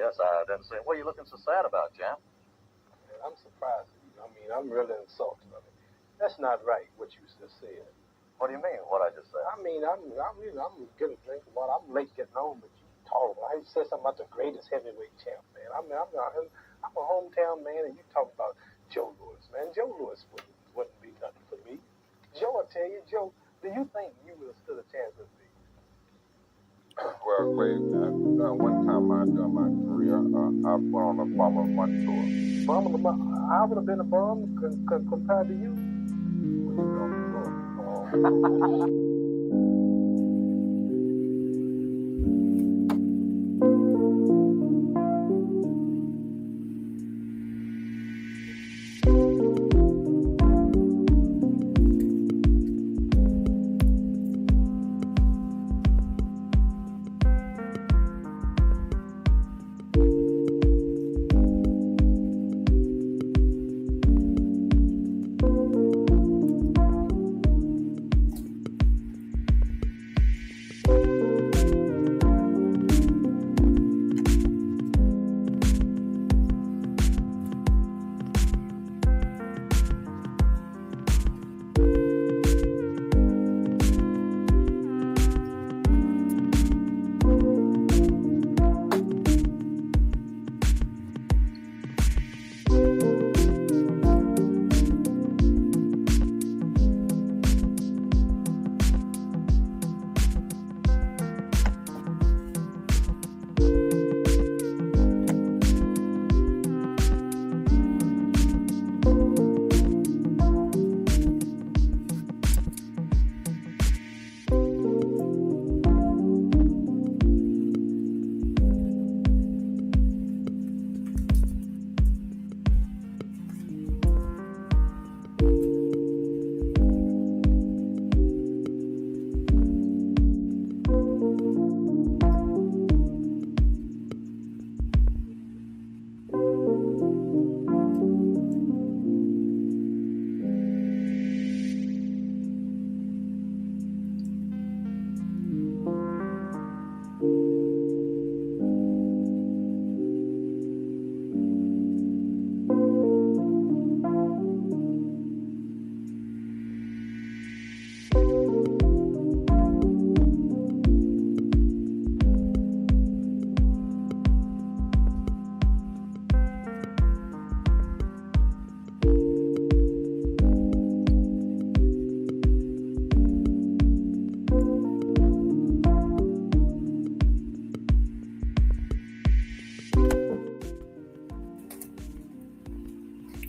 guess I didn't see him. What are you looking so sad about, Jam? I'm surprised at you. I mean, I'm really insulted. I mean, that's not right what you just said. What do you mean, what I just said? I mean, I'm getting a drink of water. I'm late getting home, but you talk. I said something about the greatest heavyweight champ, man. I'm a hometown man, and you talk about Joe Louis, man. Joe Louis wouldn't be nothing for me. Joe, I tell you, Joe, do you think you would have stood a chance with me? Well, Clay, one time during my career, I went on a Formula One tour. I would have been a bum compared to you.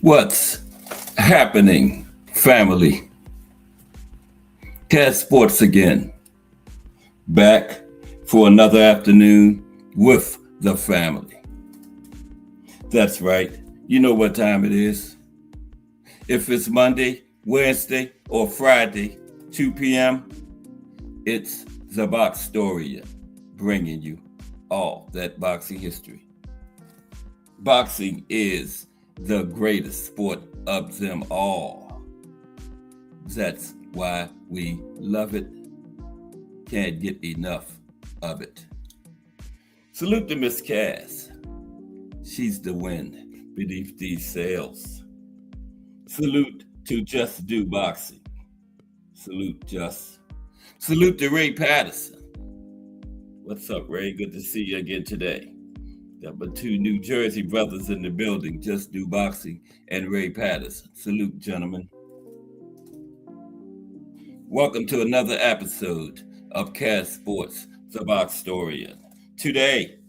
What's happening, family? Cat Sports again. Back for another afternoon with the family. That's right. You know what time it is. If it's Monday, Wednesday, or Friday, 2 p.m., it's the Box Story bringing you all that boxing history. Boxing is the greatest sport of them all. That's why we love it. Can't get enough of it. Salute to Miss Cass. She's the wind beneath these sails. Salute to Just Do Boxing. Salute Just. Salute to Ray Patterson. What's up, Ray? Good to see you again today. Got my two New Jersey brothers in the building, Just Do Boxing and Ray Patterson. Salute, gentlemen. Welcome to another episode of Cass Sports, the Box Story. Today,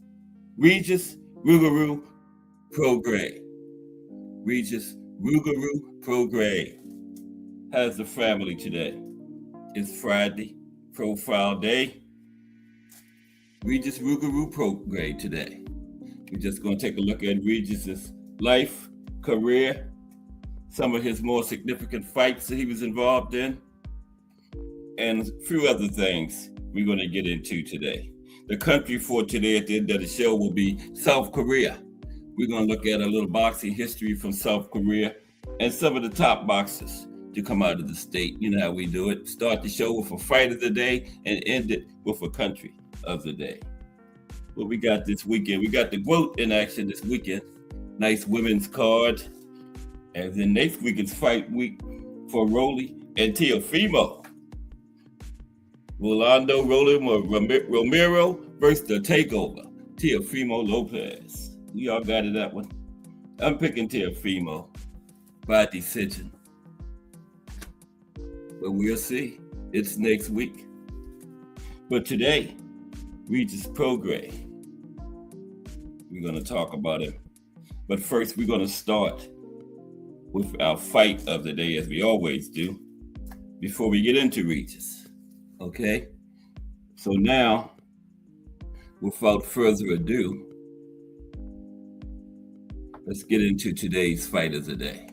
Regis, Rougarou, Prograis. Regis, Rougarou, Prograis has the family today. It's Friday, Profile Day. Regis, Rougarou, Prograis today. We're just going to take a look at Regis's life, career, some of his more significant fights that he was involved in, and a few other things we're going to get into today. The country for today at the end of the show will be South Korea. We're going to look at a little boxing history from South Korea and some of the top boxers to come out of the state. You know how we do it. Start the show with a fight of the day and end it with a country of the day. what we got this weekend. We got the GOAT in action this weekend. Nice women's card. And then next weekend's fight week for Rolly and Teofimo. Rolando Romero versus the Takeover. Teofimo Lopez. We all got it, that one. I'm picking Teofimo by decision. But we'll see. It's next week. But today, Regis Prograis. We're going to talk about it. But first, we're going to start with our fight of the day, as we always do, before we get into Regis. Okay? So now, without further ado, let's get into today's fight of the day.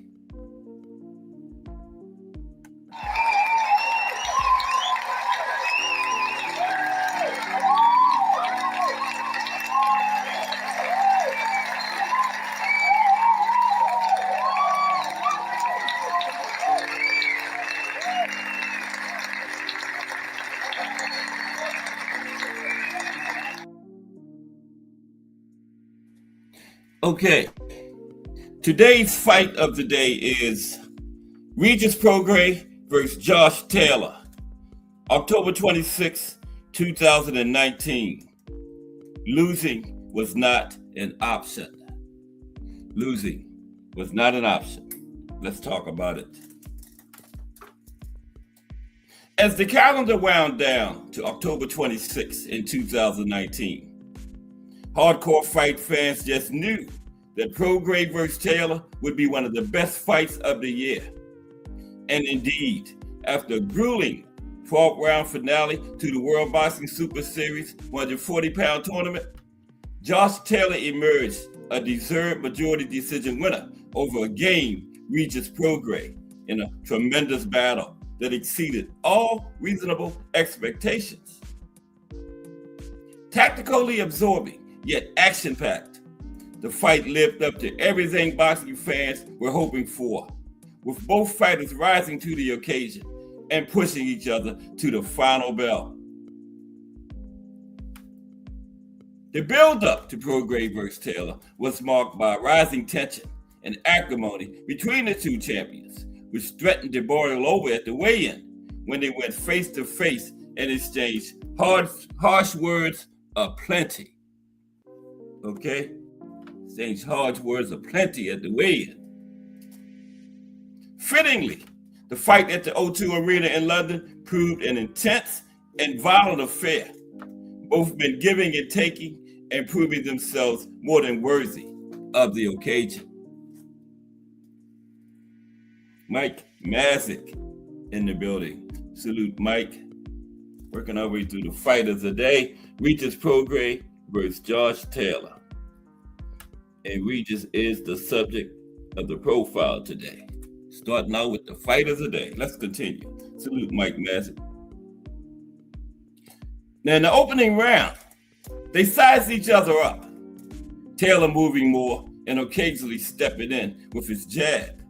Okay, today's fight of the day is Regis Prograis versus Josh Taylor, October 26, 2019. Losing was not an option. Losing was not an option. Let's talk about it. As the calendar wound down to October 26 in 2019, hardcore fight fans just knew that Prograis versus Taylor would be one of the best fights of the year. And indeed, after a grueling 12th-round finale to the World Boxing Super Series 140-pound tournament, Josh Taylor emerged a deserved majority decision winner over a game Regis Prograis in a tremendous battle that exceeded all reasonable expectations. Tactically absorbing, yet action-packed, the fight lived up to everything boxing fans were hoping for, with both fighters rising to the occasion and pushing each other to the final bell. The build-up to Prograis versus Taylor was marked by rising tension and acrimony between the two champions, which threatened to boil over at the weigh-in when they went face-to-face and exchanged harsh words aplenty. Okay? Exchanged harsh words aplenty at the weigh-in. Fittingly, the fight at the O2 Arena in London proved an intense and violent affair. Both men giving and taking and proving themselves more than worthy of the occasion. Mike Mazik in the building. Salute, Mike. Working our way through the fight of the day. Regis Prograis versus Josh Taylor. And Regis is the subject of the profile today. Starting out with the fight of the day. Let's continue. Salute, Mike Mazik. Now, in the opening round, they sized each other up. Taylor moving more and occasionally stepping in with his jab,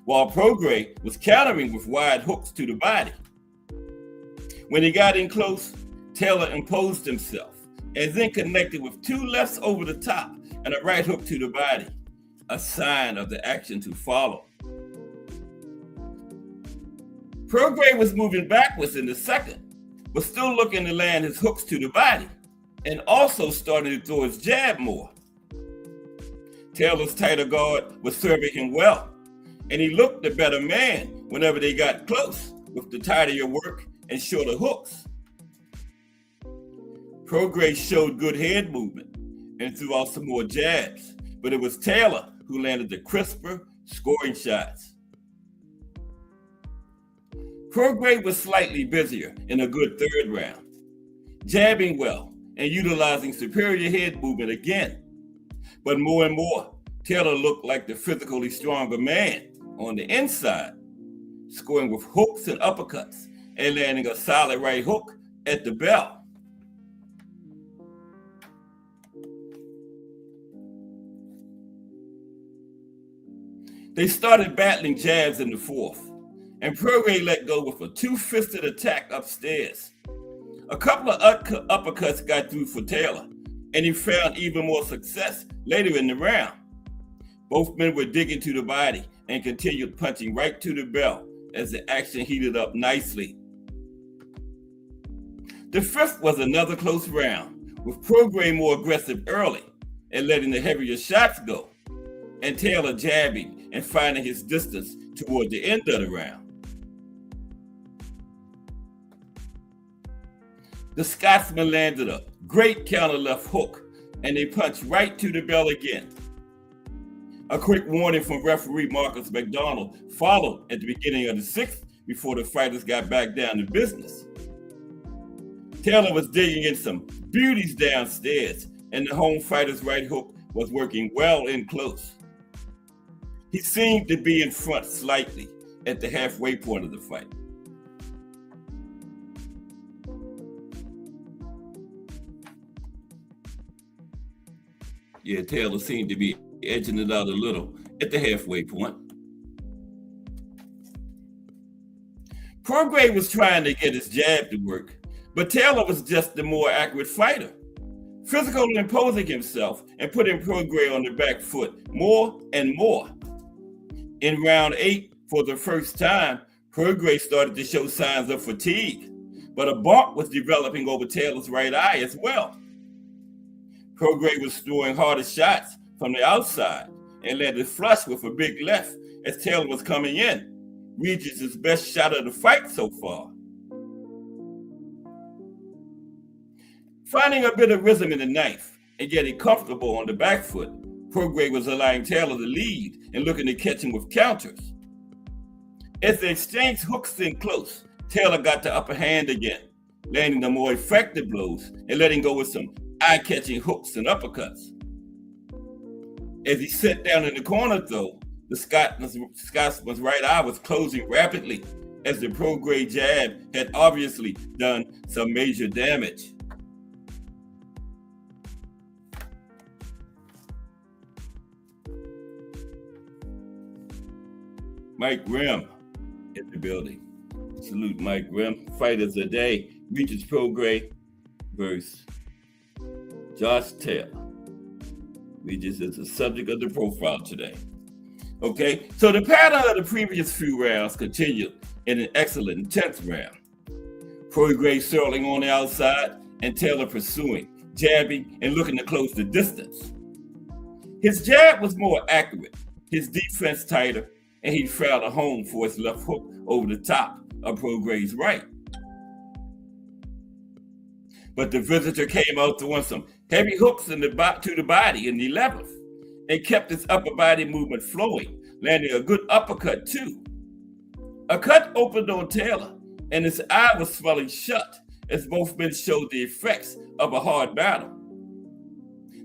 while Prograis was countering with wide hooks to the body. When he got in close, Taylor imposed himself and then connected with two lefts over the top and a right hook to the body, a sign of the action to follow. Prograis was moving backwards in the second, but still looking to land his hooks to the body, and also starting to throw his jab more. Taylor's tighter guard was serving him well, and he looked the better man whenever they got close with the tighter work and shorter hooks. Prograis showed good head movement and threw out some more jabs, but it was Taylor who landed the crisper scoring shots. Prograis was slightly busier in a good third round, jabbing well and utilizing superior head movement again. But more and more, Taylor looked like the physically stronger man on the inside, scoring with hooks and uppercuts and landing a solid right hook at the bell. They started battling jabs in the fourth, and Prograis let go with a two-fisted attack upstairs. A couple of uppercuts got through for Taylor, and he found even more success later in the round. Both men were digging to the body and continued punching right to the bell as the action heated up nicely. The fifth was another close round, with Prograis more aggressive early and letting the heavier shots go, and Taylor jabbing and finding his distance toward the end of the round. The Scotsman landed a great counter left hook, and they punched right to the bell again. A quick warning from referee Marcus McDonald followed at the beginning of the sixth before the fighters got back down to business. Taylor was digging in some beauties downstairs, and the home fighter's right hook was working well in close. He seemed to be in front slightly at the halfway point of the fight. Yeah, Taylor seemed to be edging it out a little at the halfway point. Prograis was trying to get his jab to work, but Taylor was just the more accurate fighter, physically imposing himself and putting Prograis on the back foot more and more. In round 8, for the first time, Prograis started to show signs of fatigue, but a bump was developing over Taylor's right eye as well. Prograis was throwing harder shots from the outside and landed flush with a big left as Taylor was coming in, Regis' best shot of the fight so far. Finding a bit of rhythm in the knife and getting comfortable on the back foot, Prograis was allowing Taylor to lead and looking to catch him with counters. As they exchanged hooks in close, Taylor got the upper hand again, landing the more effective blows and letting go with some eye-catching hooks and uppercuts. As he sat down in the corner, though, the Scotsman's right eye was closing rapidly as the Prograis jab had obviously done some major damage. Mike Grimm in the building. Salute Mike Grimm. Fighters a day. Regis Prograis versus Josh Taylor. Regis is the subject of the profile today. Okay, so the pattern of the previous few rounds continued in an excellent 10th round. Prograis circling on the outside and Taylor pursuing, jabbing, and looking to close the distance. His jab was more accurate, his defense tighter, and he found a home for his left hook over the top of Prograis' right. But the visitor came out throwing some heavy hooks to the body in the 11th and kept his upper body movement flowing, landing a good uppercut too. A cut opened on Taylor, and his eye was swelling shut as both men showed the effects of a hard battle.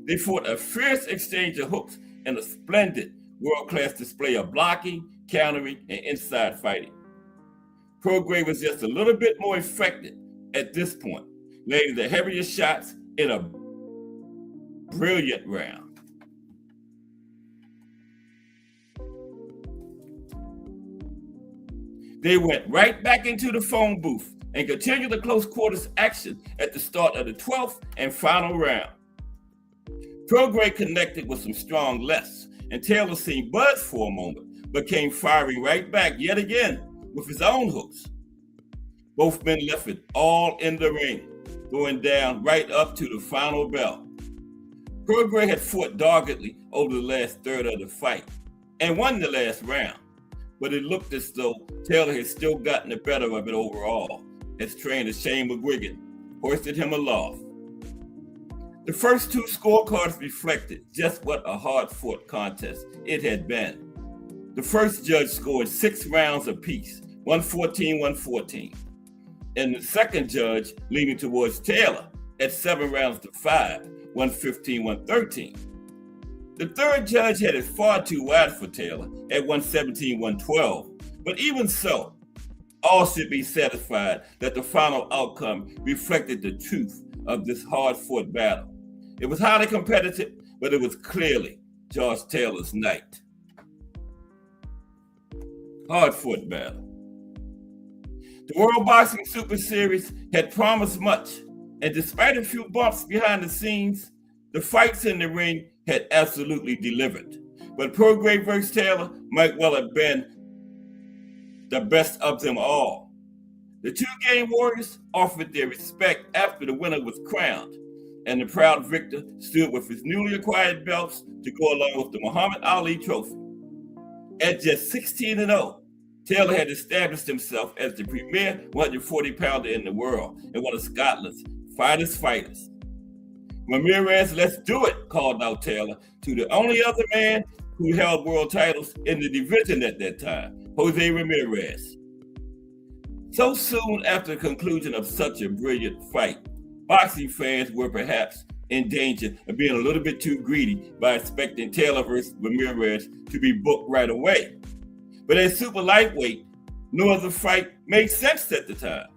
They fought a fierce exchange of hooks and a splendid world-class display of blocking, countering, and inside fighting. Prograis was just a little bit more effective at this point, landing the heavier shots in a brilliant round. They went right back into the phone booth and continued the close quarters action at the start of the 12th and final round. Prograis connected with some strong lefts, and Taylor seemed buzzed for a moment, but came firing right back yet again with his own hooks. Both men left it all in the ring, going down right up to the final bell. Prograis had fought doggedly over the last third of the fight and won the last round, but it looked as though Taylor had still gotten the better of it overall, as trainer Shane McGuigan hoisted him aloft. The first two scorecards reflected just what a hard-fought contest it had been. The first judge scored 6 rounds apiece, 114-114, and the second judge leaning towards Taylor at 7 rounds to 5, 115-113. The third judge had it far too wide for Taylor at 117-112, but even so, all should be satisfied that the final outcome reflected the truth of this hard-fought battle. It was highly competitive, but it was clearly Josh Taylor's night. Hard-fought battle. The World Boxing Super Series had promised much, and despite a few bumps behind the scenes, The fights in the ring had absolutely delivered, but Prograis versus Taylor might well have been the best of them all. The two-game warriors offered their respect after the winner was crowned, and the proud victor stood with his newly acquired belts to go along with the Muhammad Ali trophy. At just 16-0, Taylor had established himself as the premier 140-pounder in the world and one of Scotland's finest fighters. Ramirez, let's do it, called out Taylor to the only other man who held world titles in the division at that time, Jose Ramirez. So soon after the conclusion of such a brilliant fight, boxing fans were perhaps in danger of being a little bit too greedy by expecting Taylor versus Ramirez to be booked right away. But at super lightweight, no other fight made sense at the time.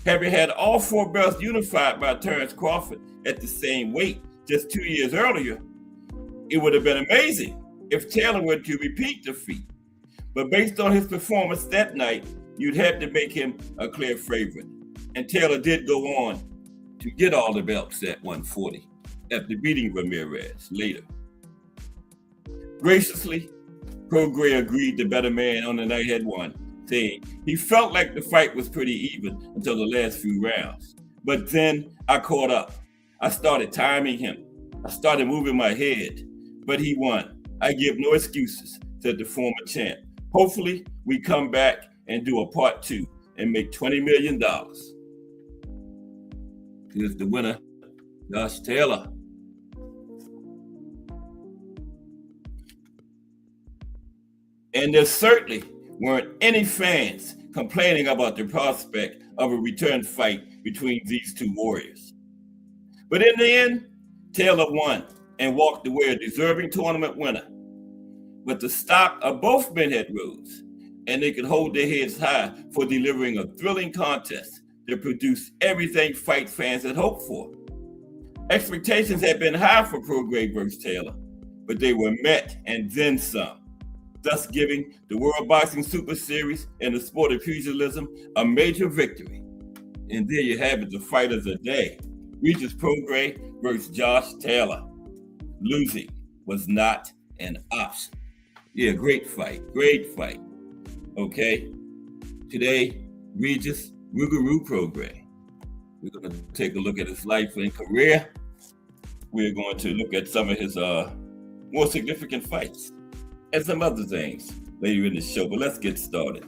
Having had all four belts unified by Terence Crawford at the same weight just 2 years earlier, it would have been amazing if Taylor were to repeat the feat. But based on his performance that night, you'd have to make him a clear favorite. And Taylor did go on to get all the belts at 140 after beating Ramirez later. Graciously, Prograis agreed the better man on the night had won, saying he felt like the fight was pretty even until the last few rounds. But then I caught up. I started timing him. I started moving my head, but he won. I give no excuses, said the former champ. Hopefully, we come back and do a part 2 and make $20 million. Here's the winner, Josh Taylor. And there certainly weren't any fans complaining about the prospect of a return fight between these two warriors. But in the end, Taylor won and walked away a deserving tournament winner. But the stock of both men had rose, and they could hold their heads high for delivering a thrilling contest that produced everything fight fans had hoped for. Expectations had been high for Prograis versus Taylor, but they were met and then some, thus giving the World Boxing Super Series and the sport of pugilism a major victory. And there you have it, the fight of the day. Regis Prograis versus Josh Taylor. Losing was not an option. Yeah, great fight. Okay, today, Regis Rougarou Prograis. We're going to take a look at his life and career. We're going to look at some of his more significant fights and some other things later in the show. But let's get started.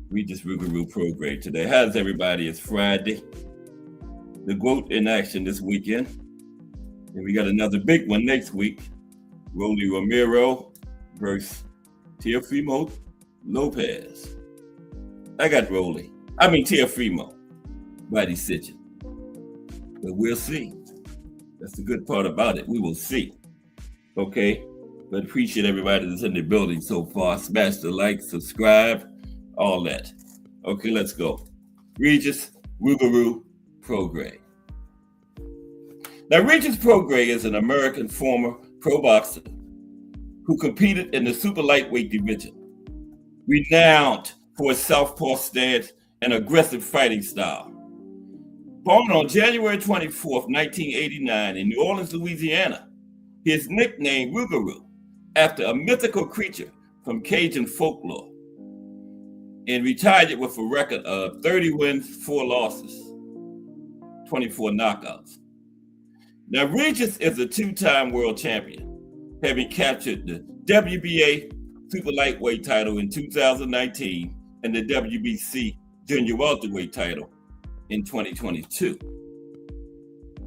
Regis Rougarou Prograis today. How's everybody? It's Friday. The GOAT in action this weekend. And we got another big one next week. Rolly Romero versus Teofimo Lopez. I got Teofimo by decision. But we'll see. That's the good part about it. We will see. Okay? But appreciate everybody that's in the building so far. Smash the like, subscribe, all that. Okay, let's go. Regis Rougarou Prograis. Now, Regis Prograis is an American former pro boxer who competed in the super lightweight division, renowned for his southpaw stance and aggressive fighting style. Born on January 24th, 1989 in New Orleans, Louisiana, he is nicknamed Rougarou after a mythical creature from Cajun folklore, and retired with a record of 30 wins, 4 losses, 24 knockouts. Now, Regis is a 2-time world champion, having captured the WBA super lightweight title in 2019 and the WBC junior welterweight title in 2022.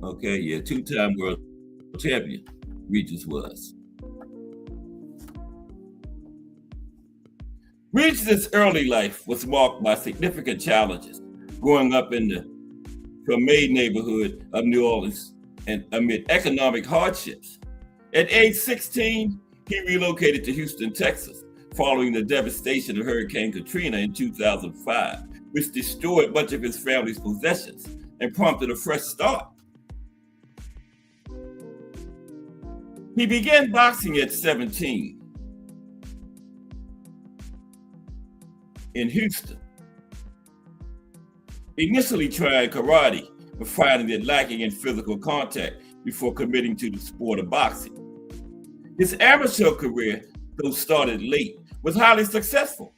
Okay, yeah, 2-time world champion, Regis was. Regis's early life was marked by significant challenges, growing up in the Prograis neighborhood of New Orleans and amid economic hardships. At age 16, he relocated to Houston, Texas, following the devastation of Hurricane Katrina in 2005, which destroyed much of his family's possessions and prompted a fresh start. He began boxing at 17 in Houston, initially trying karate, but finding it lacking in physical contact before committing to the sport of boxing. His amateur career, though started late, was highly successful.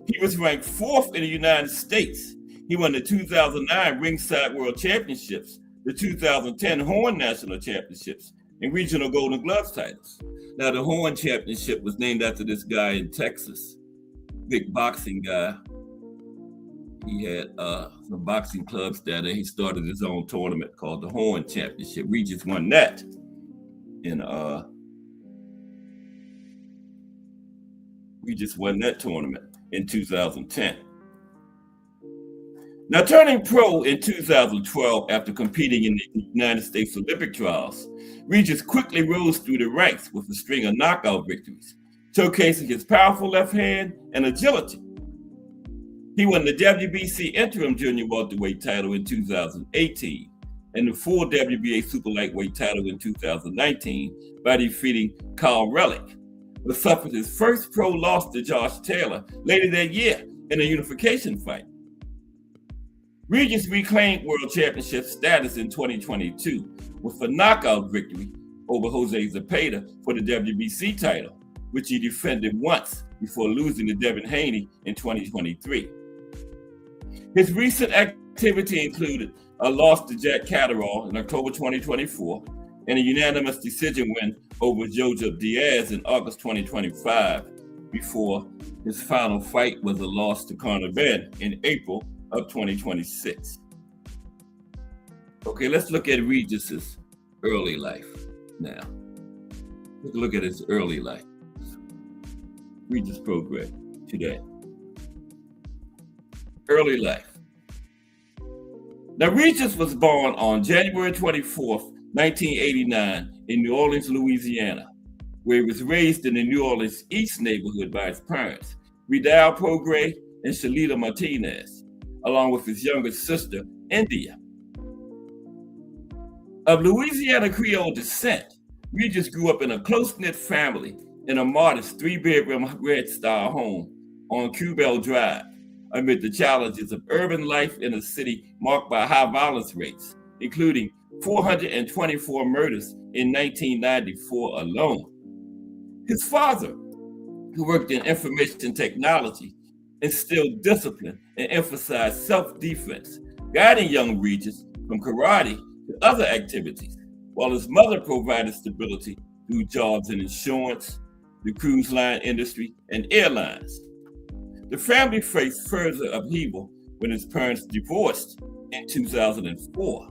He was ranked 4th in the United States. He won the 2009 Ringside World Championships, the 2010 Horn National Championships, and regional Golden Gloves titles. Now, the Horn Championship was named after this guy in Texas, big boxing guy. He had some boxing clubs there, and he started his own tournament called the Horn Championship. Regis won that in tournament in 2010. Now, turning pro in 2012 after competing in the United States Olympic trials, Regis quickly rose through the ranks with a string of knockout victories, showcasing his powerful left hand and agility. He won the WBC interim junior welterweight title in 2018 and the full WBA super lightweight title in 2019 by defeating Carl Relic, but suffered his first pro loss to Josh Taylor later that year in a unification fight. Regis reclaimed world championship status in 2022 with a knockout victory over Jose Zepeda for the WBC title, which he defended once before losing to Devin Haney in 2023. His recent activity included a loss to Jack Catterall in October 2024 and a unanimous decision win over Jojo Diaz in August 2025, before his final fight was a loss to Conor Benn in April of 2026. Okay, let's look at Regis's early life now. Let's look at his early life. Regis Prograis today. Early life. Now, Regis was born on January 24th, 1989 in New Orleans, Louisiana, where he was raised in the New Orleans East neighborhood by his parents, Vidal Prograis and Shalita Martinez, along with his younger sister, India. Of Louisiana Creole descent, Regis grew up in a close-knit family in a modest 3-bedroom red-style home on Cubell Drive, amid the challenges of urban life in a city marked by high violence rates, including 424 murders in 1994 alone. His father, who worked in information technology, instilled discipline and emphasized self-defense, guiding young Regis from karate to other activities, while his mother provided stability through jobs in insurance, the cruise line industry, and airlines. The family faced further upheaval when his parents divorced in 2004.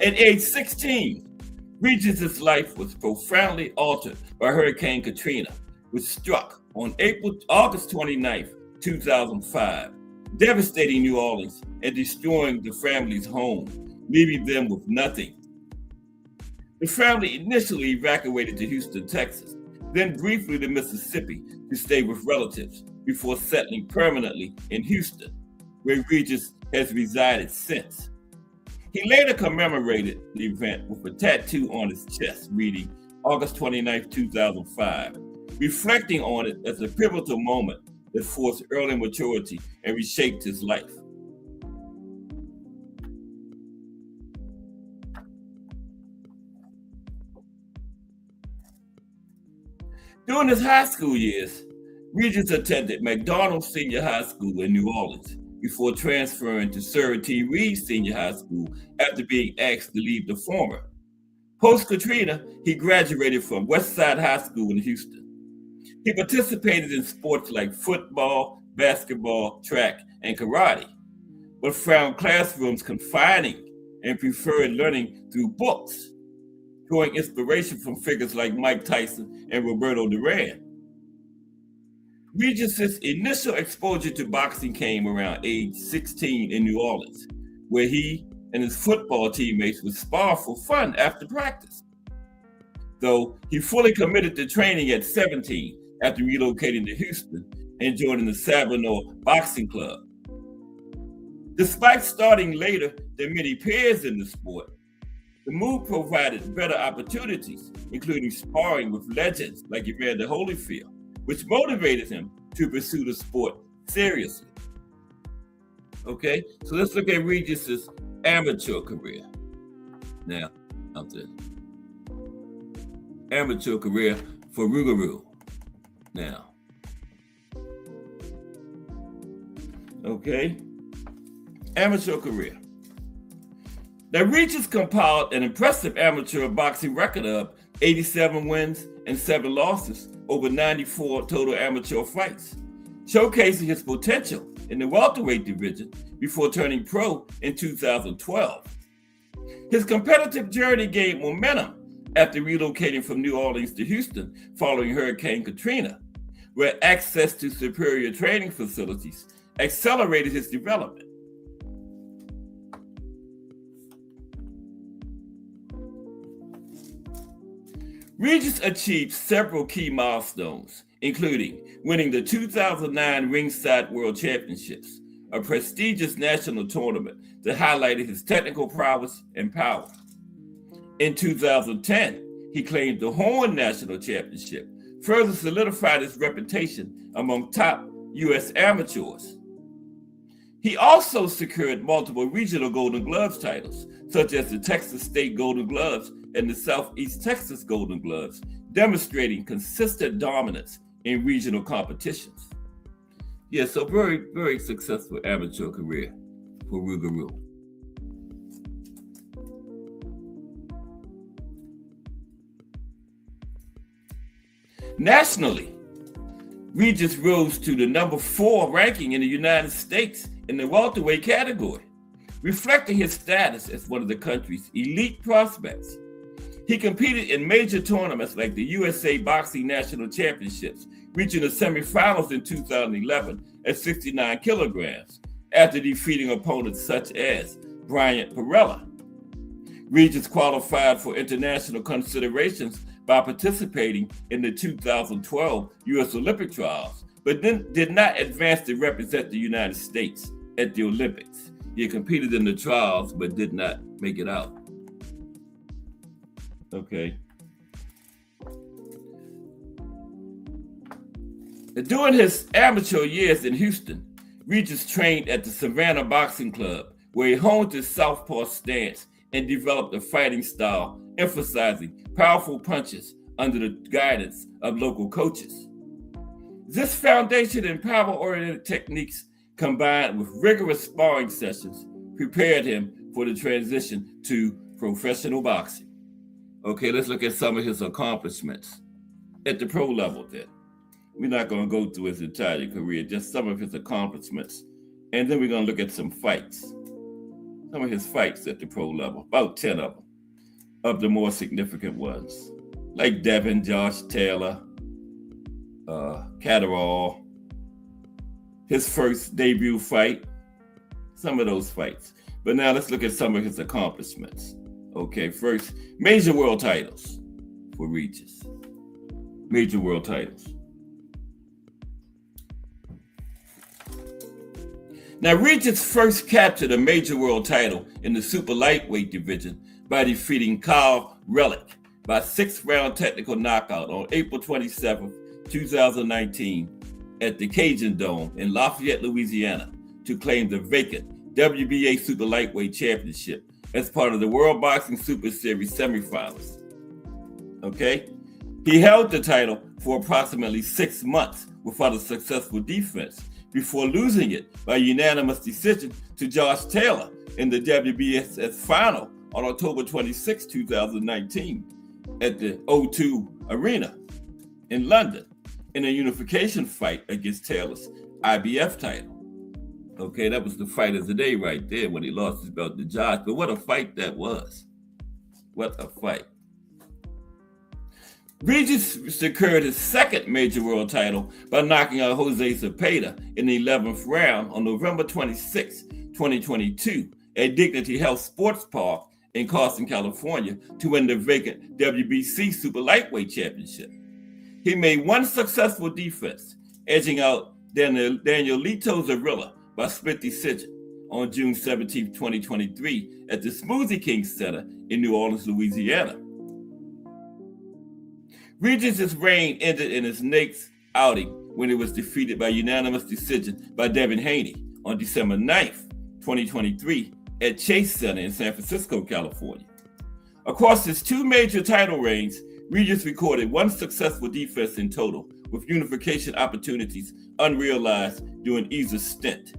At age 16, Regis's life was profoundly altered by Hurricane Katrina, which struck on August 29, 2005, devastating New Orleans and destroying the family's home, leaving them with nothing. The family initially evacuated to Houston, Texas, then briefly to Mississippi to stay with relatives before settling permanently in Houston, where Regis has resided since. He later commemorated the event with a tattoo on his chest reading August 29, 2005, reflecting on it as a pivotal moment that forced early maturity and reshaped his life. During his high school years, Regis attended McDonald Senior High School in New Orleans before transferring to Sir T. Reed Senior High School after being asked to leave the former. Post-Katrina, he graduated from Westside High School in Houston. He participated in sports like football, basketball, track, and karate, but found classrooms confining and preferred learning through books, drawing inspiration from figures like Mike Tyson and Roberto Duran. Regis's initial exposure to boxing came around age 16 in New Orleans, where he and his football teammates would spar for fun after practice. Though he fully committed to training at 17 after relocating to Houston and joining the Savonneau Boxing Club. Despite starting later than many peers in the sport, the move provided better opportunities, including sparring with legends like Evander Holyfield, which motivated him to pursue the sport seriously. Okay, so let's look at Regis's amateur career. Now, after amateur career for Rougarou. Now, okay, amateur career. Now, Regis compiled an impressive amateur boxing record of 87 wins and 7 losses over 94 total amateur fights, showcasing his potential in the welterweight division before turning pro in 2012. His competitive journey gained momentum after relocating from New Orleans to Houston following Hurricane Katrina, where access to superior training facilities accelerated his development. Regis achieved several key milestones, including winning the 2009 Ringside World Championships, a prestigious national tournament that highlighted his technical prowess and power. In 2010, he claimed the Horn National Championship, further solidified his reputation among top U.S. amateurs. He also secured multiple regional Golden Gloves titles, such as the Texas State Golden Gloves and the Southeast Texas Golden Gloves, demonstrating consistent dominance in regional competitions. Yeah, so very, very successful amateur career for Rougarou. Nationally, Regis rose to the number 4 ranking in the United States in the welterweight category, reflecting his status as one of the country's elite prospects. He competed in major tournaments like the USA Boxing National Championships, reaching the semifinals in 2011 at 69 kilograms, after defeating opponents such as Bryant Perella. Regis qualified for international considerations by participating in the 2012 U.S. Olympic trials, but then did not advance to represent the United States at the Olympics. He competed in the trials, but did not make it out. Okay. During his amateur years in Houston, Regis trained at the Savannah Boxing Club, where he honed his southpaw stance and developed a fighting style emphasizing powerful punches under the guidance of local coaches. This foundation in power-oriented techniques, combined with rigorous sparring sessions, prepared him for the transition to professional boxing. Okay, let's look at some of his accomplishments at the pro level then. We're not going to go through his entire career, just some of his accomplishments. And then we're going to look at some fights. Some of his fights at the pro level, about 10 of them, of the more significant ones, like Devin, Josh Taylor, Catterall, his first debut fight, some of those fights. But now let's look at some of his accomplishments. Okay, first, major world titles for Regis. Major world titles. Now, Regis first captured a major world title in the super lightweight division by defeating Kyle Relic by 6-round technical knockout on April 27, 2019 at the Cajun Dome in Lafayette, Louisiana, to claim the vacant WBA super lightweight championship as part of the World Boxing Super Series semifinals. Okay? He held the title for approximately 6 months without a successful defense before losing it by unanimous decision to Josh Taylor in the WBSS final on October 26, 2019 at the O2 Arena in London in a unification fight against Taylor's IBF title. Okay, that was the fight of the day right there when he lost his belt to Josh. But what a fight that was. What a fight. Regis secured his second major world title by knocking out Jose Zepeda in the 11th round on November 26, 2022 at Dignity Health Sports Park in Carson, California to win the vacant WBC Super Lightweight Championship. He made one successful defense, edging out Danielito Zarilla by split decision on June 17, 2023 at the Smoothie King Center in New Orleans, Louisiana. Regis' reign ended in his next outing when it was defeated by unanimous decision by Devin Haney on December 9th, 2023 at Chase Center in San Francisco, California. Across his two major title reigns, Regis recorded one successful defense in total, with unification opportunities unrealized during either stint.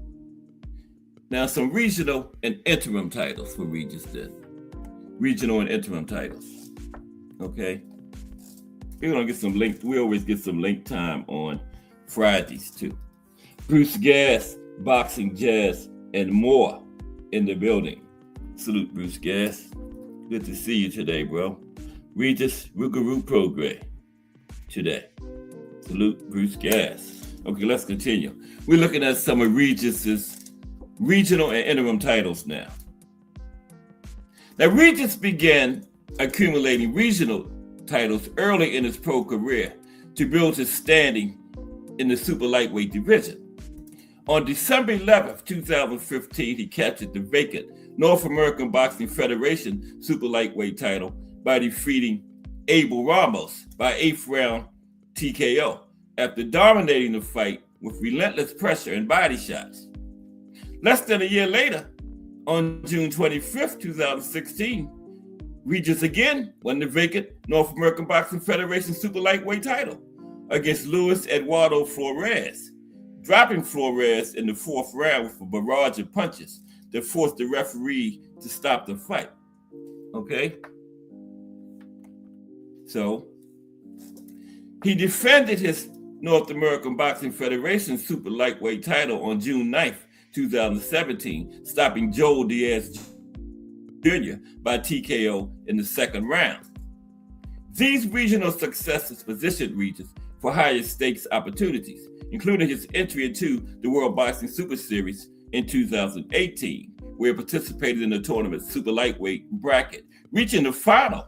Now, some regional and interim titles for Regis then. Regional and interim titles. Okay? We're going to get some link. We always get some link time on Fridays, too. Bruce Gass, Boxing, Jazz, and more in the building. Salute, Bruce Gass. Good to see you today, bro. Regis, Rougarou, Prograis today. Salute, Bruce Gass. Okay, let's continue. We're looking at some of Regis's regional and interim titles now. Now, Regis began accumulating regional titles early in his pro career to build his standing in the super lightweight division. On December 11th, 2015, he captured the vacant North American Boxing Federation super lightweight title by defeating Abel Ramos by 8th round TKO after dominating the fight with relentless pressure and body shots. Less than a year later, on June 25th, 2016, Regis again won the vacant North American Boxing Federation super lightweight title against Luis Eduardo Flores, dropping Flores in the 4th round with a barrage of punches that forced the referee to stop the fight. Okay? So, he defended his North American Boxing Federation super lightweight title on June 9th, 2017, stopping Joel Diaz Jr. by TKO in the 2nd round. These regional successes positioned Regis for higher stakes opportunities, including his entry into the World Boxing Super Series in 2018, where he participated in the tournament super lightweight bracket, reaching the final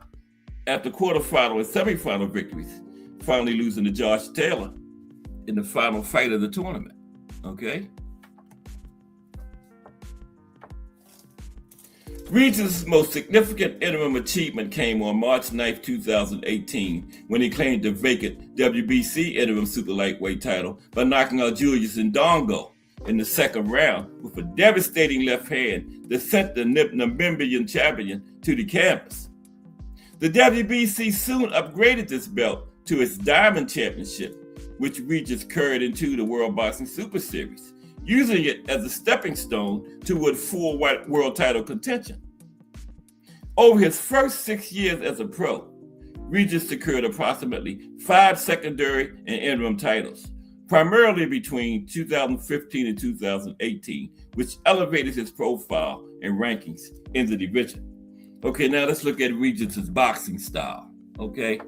after quarterfinal and semifinal victories, finally losing to Josh Taylor in the final fight of the tournament. Okay? Regis' most significant interim achievement came on March 9th, 2018, when he claimed the vacant WBC interim super lightweight title by knocking out Julius Ndongo in the 2nd round with a devastating left hand that sent the Namibian champion to the canvas. The WBC soon upgraded this belt to its Diamond Championship, which Regis carried into the World Boxing Super Series, using it as a stepping stone toward full world title contention. Over his first 6 years as a pro, Regis secured approximately 5 secondary and interim titles, primarily between 2015 and 2018, which elevated his profile and rankings in the division. Okay, now let's look at Regis's boxing style. Okay,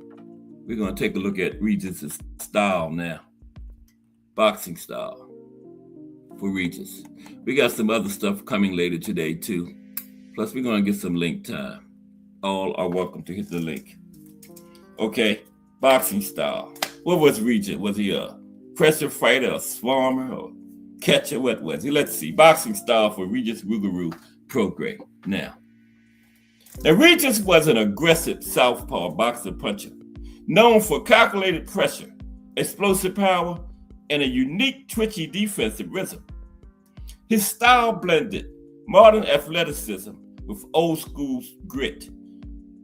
we're going to take a look at Regis's style now. Boxing style for Regis. We got some other stuff coming later today too. Plus, we're going to get some link time. All are welcome to hit the link. Okay, boxing style. What was Regis? Was he a pressure fighter, a swarmer, or catcher? What was he? Let's see. Boxing style for Regis Rougarou Prograis. Now, Regis was an aggressive southpaw boxer puncher, known for calculated pressure, explosive power, and a unique twitchy defensive rhythm. His style blended modern athleticism with old school grit,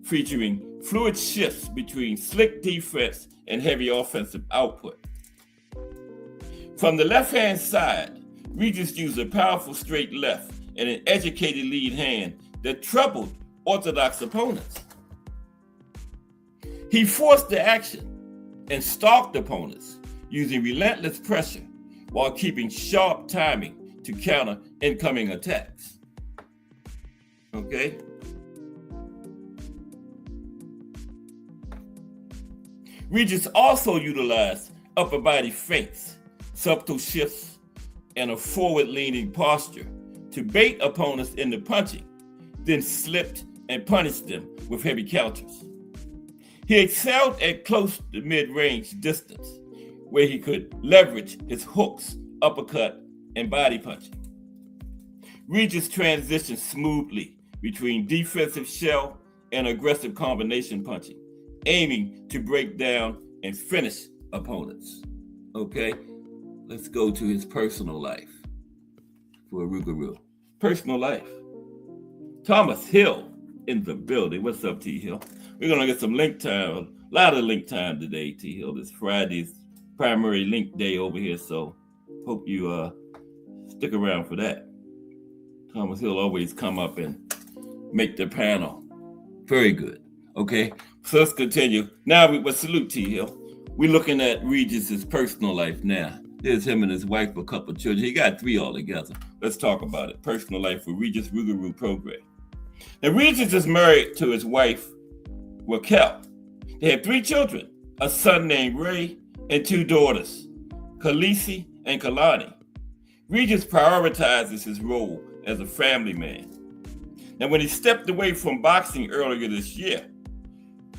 featuring fluid shifts between slick defense and heavy offensive output. From the left-hand side, Regis used a powerful straight left and an educated lead hand that troubled orthodox opponents. He forced the action and stalked opponents using relentless pressure while keeping sharp timing to counter incoming attacks. Okay? Regis also utilized upper body feints, subtle shifts, and a forward-leaning posture to bait opponents into punching, then slipped and punished them with heavy counters. He excelled at close to mid-range distance, where he could leverage his hooks, uppercut, and body punching. Regis transitioned smoothly between defensive shell and aggressive combination punching, aiming to break down and finish opponents. Okay, let's go to his personal life for Rougarou. Personal life. Thomas Hill in the building. What's up, T. Hill? We're going to get some link time, a lot of link time today, T. Hill. This Friday's primary link day over here, so hope you stick around for that. Thomas Hill always come up and make the panel. Very good. Okay, so let's continue. Now we salute T. Hill. We're looking at Regis's personal life now. There's him and his wife, a couple of children. He got 3 altogether. Let's talk about it. Personal life for Regis Rougarou Prograis. Now, Regis is married to his wife, Raquel. They have 3 children, a son named Ray and 2 daughters, Khaleesi and Kalani. Regis prioritizes his role as a family man. Now, when he stepped away from boxing earlier this year,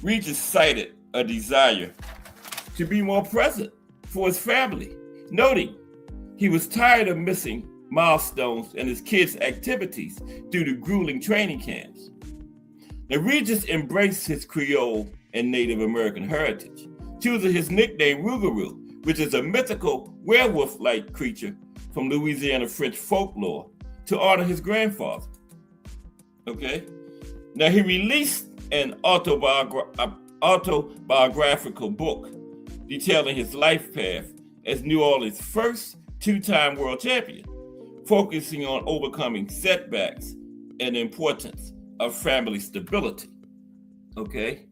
Regis cited a desire to be more present for his family, noting he was tired of missing milestones and his kids' activities due to grueling training camps. Now, Regis embraced his Creole and Native American heritage, choosing his nickname Rougarou, which is a mythical werewolf-like creature from Louisiana French folklore, to honor his grandfather. Okay? Now, he released an autobiographical book detailing his life path as New Orleans' first 2-time world champion, focusing on overcoming setbacks and the importance of family stability. Okay?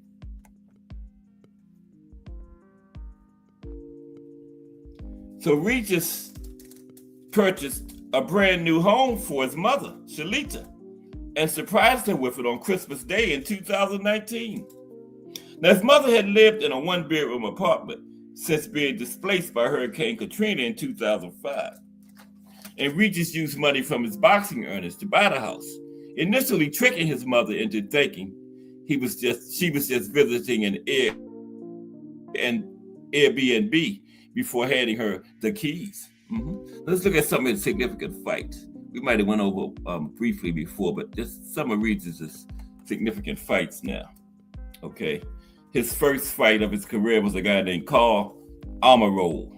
So Regis purchased a brand new home for his mother, Shalita, and surprised her with it on Christmas Day in 2019. Now, his mother had lived in a 1-bedroom apartment since being displaced by Hurricane Katrina in 2005. And Regis used money from his boxing earnings to buy the house, initially tricking his mother into thinking she was just visiting an Airbnb before handing her the keys. Let's look at some of his significant fights. We might have went over briefly before, but just some of Regis's significant fights now. Okay, his first fight of his career was a guy named Carl Rougarou.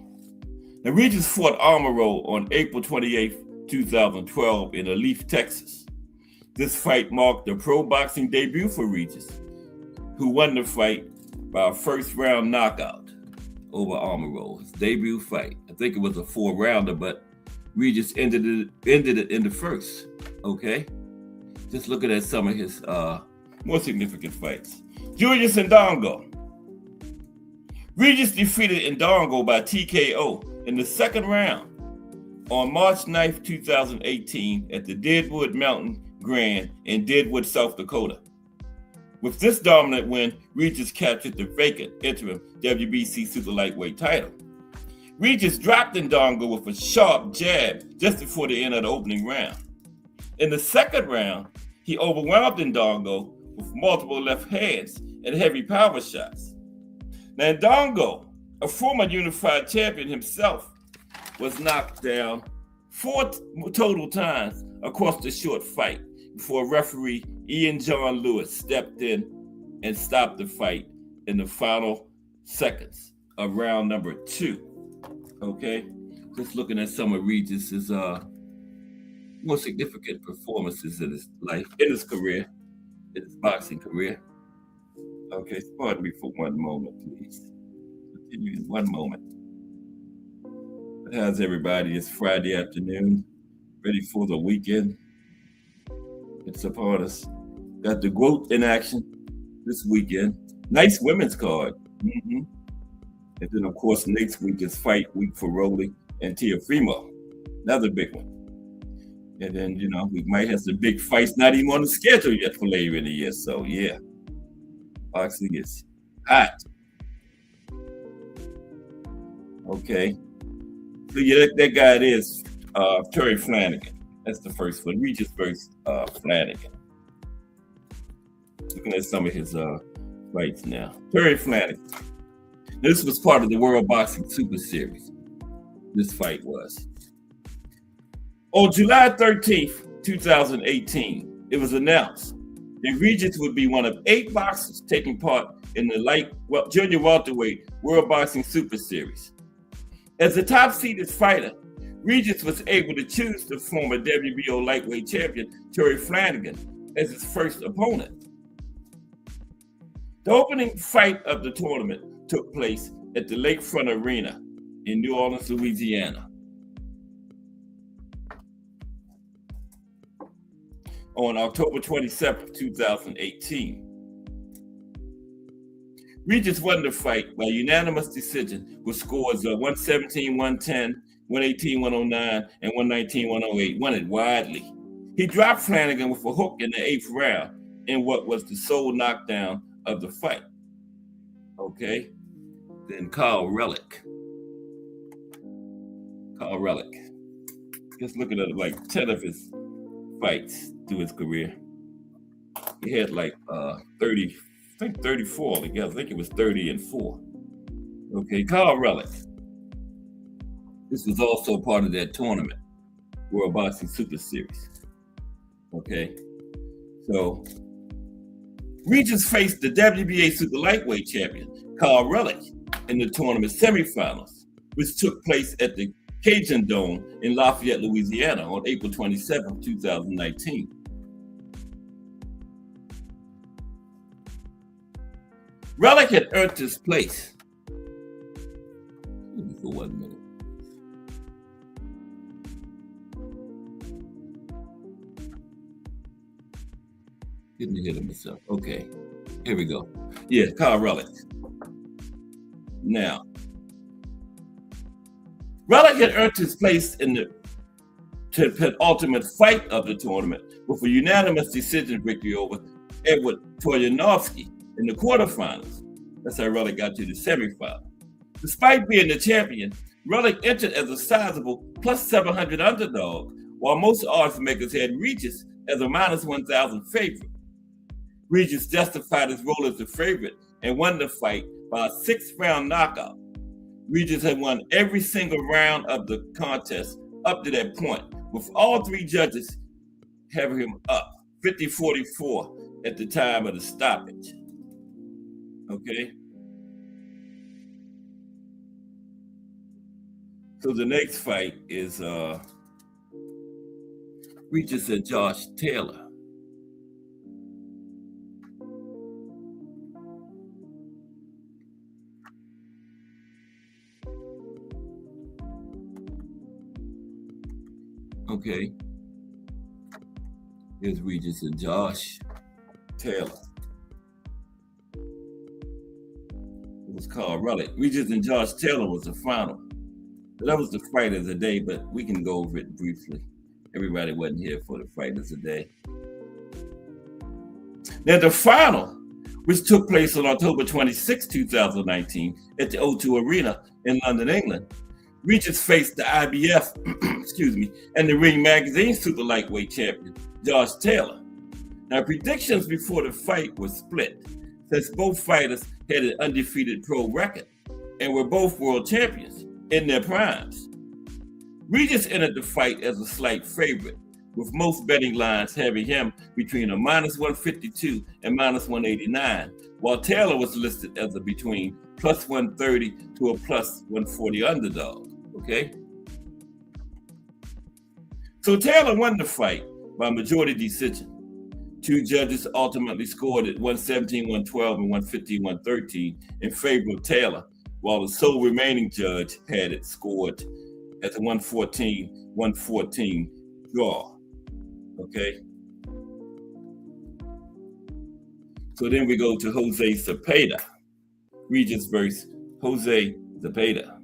Now, Regis fought Rougarou on April 28, 2012 in Alief, Texas. This fight marked the pro boxing debut for Regis, who won the fight by a first-round knockout over Rougarou. His debut fight. I think it was a 4-rounder, but Regis ended it in the first. Okay? Just looking at some of his more significant fights. Julius Ndongo. Regis defeated Ndongo by TKO in the 2nd round on March 9th, 2018 at the Deadwood Mountain Grand in Deadwood, South Dakota. With this dominant win, Regis captured the vacant interim WBC super lightweight title. Regis dropped Ndongo with a sharp jab just before the end of the opening round. In the 2nd round, he overwhelmed Ndongo with multiple left hands and heavy power shots. Now, Ndongo, a former unified champion himself, was knocked down 4 total times across the short fight before referee Ian John Lewis stepped in and stopped the fight in the final seconds of round number 2. Okay, just looking at some of Regis's more significant performances in his life, in his career, in his boxing career. Okay, pardon me for one moment, please. Continue in one moment. How's everybody? It's Friday afternoon, ready for the weekend. It's upon us. Got the GOAT in action this weekend. Nice women's card. And then, of course, next week is fight week for Rolly and Teofimo. Another big one. And then, we might have some big fights not even on the schedule yet for later in the year. So, yeah. Boxing is hot. Okay. So, yeah, that guy is Terry Flanagan. That's the first one. Regis versus Flanagan. Looking at some of his fights now. Terry Flanagan. This was part of the World Boxing Super Series. This fight was. On July 13th, 2018, it was announced that Regis would be one of 8 boxers taking part in the junior welterweight World Boxing Super Series. As the top-seeded fighter, Regis was able to choose the former WBO lightweight champion Terry Flanagan as his first opponent. The opening fight of the tournament took place at the Lakefront Arena in New Orleans, Louisiana, on October 27, 2018. Regis won the fight by unanimous decision with scores of 117-110, 118-109, and 119-108, won it widely. He dropped Flanagan with a hook in the 8th round in what was the sole knockdown of the fight. Okay, then Carl Relic. Just looking at like 10 of his fights through his career. He had like 30, I think 34 altogether. I think it was 30-4. Okay, Carl Relic. This was also part of that tournament, World Boxing Super Series. Okay, so Regis faced the WBA Super Lightweight champion, Carl Relic, in the tournament semifinals, which took place at the Cajun Dome in Lafayette, Louisiana on April 27, 2019. Relic had earned his place. Give me for 1 minute. Getting ahead of myself. Okay, here we go. Yeah, Carl Relic. Now, Relic had earned his place in the penultimate fight of the tournament with a unanimous decision victory over Edward Troyanovsky in the quarterfinals. That's how Relic got to the semifinal. Despite being the champion, Relic entered as a sizable plus 700 underdog, while most odds makers had Regis as a minus 1,000 favorite. Regis justified his role as the favorite and won the fight by a 6-round knockout. Regis had won every single round of the contest up to that point, with all 3 judges having him up 50-44 at the time of the stoppage. Okay. So the next fight is Regis and Josh Taylor. Okay. Here's Regis and Josh Taylor. It was called Relic. Regis and Josh Taylor was the final. That was the fight of the day, but we can go over it briefly. Everybody wasn't here for the fight of the day. Now the final, which took place on October 26, 2019 at the O2 Arena in London, England, Regis faced the IBF, and the Ring Magazine Super Lightweight champion, Josh Taylor. Now, predictions before the fight were split, since both fighters had an undefeated pro record and were both world champions in their primes. Regis entered the fight as a slight favorite, with most betting lines having him between a minus 152 and minus 189, while Taylor was listed as a between plus 130 to a plus 140 underdog. Okay. So Taylor won the fight by majority decision. 2 judges ultimately scored at 117-112 and 115-113 in favor of Taylor, while the sole remaining judge had it scored at the 114-114 draw. Okay. So then we go to Jose Zepeda. Regis versus Jose Zepeda.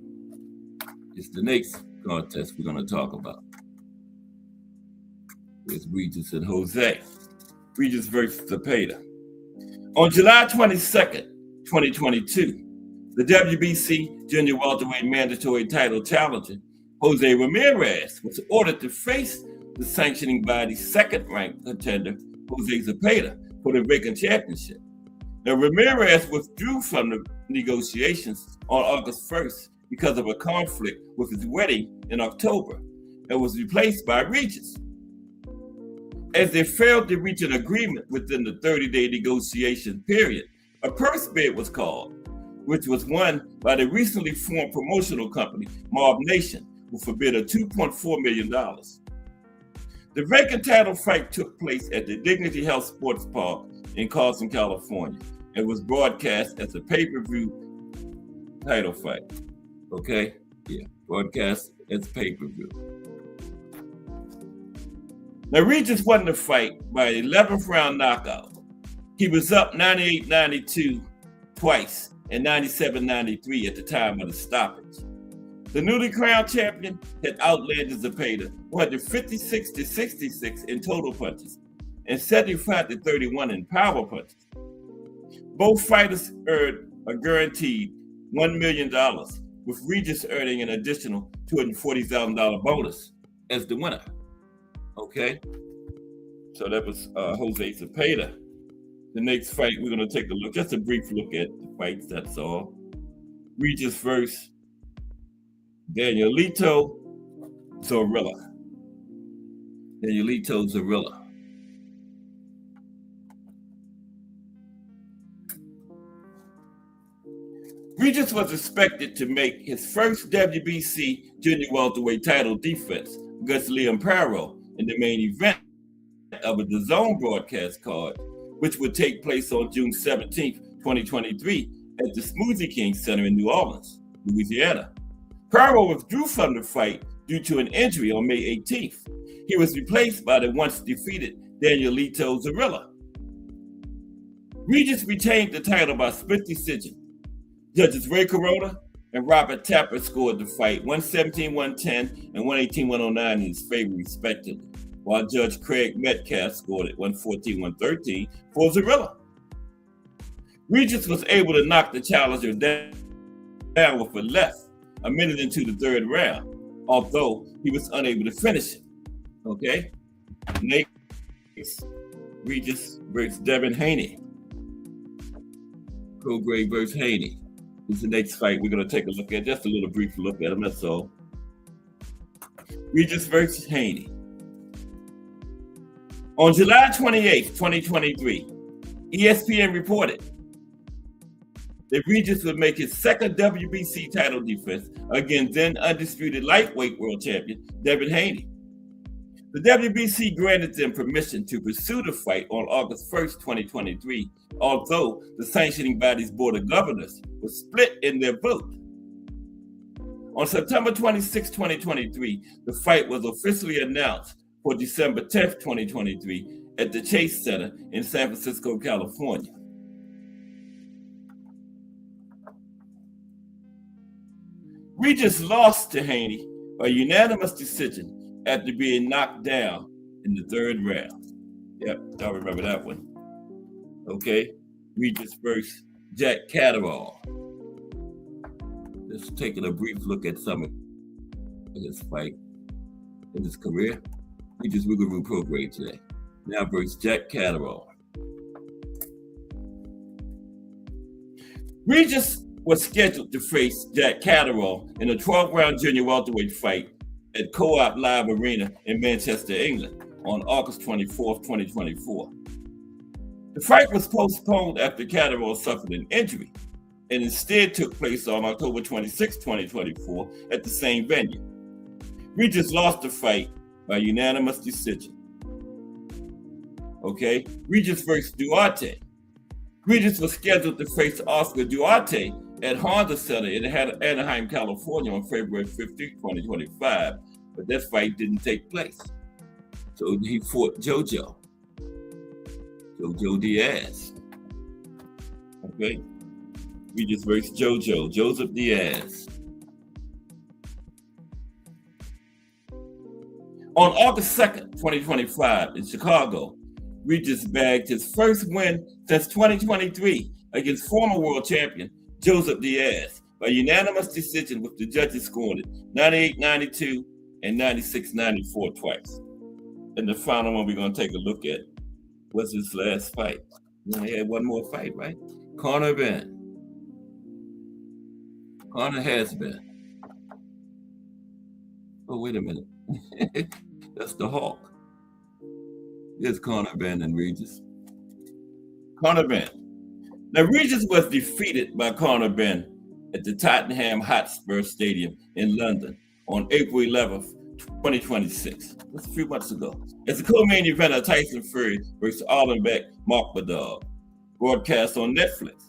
It's the next contest we're going to talk about. It's Regis and Jose. Regis versus Zepeda. On July 22nd, 2022, the WBC Junior Welterweight Mandatory Title Challenger, Jose Ramirez, was ordered to face the sanctioning body's second-ranked contender, Jose Zepeda, for the vacant championship. Now, Ramirez withdrew from the negotiations on August 1st because of a conflict with his wedding in October and was replaced by Regis. As they failed to reach an agreement within the 30-day negotiation period, a purse bid was called. which was won by the recently formed promotional company, Mob Nation, with a bid of $2.4 million. The vacant title fight took place at the Dignity Health Sports Park in Carson, California, and was broadcast as a pay-per-view title fight. Okay? Yeah, broadcast as pay-per-view. Now, Regis won the fight by 11th round knockout. He was up 98-92 twice and 97-93 at the time of the stoppage. The newly crowned champion had outlanded Zepeda 156-66 in total punches and 75-31 in power punches. Both fighters earned a guaranteed $1 million, with Regis earning an additional $240,000 bonus as the winner. Okay, so that was Jose Zepeda. The next fight, we're going to take a look, just a brief look at the fights, that's all. Regis versus Danielito Zorrilla. Danielito Zorrilla. Regis was expected to make his first WBC junior welterweight title defense against Liam Perro in the main event of a DAZN broadcast card, which would take place on June 17th, 2023 at the Smoothie King Center in New Orleans, Louisiana. Perro withdrew from the fight due to an injury on May 18th. He was replaced by the once defeated Danielito Zorrilla. Regis retained the title by split decision. Judges Ray Corona and Robert Tapper scored the fight 117-110 and 118-109 in his favor respectively, while Judge Craig Metcalf scored it 114-113 for Zorrilla. Regis was able to knock the challenger down with a left a minute into the third round, although he was unable to finish it. Okay? Next, Regis versus Devin Haney. Prograis versus Haney. This is the next fight we're going to take a look at. Just a little brief look at him, that's all. Regis versus Haney. On July 28th, 2023, ESPN reported that Regis would make his second WBC title defense against then undisputed lightweight world champion Devin Haney. The WBC granted them permission to pursue the fight on August 1st, 2023, although the sanctioning body's board of governors was split in their vote. On September 26, 2023, the fight was officially announced for December 10th, 2023 at the Chase Center in San Francisco, California. Regis lost to Haney by unanimous decision after being knocked down in the third round. Yep, y'all remember that one. Okay, Regis versus Jack Catterall. Let's take a brief look at some of his fight in his career. Regis Rougarou Prograis today. Now versus Jack Catterall. Regis was scheduled to face Jack Catterall in a 12-round junior welterweight fight at Co-op Live Arena in Manchester, England on August 24th, 2024. The fight was postponed after Catterall suffered an injury and instead took place on October 26, 2024 at the same venue. Regis lost the fight by unanimous decision. Okay, Regis versus Duarte. Regis was scheduled to face Oscar Duarte at Honda Center in Anaheim, California on February 15, 2025, but that fight didn't take place. So he fought Jojo Diaz. Okay, Regis versus Joseph Diaz. On August 2nd, 2025 in Chicago, Regis bagged his first win since 2023 against former world champion Joseph Diaz by unanimous decision, with the judges scoring it 98-92 and 96-94 twice. And the final one we're going to take a look at was his last fight. He had one more fight, right? Conor Ben. Conor has been. Oh, wait a minute. That's the Hawk. Here's Conor Ben and Regis. Conor Ben. Now, Regis was defeated by Conor Benn at the Tottenham Hotspur Stadium in London on April 11th, 2026. That's a few months ago. It's a co-main event of Tyson Fury versus Arlenbeck Markbadog, broadcast on Netflix.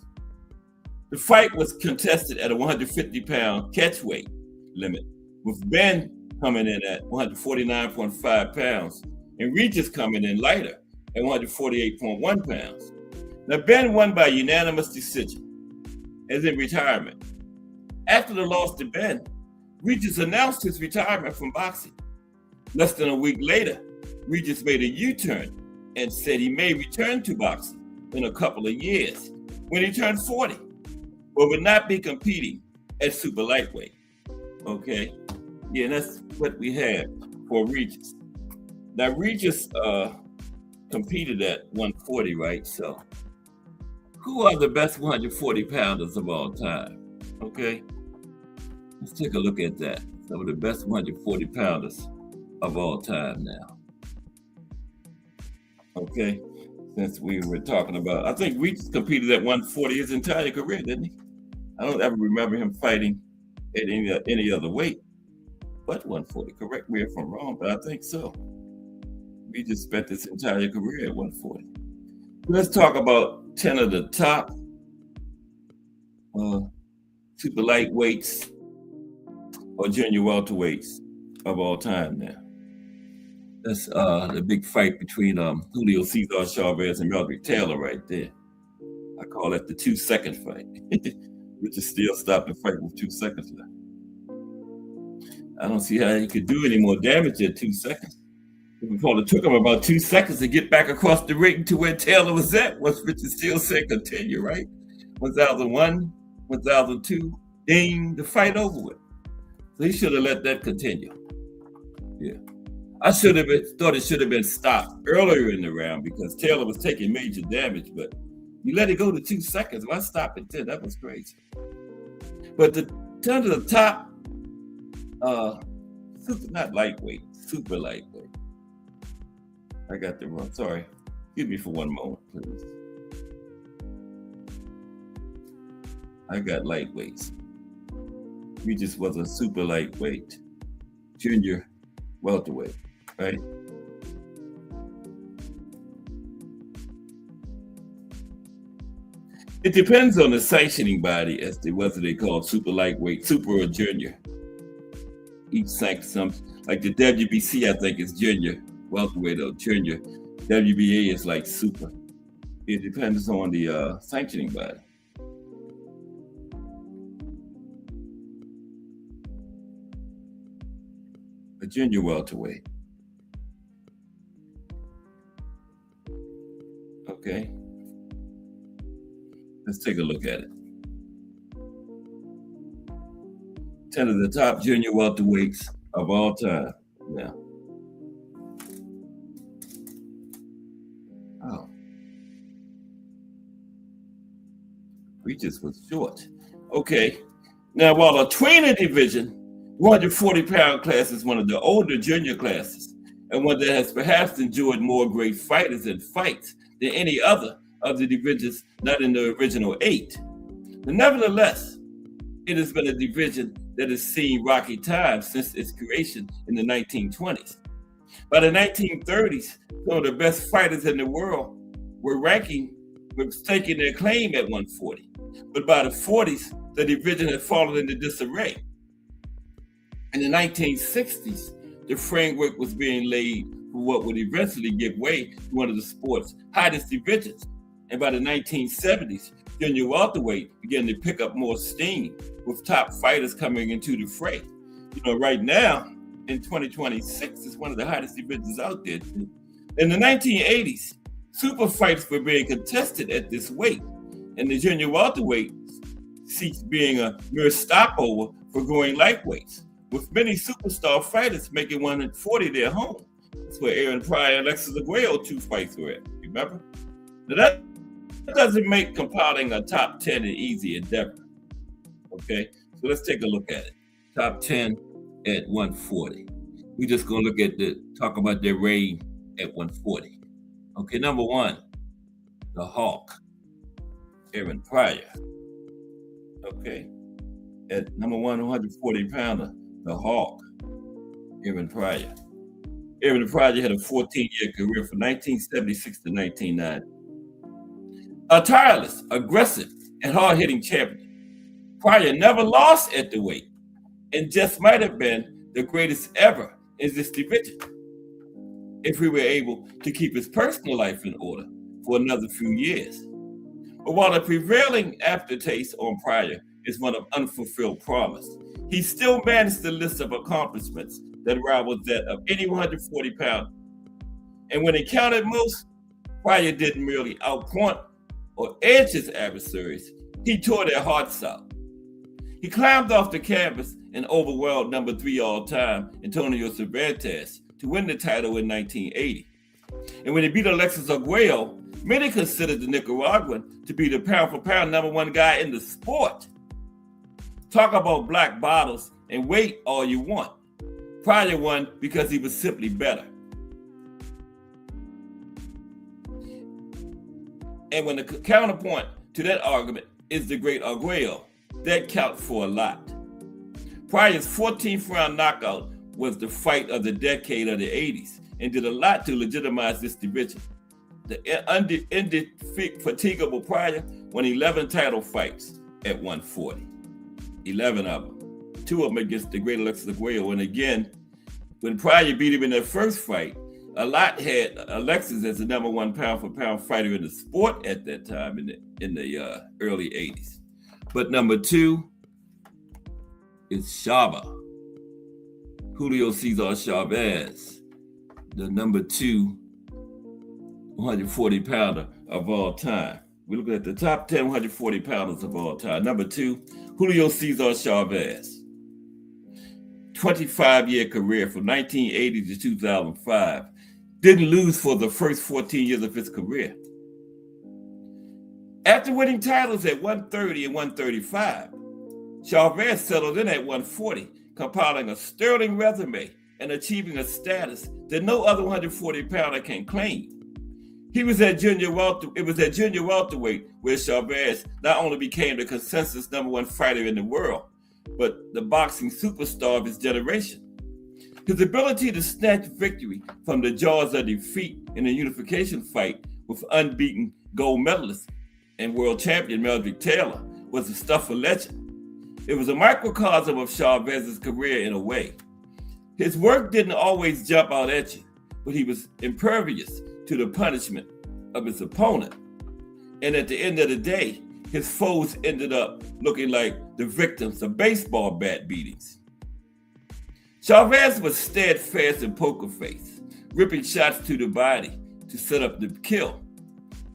The fight was contested at a 150-pound catchweight limit, with Ben coming in at 149.5 pounds and Regis coming in lighter at 148.1 pounds. Now, Ben won by unanimous decision, as in retirement. After the loss to Ben, Regis announced his retirement from boxing. Less than a week later, Regis made a U-turn and said he may return to boxing in a couple of years when he turned 40, but would not be competing at super lightweight. Okay, yeah, that's what we had for Regis. Now, Regis competed at 140, right? So, who are the best 140 pounders of all time? Okay, let's take a look at that. Some of the best 140 pounders of all time now. Okay, since we were talking about, I think Regis competed at 140 his entire career, didn't he? I don't ever remember him fighting at any other weight but 140. Correct me if I'm wrong, but I think so. Regis spent his entire career at 140. Let's talk about 10 of the top super lightweights or junior welterweights of all time now. That's the big fight between Julio Cesar Chavez and Melvin Taylor right there. I call it the 2-second fight. Regis still stopped the fight with 2 seconds left. I don't see how he could do any more damage at 2 seconds. It took him about 2 seconds to get back across the ring to where Taylor was at. Once Regis still said continue, right? 1001, 1002, ding, the fight over with. So he should have let that continue. Yeah. I thought it should have been stopped earlier in the round because Taylor was taking major damage, but you let it go to 2 seconds. Why stop it 10? That was crazy. But to turn to the top, not lightweight, super lightweight. I got the wrong. Sorry. Excuse me for one moment, please. I got lightweights. Regis was a super lightweight, junior welterweight, right? It depends on the sanctioning body as to whether they call super lightweight, super or junior. Each sanction, like the WBC, I think is junior welterweight or junior. WBA is like super. It depends on the sanctioning body. A junior welterweight. Okay. Let's take a look at it. 10 of the top junior welterweights of all time now. Oh. Regis was short. Okay. Now, while a tweener division, 140-pound class is one of the older junior classes and one that has perhaps enjoyed more great fighters and fights than any other of the divisions not in the original 8. But nevertheless, it has been a division that has seen rocky times since its creation in the 1920s. By the 1930s, some of the best fighters in the world were taking their claim at 140. But by the 40s, the division had fallen into disarray. In the 1960s, the framework was being laid for what would eventually give way to one of the sport's hottest divisions. And by the 1970s, junior welterweight began to pick up more steam with top fighters coming into the fray. You know, right now, in 2026, it's one of the hottest divisions out there. In the 1980s, super fights were being contested at this weight, and the junior welterweight ceased being a mere stopover for growing lightweights, with many superstar fighters making 140 their home. That's where Aaron Pryor and Alexis Aguayo 2 fights were at, remember? Now that doesn't make compiling a top 10 an easy endeavor, okay? So let's take a look at it. Top 10 at 140. We're just gonna talk about their reign at 140. Okay, number 1, the Hawk, Evan Pryor. Okay. At number 140 pounder, the Hawk, Evan Pryor. Evan Pryor had a 14-year career from 1976 to 1990. A tireless, aggressive, and hard-hitting champion, Pryor never lost at the weight and just might have been the greatest ever in this division if he were able to keep his personal life in order for another few years. But while the prevailing aftertaste on Pryor is one of unfulfilled promise, he still managed the list of accomplishments that rivals that of any 140 pounder. And when it counted most, Pryor didn't merely outpoint or edge his adversaries, he tore their hearts out. He climbed off the canvas and overwhelmed number 3 all-time, Antonio Cervantes, to win the title in 1980. And when he beat Alexis Arguello, many considered the Nicaraguan to be the pound-for-pound number 1 guy in the sport. Talk about black bottles and weight all you want. Pryor won because he was simply better. And when the counterpoint to that argument is the great Arguello, that counts for a lot. Pryor's 14th round knockout was the fight of the decade of the 80s and did a lot to legitimize this division. The indefatigable Pryor won 11 title fights at 140. 11 of them. 2 of them against the great Alexis Arguello. And again, when Pryor beat him in that first fight, a lot had Alexis as the number 1 pound-for-pound fighter in the sport at that time in the early 80s. But number 2 is Chava, Julio Cesar Chavez, the number 2 140 pounder of all time. We're looking at the top 10 140 pounders of all time. Number 2, Julio Cesar Chavez. 25-year career from 1980 to 2005. Didn't lose for the first 14 years of his career. After winning titles at 130 and 135, Chavez settled in at 140, compiling a sterling resume and achieving a status that no other 140 pounder can claim. It was at junior welterweight where Chavez not only became the consensus number 1 fighter in the world, but the boxing superstar of his generation. His ability to snatch victory from the jaws of defeat in a unification fight with unbeaten gold medalist and world champion Meldrick Taylor was the stuff of legend. It was a microcosm of Chavez's career in a way. His work didn't always jump out at you, but he was impervious to the punishment of his opponent. And at the end of the day, his foes ended up looking like the victims of baseball bat beatings. Chavez was steadfast and poker face, ripping shots to the body to set up the kill.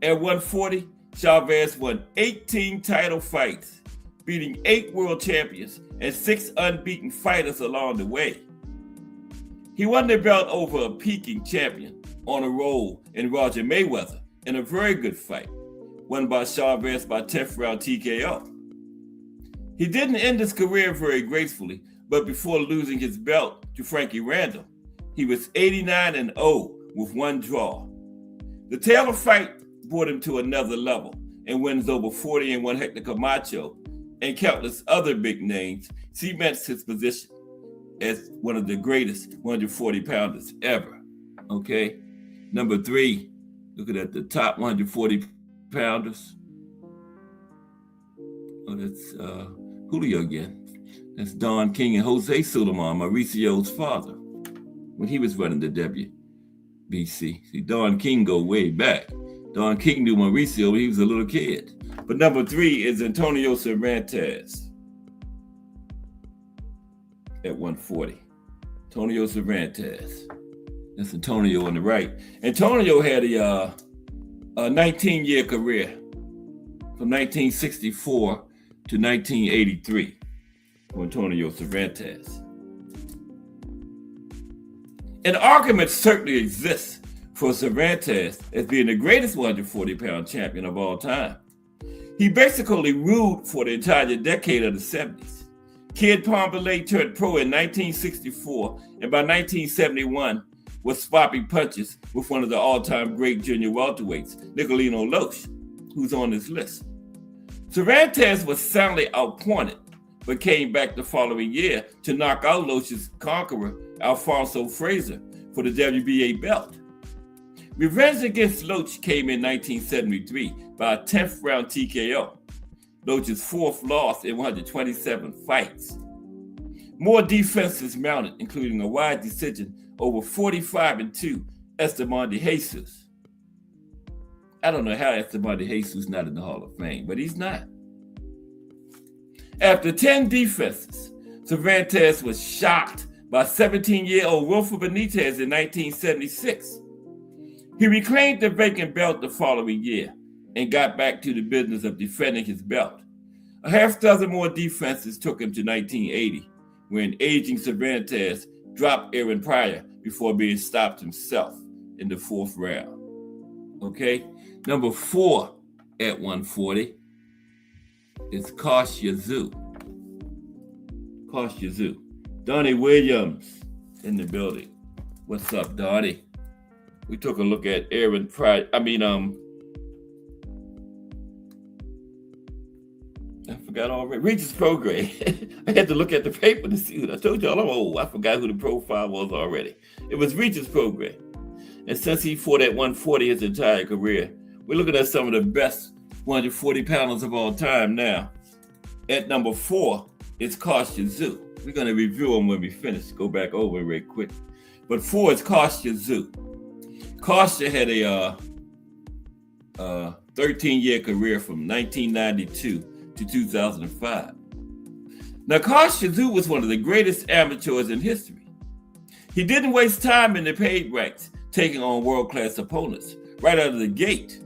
At 140, Chavez won 18 title fights, beating 8 world champions and 6 unbeaten fighters along the way. He won the belt over a peaking champion on a roll in Roger Mayweather in a very good fight, won by Chavez by 10th round TKO. He didn't end his career very gracefully, but before losing his belt to Frankie Randall, he was 89-0 with 1 draw. The Taylor fight brought him to another level, and wins over 40-1 Hector Camacho and countless other big names cements his position as one of the greatest 140 pounders ever. Okay, number 3, looking at the top 140 pounders. Oh, that's Julio again. That's Don King and Jose Sulaiman, Mauricio's father, when he was running the WBC. See, Don King go way back. Don King knew Mauricio when he was a little kid. But number 3 is Antonio Cervantes at 140. Antonio Cervantes. That's Antonio on the right. Antonio had a 19-year career from 1964 to 1983 for Antonio Cervantes. An argument certainly exists for Cervantes as being the greatest 140-pound champion of all time. He basically ruled for the entire decade of the 70s. Kid Pombalay turned pro in 1964, and by 1971 was swapping punches with one of the all-time great junior welterweights, Nicolino Loesch, who's on this list. Cervantes was soundly outpointed, but came back the following year to knock out Loach's conqueror, Alfonso Frazier, for the WBA belt. Revenge against Loach came in 1973 by a 10th round TKO, Loach's fourth loss in 127 fights. More defenses mounted, including a wide decision over 45-2 Esteban de Jesus. I don't know how Esteban de Jesus is not in the Hall of Fame, but he's not. After 10 defenses, Cervantes was shocked by 17-year-old Wilfred Benitez in 1976. He reclaimed the vacant belt the following year and got back to the business of defending his belt. A half dozen more defenses took him to 1980, when aging Cervantes dropped Aaron Pryor before being stopped himself in the fourth round. Okay, number 4 at 140 is Kostya Tszyu. Kostya Tszyu. Donnie Williams in the building. What's up, Donnie? We took a look at Aaron Pryor. I forgot already. Regis Prograis. I had to look at the paper to see who. I told y'all I'm old. I forgot who the profile was already. It was Regis Prograis. And since he fought at 140 his entire career, we're looking at some of the best 140 pounders of all time now. At number 4 is Kostya Tszyu. We're going to review them when we finish. Go back over it real quick. But 4 is Kostya Tszyu. Kostya had a 13-year career from 1992 to 2005. Now, Kostya Tszyu was one of the greatest amateurs in history. He didn't waste time in the paid ranks, taking on world-class opponents right out of the gate.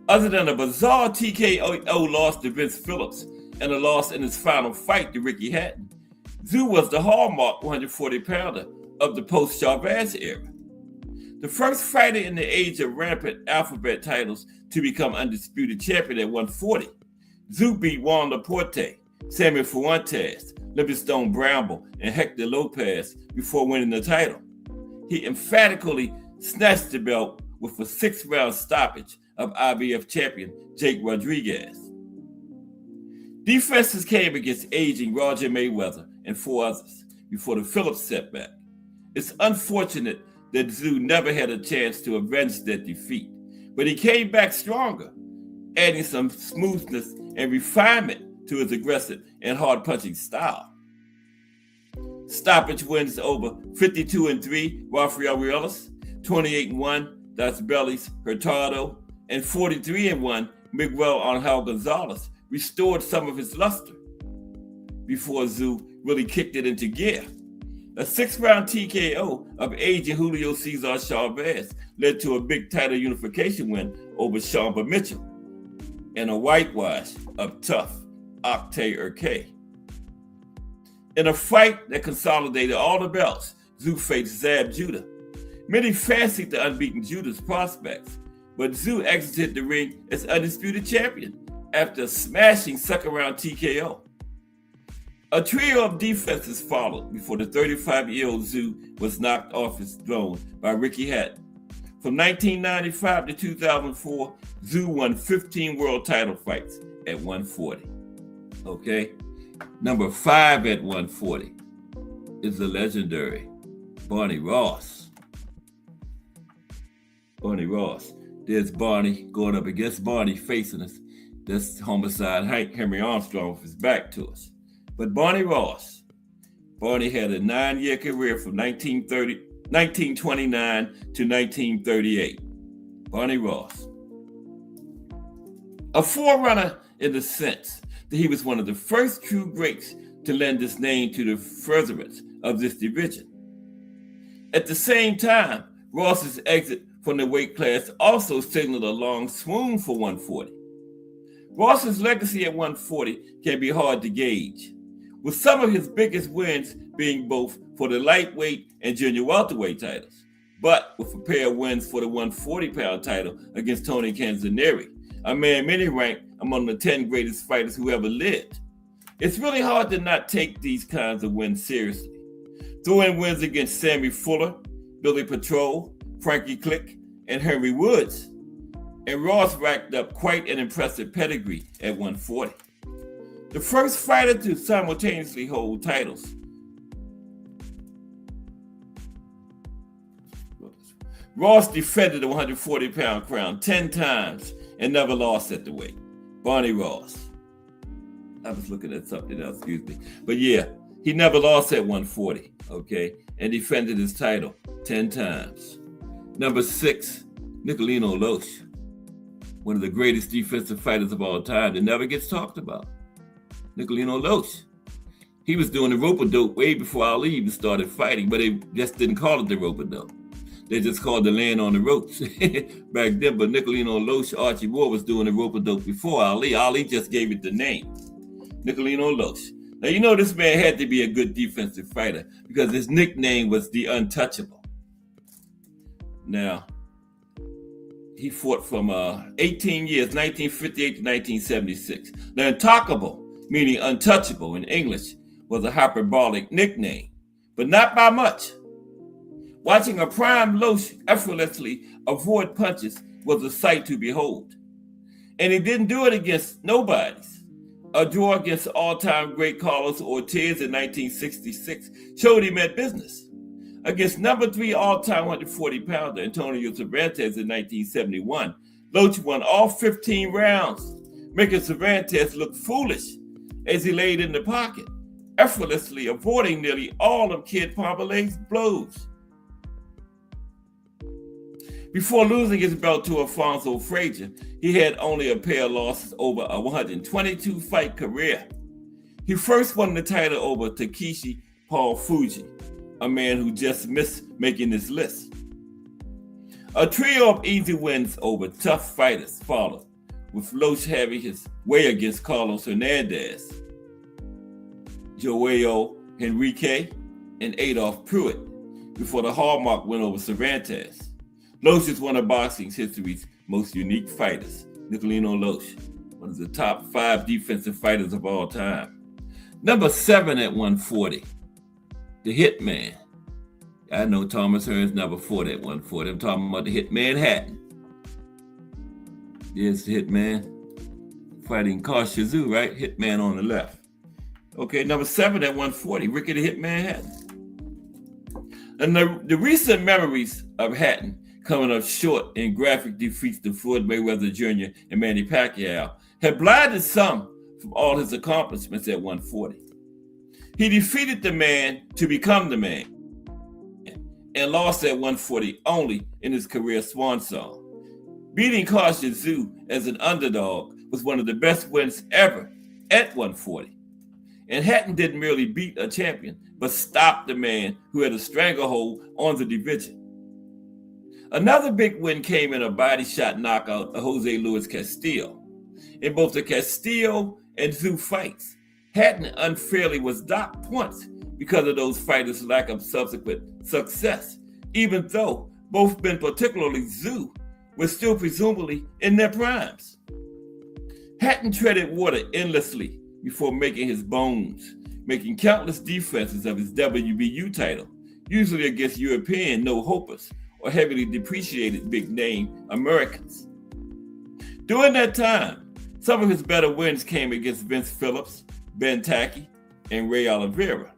Other than a bizarre TKO loss to Vince Phillips and a loss in his final fight to Ricky Hatton, Tszyu was the hallmark 140-pounder of the post-Chavez era. The first fighter in the age of rampant alphabet titles to become undisputed champion at 140. Tszyu beat Juan Laporte, Samuel Fuentes, Livingstone Bramble, and Hector Lopez before winning the title. He emphatically snatched the belt with a 6-round stoppage of IBF champion Jake Rodriguez. Defenses came against aging Roger Mayweather and 4 others before the Phillips setback. It's unfortunate that Tszyu never had a chance to avenge that defeat, but he came back stronger, adding some smoothness and refinement to his aggressive and hard-punching style. Stoppage wins over 52-3 Rafael Ruelas, 28-1 Das Bellis Hurtado, and 43-1 Miguel Angel Gonzalez restored some of his luster before Tszyu really kicked it into gear. A 6-round TKO of aging Julio Cesar Chavez led to a big title unification win over Shampa Mitchell and a whitewash of tough Octay Urquay. In a fight that consolidated all the belts, Tszyu faced Zab Judah. Many fancied the unbeaten Judah's prospects, but Tszyu exited the ring as undisputed champion after a smashing second-round TKO. A trio of defenses followed before the 35-year-old Tszyu was knocked off his throne by Ricky Hatton. From 1995 to 2004, Tszyu won 15 world title fights at 140. Okay? Number 5 at 140 is the legendary Barney Ross. Barney Ross. There's Barney going up against Barney facing us. That's homicide Hank Henry Armstrong with his back to us. But Barney Ross, Barney had a 9-year career from 1929 to 1938. Barney Ross. A forerunner in the sense that he was one of the first true greats to lend his name to the furtherance of this division. At the same time, Ross's exit from the weight class also signaled a long swoon for 140. Ross's legacy at 140 can be hard to gauge, with some of his biggest wins being both for the lightweight and junior welterweight titles, but with a pair of wins for the 140-pound title against Tony Canzonieri, a man many rank among the 10 greatest fighters who ever lived. It's really hard to not take these kinds of wins seriously. Throw in wins against Sammy Fuller, Billy Patrol, Frankie Click, and Henry Woods. and Ross racked up quite an impressive pedigree at 140. The first fighter to simultaneously hold titles. Ross defended the 140-pound crown 10 times and never lost at the weight. Barney Ross. I was looking at something else, excuse me. But yeah, he never lost at 140, okay? And defended his title 10 times. Number 6, Nicolino Loche. One of the greatest defensive fighters of all time that never gets talked about. Nicolino Loche. He was doing the rope-a-dope way before Ali even started fighting, but they just didn't call it the rope-a-dope. They just called the land on the ropes back then. But Nicolino Loche, Archie Moore was doing the rope-a-dope before Ali. Ali just gave it the name, Nicolino Loche. Now, you know this man had to be a good defensive fighter because his nickname was the Untouchable. Now, he fought from 18 years, 1958 to 1976. The Intockable, meaning untouchable in English, was a hyperbolic nickname, but not by much. Watching a prime Loche effortlessly avoid punches was a sight to behold. And he didn't do it against nobodies. A draw against all-time great Carlos Ortiz in 1966 showed he meant business. Against number 3 all-time 140-pounder Antonio Cervantes in 1971, Loche won all 15 rounds, making Cervantes look foolish as he laid in the pocket, effortlessly avoiding nearly all of Kid Pompelay's blows. Before losing his belt to Alfonso Frazier, he had only a pair of losses over a 122-fight career. He first won the title over Takeshi Paul Fuji, a man who just missed making this list. A trio of easy wins over tough fighters followed, with Loche having his way against Carlos Hernandez, Joao Henrique, and Adolf Pruitt, before the hallmark win over Cervantes. Loche is one of boxing's history's most unique fighters. Nicolino Loche, one of the top 5 defensive fighters of all time. Number 7 at 140, the Hitman. I know Thomas Hearns never fought at 140. I'm talking about the Hitman Hatton. Yes, the Hitman fighting Carl Shizou, right? Hitman on the left. Okay, number 7 at 140, Ricky the Hitman Hatton. And the recent memories of Hatton coming up short in graphic defeats to Floyd Mayweather Jr. and Manny Pacquiao had blinded some from all his accomplishments at 140. He defeated the man to become the man and lost at 140 only in his career swan song. Beating Carl Shizou as an underdog was one of the best wins ever at 140. And Hatton didn't merely beat a champion, but stopped the man who had a stranglehold on the division. Another big win came in a body shot knockout of Jose Luis Castillo. In both the Castillo and Tszyu fights, Hatton unfairly was docked points because of those fighters' lack of subsequent success, even though both men, particularly Tszyu, were still presumably in their primes. Hatton treaded water endlessly before making his bones, making countless defenses of his WBU title, usually against European no-hopers or heavily depreciated big-name Americans. During that time, some of his better wins came against Vince Phillips, Ben Tacky, and Ray Oliveira.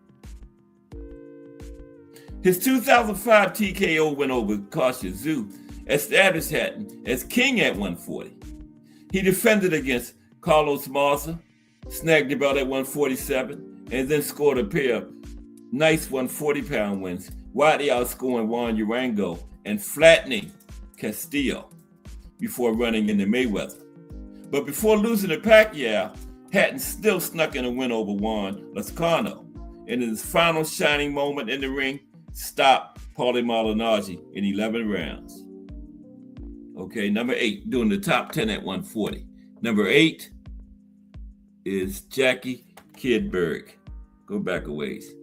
His 2005 TKO win over Carl Shizou established Hatton as king at 140. He defended against Carlos Marza, snagged the belt at 147, and then scored a pair of nice 140-pound wins, widely outscoring Juan Urango and flattening Castillo before running into Mayweather. But before losing to Pacquiao, Hatton still snuck in a win over Juan Lascano, and in his final shining moment in the ring, stopped Paulie Malignaggi in 11 rounds. Okay, number 8, doing the top 10 at 140. Number 8 is Jackie Kidberg. Go back a ways.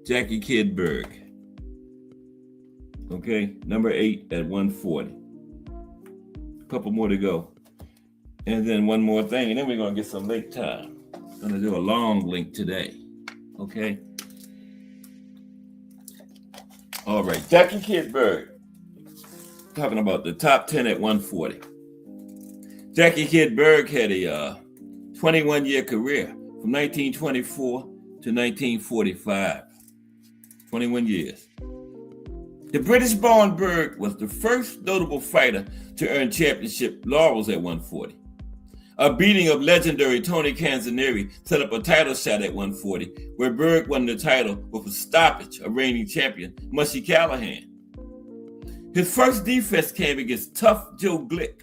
Jackie Kidberg. Okay, number 8 at 140. A couple more to go. And then one more thing, and then we're going to get some link time. I'm going to do a long link today. Okay? All right, Jackie Kidberg. Talking about the top 10 at 140. Jackie Kid Berg had a 21-year career from 1924 to 1945. 21 years. The British-born Berg was the first notable fighter to earn championship laurels at 140. A beating of legendary Tony Canzoneri set up a title shot at 140, where Berg won the title with a stoppage of reigning champion Mushy Callahan. His first defense came against tough Joe Glick.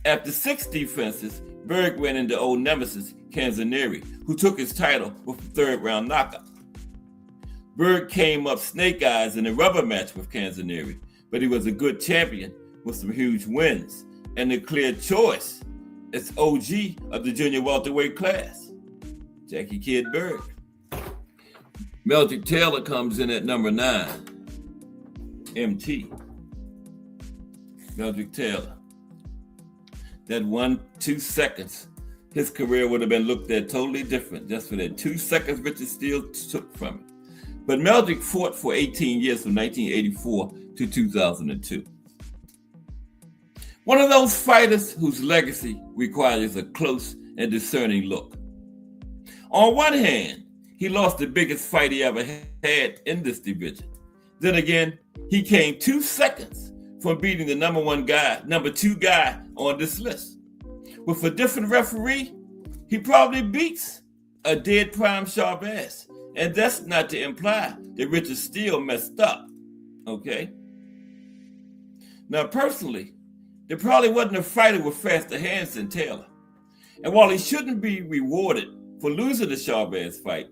After 6 defenses, Berg ran into old nemesis Canzoneri, who took his title with a 3rd-round knockout. Berg came up snake eyes in a rubber match with Canzoneri, but he was a good champion with some huge wins and a clear choice as OG of the junior welterweight class, Jackie Kid Berg. Meldrick Taylor comes in at number 9, MT. Meldrick Taylor. That 1-2 seconds, his career would have been looked at totally different just for that 2 seconds Richard Steele took from him. But Meldrick fought for 18 years from 1984 to 2002. One of those fighters whose legacy requires a close and discerning look. On one hand, he lost the biggest fight he ever had in this division. Then again, he came 2 seconds from beating the number 2 guy on this list. With a different referee, he probably beats a dead prime Chavez. And that's not to imply that Richard Steele messed up, okay? Now, personally, there probably wasn't a fighter with faster hands than Taylor. And while he shouldn't be rewarded for losing the Chavez fight,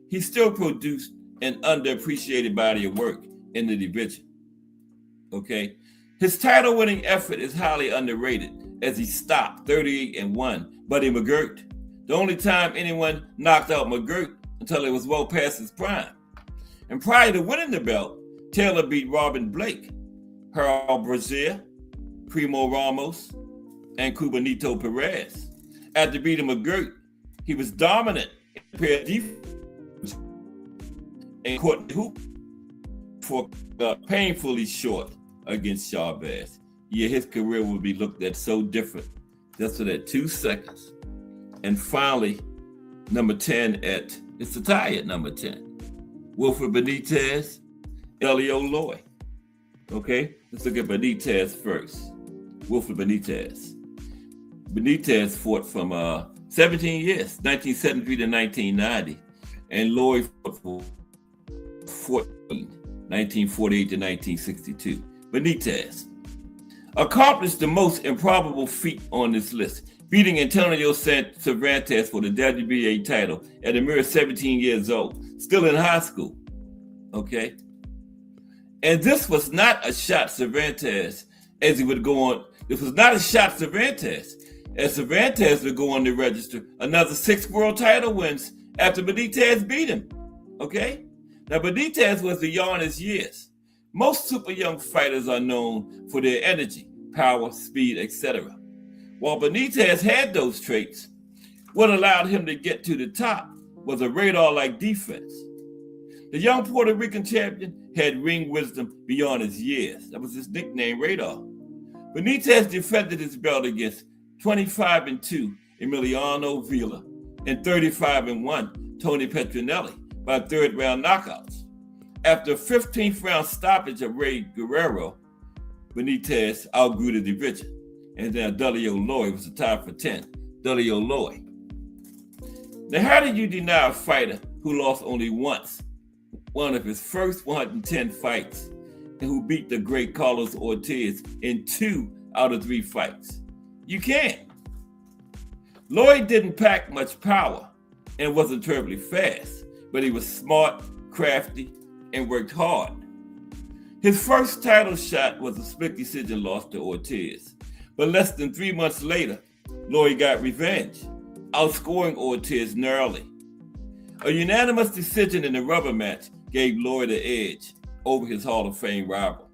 he still produced an underappreciated body of work in the division, okay? His title-winning effort is highly underrated as he stopped 38-1 Buddy McGirt, the only time anyone knocked out McGirt until it was well past his prime. And prior to winning the belt, Taylor beat Robin Blake, Harold Brazier, Primo Ramos, and Cubanito Perez. After beating McGirt, he was dominant in pair defense and caught the hoop for painfully short against Chavez. Yeah, his career would be looked at so different just for that 2 seconds. And finally, number 10 it's a tie at number 10. Wilfred Benitez, Elio Loy. Okay, let's look at Benitez first. Wilfred Benitez. Benitez fought from 17 years, 1973 to 1990. And Loy fought for 1948 to 1962. Benitez accomplished the most improbable feat on this list, beating Antonio Cervantes for the WBA title at a mere 17 years old, still in high school, okay? And this was not a shot Cervantes as he would go on. This was not a shot Cervantes, as Cervantes would go on to register another 6 world title wins after Benitez beat him, okay? Now, Benitez was beyond his years. Most super young fighters are known for their energy, power, speed, etc. While Benitez had those traits, what allowed him to get to the top was a radar-like defense. The young Puerto Rican champion had ring wisdom beyond his years. That was his nickname, Radar. Benitez defended his belt against 25-2 Emiliano Villa and 35-1 Tony Petronelli by 3rd-round knockouts. After a 15th round stoppage of Ray Guerrero, Benitez outgrew the division. And then Delio Loy was a tie for 10. Delio Loy. Now, how did you deny a fighter who lost only once, one of his first 110 fights, and who beat the great Carlos Ortiz in 2 out of 3 fights? You can't. Loy didn't pack much power and wasn't terribly fast, but he was smart, crafty, and worked hard. His first title shot was a split decision loss to Ortiz. But less than 3 months later, Loy got revenge, outscoring Ortiz narrowly. A unanimous decision in the rubber match gave Loy the edge over his Hall of Fame rival.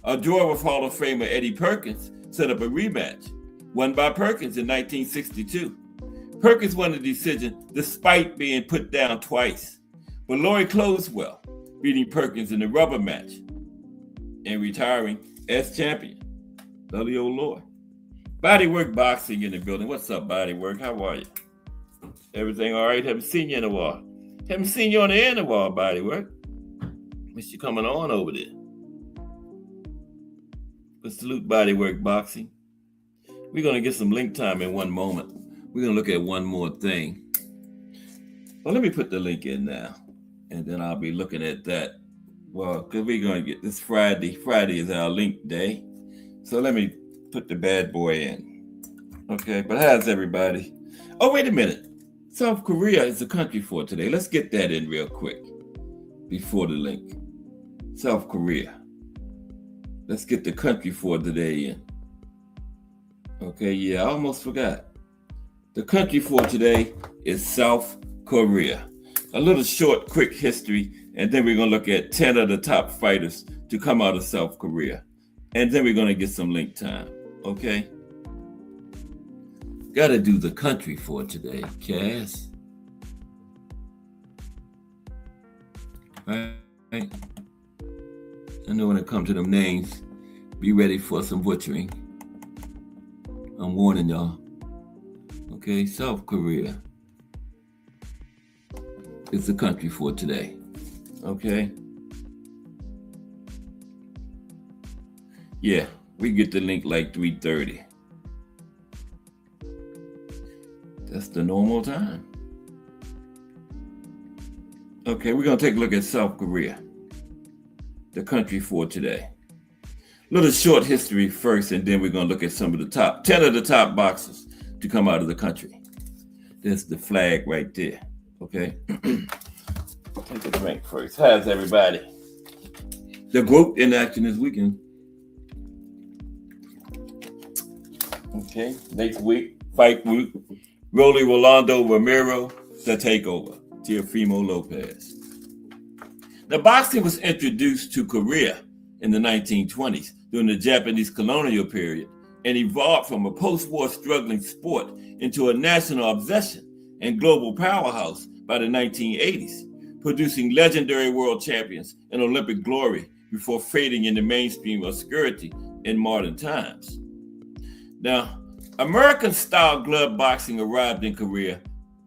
A draw with Hall of Famer Eddie Perkins set up a rematch, won by Perkins in 1962. Perkins won the decision despite being put down twice. But Loy closed well, beating Perkins in the rubber match and retiring as champion. Delio Loy. Bodywork Boxing in the building. What's up, Bodywork? How are you? Everything all right? Haven't seen you in a while. Haven't seen you on the air in a while, Bodywork. Miss you coming on over there. But salute Bodywork Boxing. We're going to get some link time in one moment. We're going to look at one more thing. Well, let me put the link in now, and then I'll be looking at that. Well, because we're going to get this Friday. Friday is our link day. So let me put the bad boy in. Okay, but how's everybody? Oh, wait a minute. South Korea is the country for today. Let's get that in real quick before the link. South Korea. Let's get the country for today in. Okay, yeah, I almost forgot. The country for today is South Korea. A little short, quick history, and then we're going to look at 10 of the top fighters to come out of South Korea. And then we're going to get some link time, okay? Got to do the country for today, Cass. All right. I know when it comes to them names, be ready for some butchering. I'm warning y'all. Okay, South Korea is the country for today. Okay? Yeah, we get the link like 3:30. That's the normal time. Okay, we're going to take a look at South Korea, the country for today. Little short history first, and then we're going to look at some of the top 10 of the top boxers to come out of the country. There's the flag right there. Okay. Take a drink first. How's everybody? The group in action this weekend. Okay. Next week, fight week. Rolly Rolando Romero, the takeover. Teofimo Lopez. Now, boxing was introduced to Korea in the 1920s during the Japanese colonial period and evolved from a post-war struggling sport into a national obsession and global powerhouse by the 1980s, producing legendary world champions and Olympic glory before fading into mainstream obscurity in modern times. Now, American-style glove boxing arrived in Korea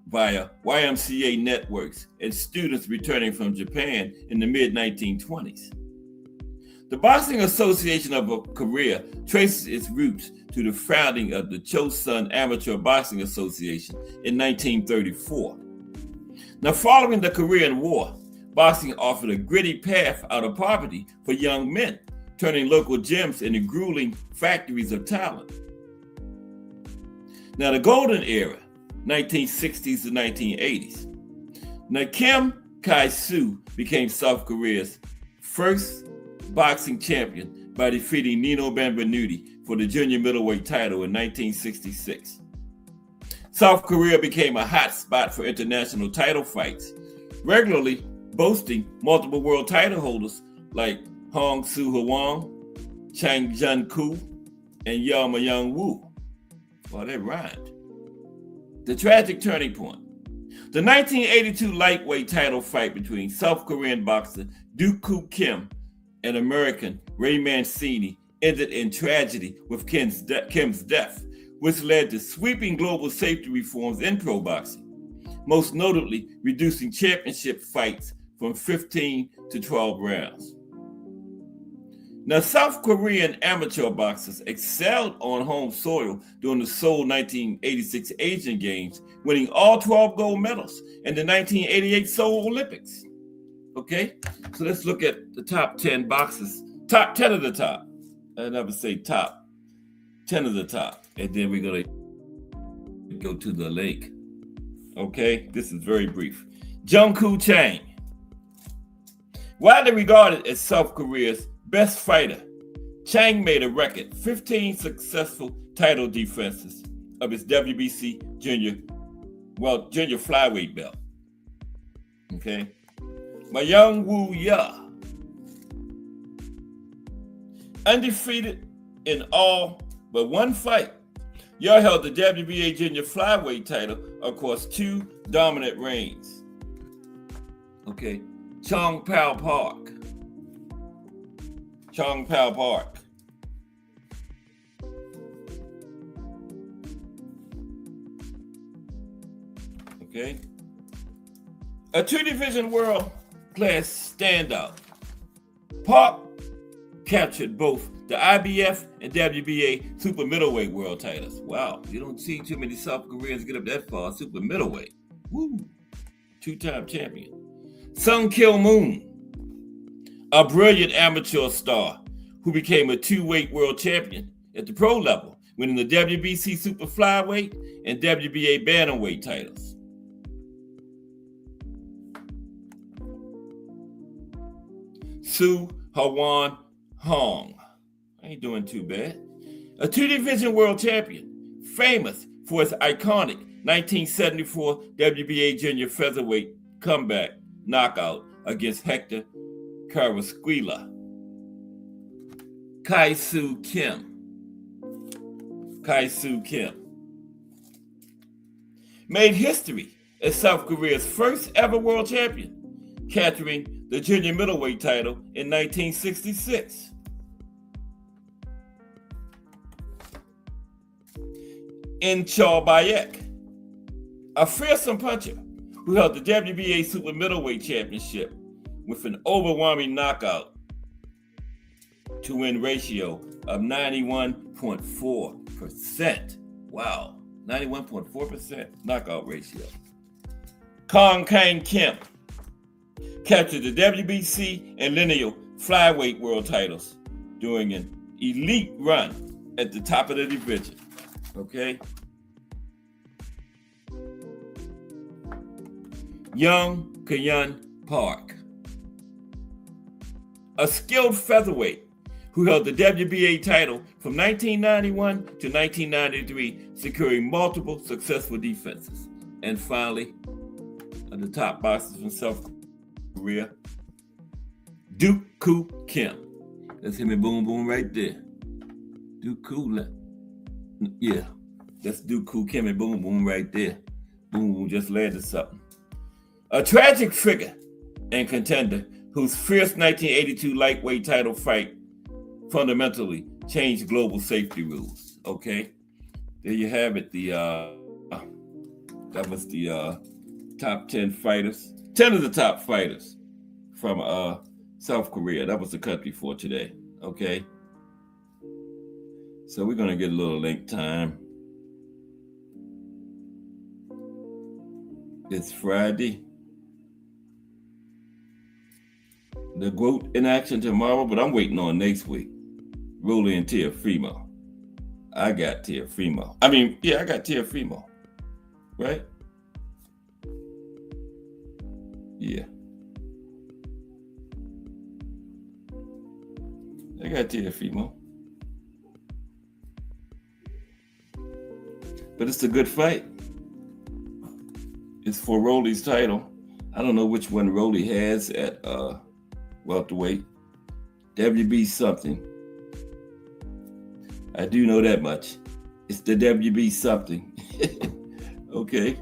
via YMCA networks and students returning from Japan in the mid-1920s. The Boxing Association of Korea traces its roots to the founding of the Chosun Amateur Boxing Association in 1934. Now, following the Korean War, boxing offered a gritty path out of poverty for young men, turning local gyms into grueling factories of talent. Now, the golden era, 1960s to 1980s. Now, Kim Kai-soo became South Korea's first boxing champion by defeating Nino Benvenuti for the junior middleweight title in 1966. South Korea became a hot spot for international title fights, regularly boasting multiple world title holders like Hong Soo-hwang, Chang Jun-koo, and Yama Young-woo. Well, they rhymed. The tragic turning point. The 1982 lightweight title fight between South Korean boxer Duk-koo Kim and American Ray Mancini ended in tragedy with Kim's death, which led to sweeping global safety reforms in pro boxing, most notably reducing championship fights from 15 to 12 rounds. Now, South Korean amateur boxers excelled on home soil during the Seoul 1986 Asian Games, winning all 12 gold medals in the 1988 Seoul Olympics. Okay, so let's look at the top 10 boxers, top 10 of the top. I never say top, 10 of the top. And then we're going to go to the lake. Okay, this is very brief. Jung-koo Chang. Widely regarded as South Korea's best fighter, Chang made a record 15 successful title defenses of his WBC junior flyweight belt. Okay. Myung-woo Ya, undefeated in all but one fight. Ya held the WBA junior flyweight title across 2 dominant reigns. Okay. Chong Pao Park. Okay. A two-division world class standout. Park captured both the IBF and WBA super middleweight world titles. Wow, you don't see too many South Koreans get up that far. Super middleweight. Woo. Two-time champion. Sung Kil Moon, a brilliant amateur star who became a two-weight world champion at the pro level, winning the WBC super flyweight and WBA bantamweight titles. Su Hwan Hong, ain't doing too bad. A two-division world champion, famous for his iconic 1974 WBA junior featherweight comeback knockout against Hector Carrasquilla. Kai-Soo Kim. Kai-Soo Kim made history as South Korea's first ever world champion, capturing the junior middleweight title in 1966. In Cho Bayek, a fearsome puncher who held the WBA super middleweight championship with an overwhelming knockout to win ratio of 91.4%. Wow, 91.4% knockout ratio. Kong Kang Kim captured the WBC and lineal flyweight world titles during an elite run at the top of the division. Okay. Young Kyun Park, a skilled featherweight who held the WBA title from 1991 to 1993, securing multiple successful defenses. And finally, the top boxers from South Korea, Duke Koo Kim. That's him and Boom Boom right there. Duke Koo, yeah, that's Duke Koo Kim and Boom Boom right there. Boom Boom just landed something. A tragic figure and contender whose fierce 1982 lightweight title fight fundamentally changed global safety rules. Okay, there you have it. That was the top 10 fighters. 10 of the top fighters from South Korea. That was the country for today. Okay, so we're gonna get a little link time. It's Friday. The GOAT in action tomorrow, but I'm waiting on next week. Rolly and Teofimo. I got Teofimo. I got Teofimo. Right? Yeah. I got Teofimo. But it's a good fight. It's for Rolly's title. I don't know which one Rolly has at welterweight. WB something. I do know that much. It's the WB something. Okay.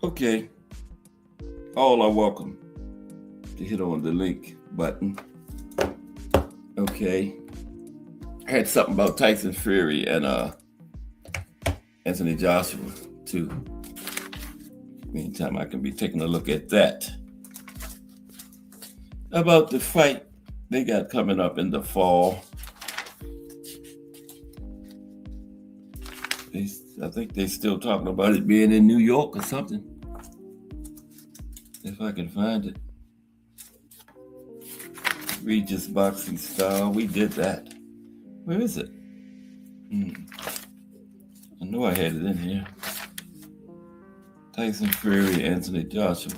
Okay. All are welcome to hit on the link button. Okay. I had something about Tyson Fury and Anthony Joshua too. Meantime, I can be taking a look at that. About the fight they got coming up in the fall. I think they're still talking about it being in New York or something. If I can find it. Regis boxing style. We did that. Where is it? I know I had it in here. Tyson Fury, Anthony Joshua.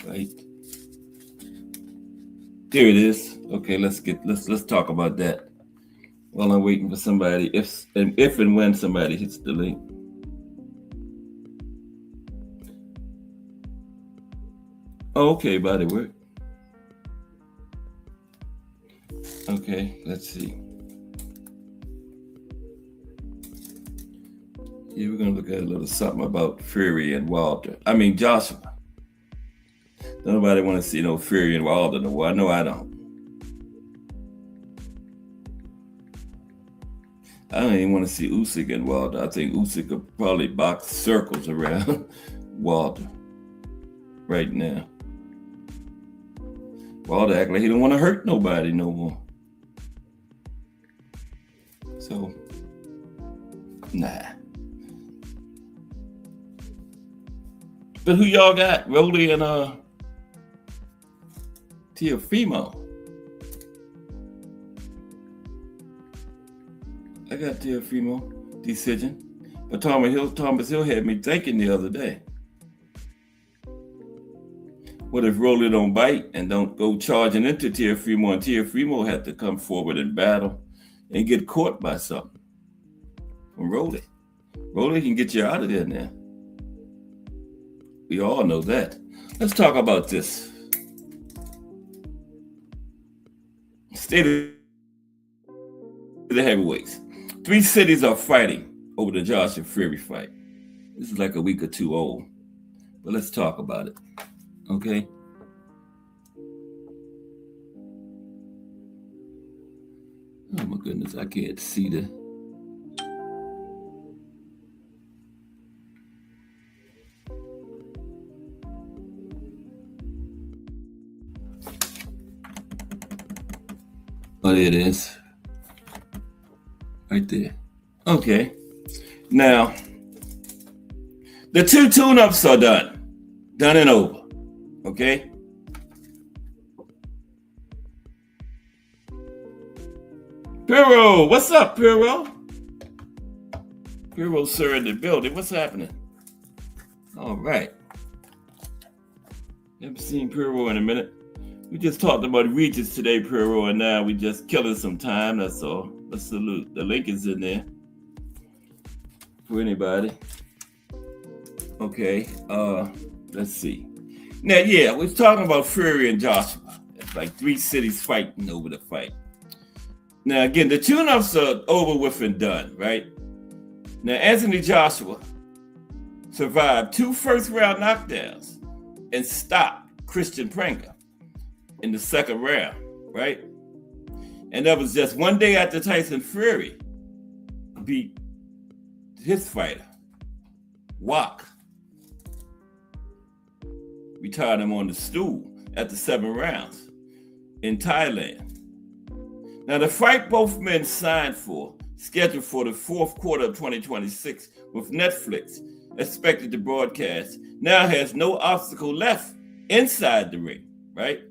Right. Here it is. Okay, let's talk about that. While I'm waiting for somebody, if and when somebody hits the link. Oh, okay, body work. Okay, let's see. Yeah, we're gonna look at a little something about Fury and Joshua. Nobody want to see no Fury and Wilder no more. I know I don't. I don't even want to see Usyk and Wilder. I think Usyk could probably box circles around Wilder right now. Wilder act like he don't want to hurt nobody no more. So, nah. But who y'all got? Rolly and Teofimo. I got Teofimo decision. But Thomas Hill had me thinking the other day. What if Rolly don't bite and don't go charging into Teofimo, and Teofimo had to come forward and battle and get caught by something from Rolly? Rolly can get you out of there now. We all know that. Let's talk about this. State of the heavyweights. 3 cities are fighting over the Joshua Fury fight. This is like a week or two old, but let's talk about it. Okay? Oh my goodness, I can't see the... Oh, there it is. Right there. Okay. Now, the 2 tune-ups are done. Done and over. Okay? Piro, what's up, Piro? Piro, sir, in the building. What's happening? All right. Haven't seen Piro in a minute. We just talked about Regis today, Piro, and now we just killing some time. That's all. Let's salute. The link is in there for anybody. Okay. Let's see. Now, yeah, we're talking about Fury and Joshua. It's like 3 cities fighting over the fight. Now, again, the tune-ups are over with and done, right? Now, Anthony Joshua survived 2 first-round knockdowns and stopped Christian Prenga in the 2nd round, right? And that was just 1 day after Tyson Fury beat his fighter, Wak. Retired him on the stool after 7 rounds in Thailand. Now, the fight both men signed for, scheduled for the 4th quarter of 2026 with Netflix expected to broadcast, now has no obstacle left inside the ring, right?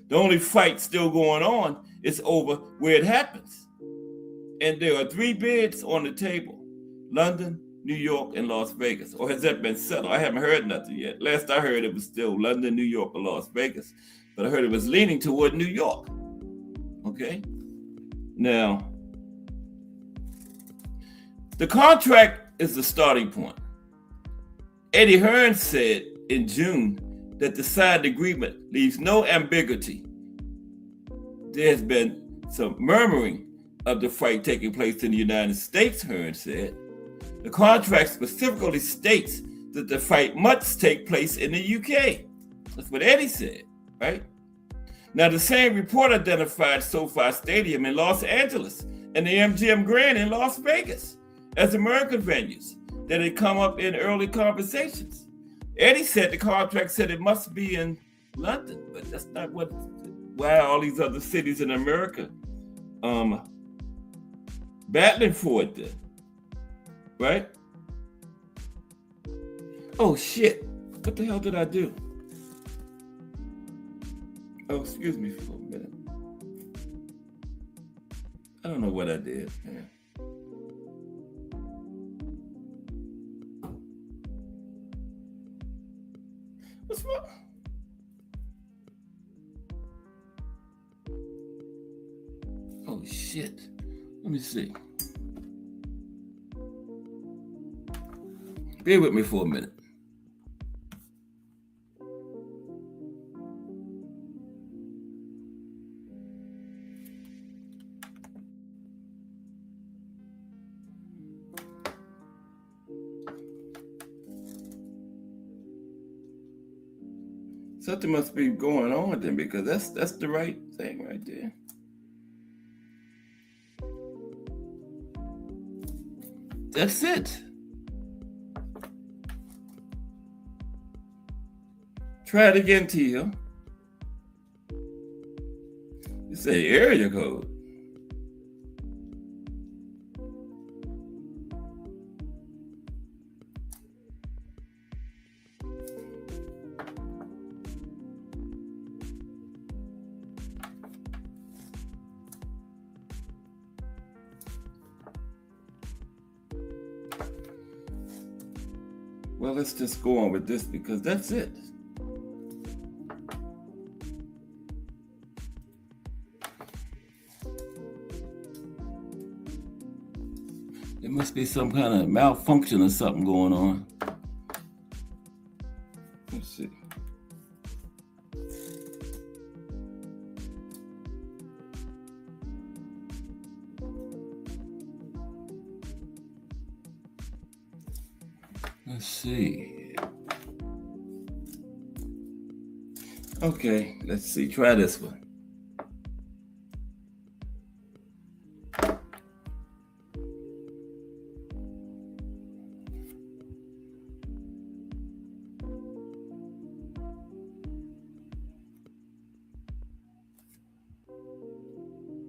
The only fight still going on is over where it happens. And there are 3 bids on the table: London, New York, and Las Vegas. Or has that been settled? I haven't heard nothing yet. Last I heard, it was still London, New York, or Las Vegas. But I heard it was leaning toward New York. Okay? Now, the contract is the starting point. Eddie Hearn said in June that the signed agreement leaves no ambiguity. There has been some murmuring of the fight taking place in the United States, Hearn said. The contract specifically states that the fight must take place in the UK. That's what Eddie said, right? Now, the same report identified SoFi Stadium in Los Angeles and the MGM Grand in Las Vegas as American venues that had come up in early conversations. Eddie said the contract said it must be in London, but that's not why all these other cities in America battling for it then, right? Oh shit, what the hell did I do? Oh, excuse me for a minute. I don't know what I did, man. What's wrong? Oh shit. Let me see. Bear with me for a minute. Something must be going on then, because that's the right thing right there. That's it. Try it again, Tia. You say area code. Well, let's just go on with this because that's it. There must be some kind of malfunction or something going on. Let's see. Let's see. Okay, let's see. Try this one.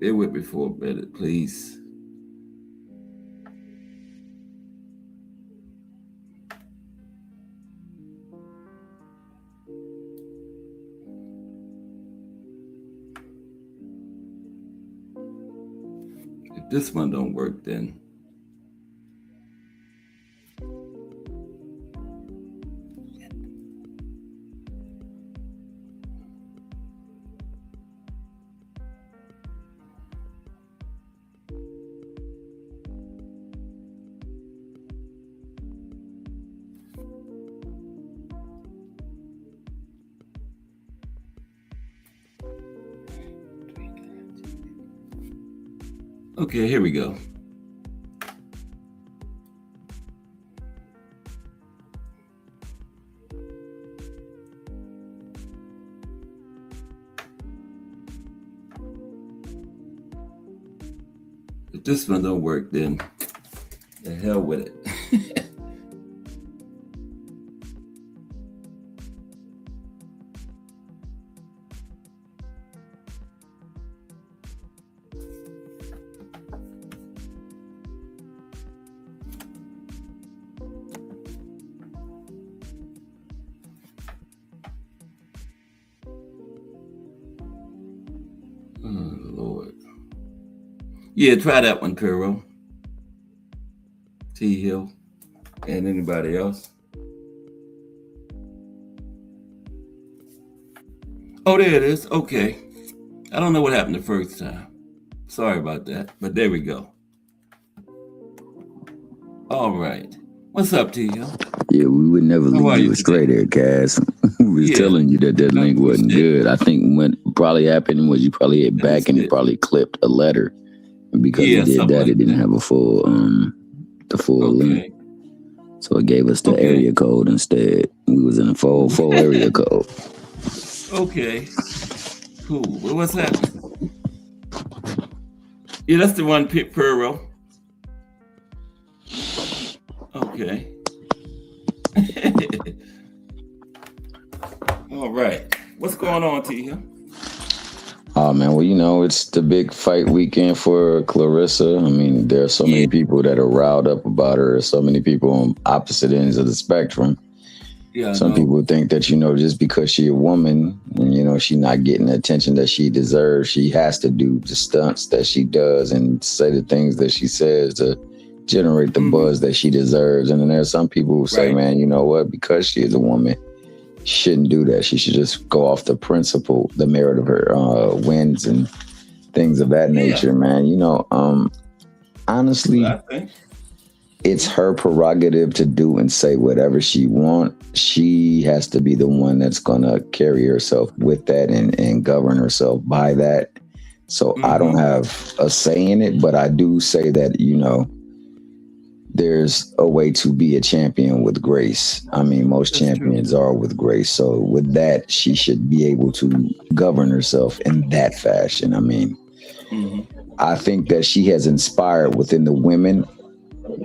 Bear with me for a minute, please. If this one don't work, then okay, here we go. If this one don't work, then the hell with it. Oh, Lord. Yeah, try that one, Kuro. T Hill. And anybody else? Oh, there it is. Okay. I don't know what happened the first time. Sorry about that. But there we go. All right. What's up, T Hill? Yeah, we would never leave you astray there, Cass. We was telling you that link wasn't good. I think what probably happened was you probably hit back and it probably clipped a letter. And because it did that, it didn't have a full link. So it gave us the area code instead. We was in a full area code. Okay. Cool. Well, what's happening? Yeah, that's the one, Pearl. Okay. All right. What's going on, Tia? Oh, man. Well, it's the big fight weekend for Clarissa. I mean, there are so many people that are riled up about her. So many people on opposite ends of the spectrum. Yeah, some people think that, just because she's a woman and, she's not getting the attention that she deserves, she has to do the stunts that she does and say the things that she says to generate the buzz that she deserves. And then there's some people who say, man, you know what, because she is a woman, she shouldn't do that. She should just go off the principle, the merit of her wins and things of that nature, man. Honestly, it's her prerogative to do and say whatever she wants. She has to be the one that's going to carry herself with that and govern herself by that. So I don't have a say in it, but I do say that, there's a way to be a champion with grace. I mean, most champions are with grace. So with that, she should be able to govern herself in that fashion. I mean, I think that she has inspired within the women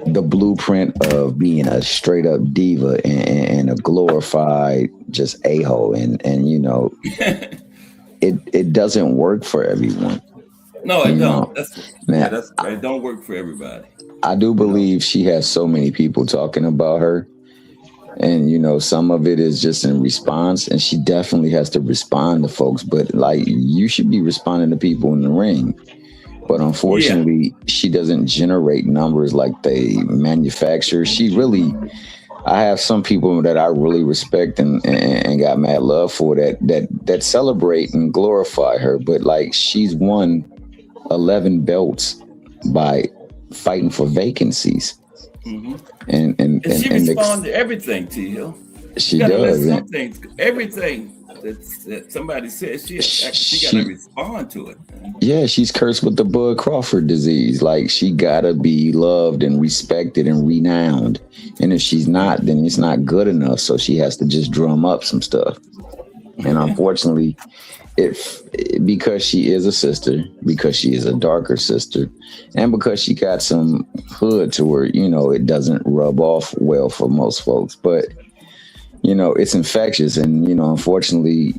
the blueprint of being a straight up diva and a glorified just a-hole. And you know, it doesn't work for everyone. No, it don't. Now, It don't work for everybody. I do believe she has so many people talking about her. And, you know, some of it is just in response. And she definitely has to respond to folks. But, like, you should be responding to people in the ring. But unfortunately, she doesn't generate numbers like they manufacture. I have some people that I really respect and got mad love for that celebrate and glorify her. But, like, she's won 11 belts by fighting for vacancies. And she responds to everything, T. Hill. She does. Everything that somebody says, she got to respond to it. Yeah, she's cursed with the Bud Crawford disease. Like, she got to be loved and respected and renowned. And if she's not, then it's not good enough. So she has to just drum up some stuff. And unfortunately, because she is a sister, because she is a darker sister, and because she got some hood to her, you know, it doesn't rub off well for most folks. But, you know, it's infectious. And, you know, unfortunately,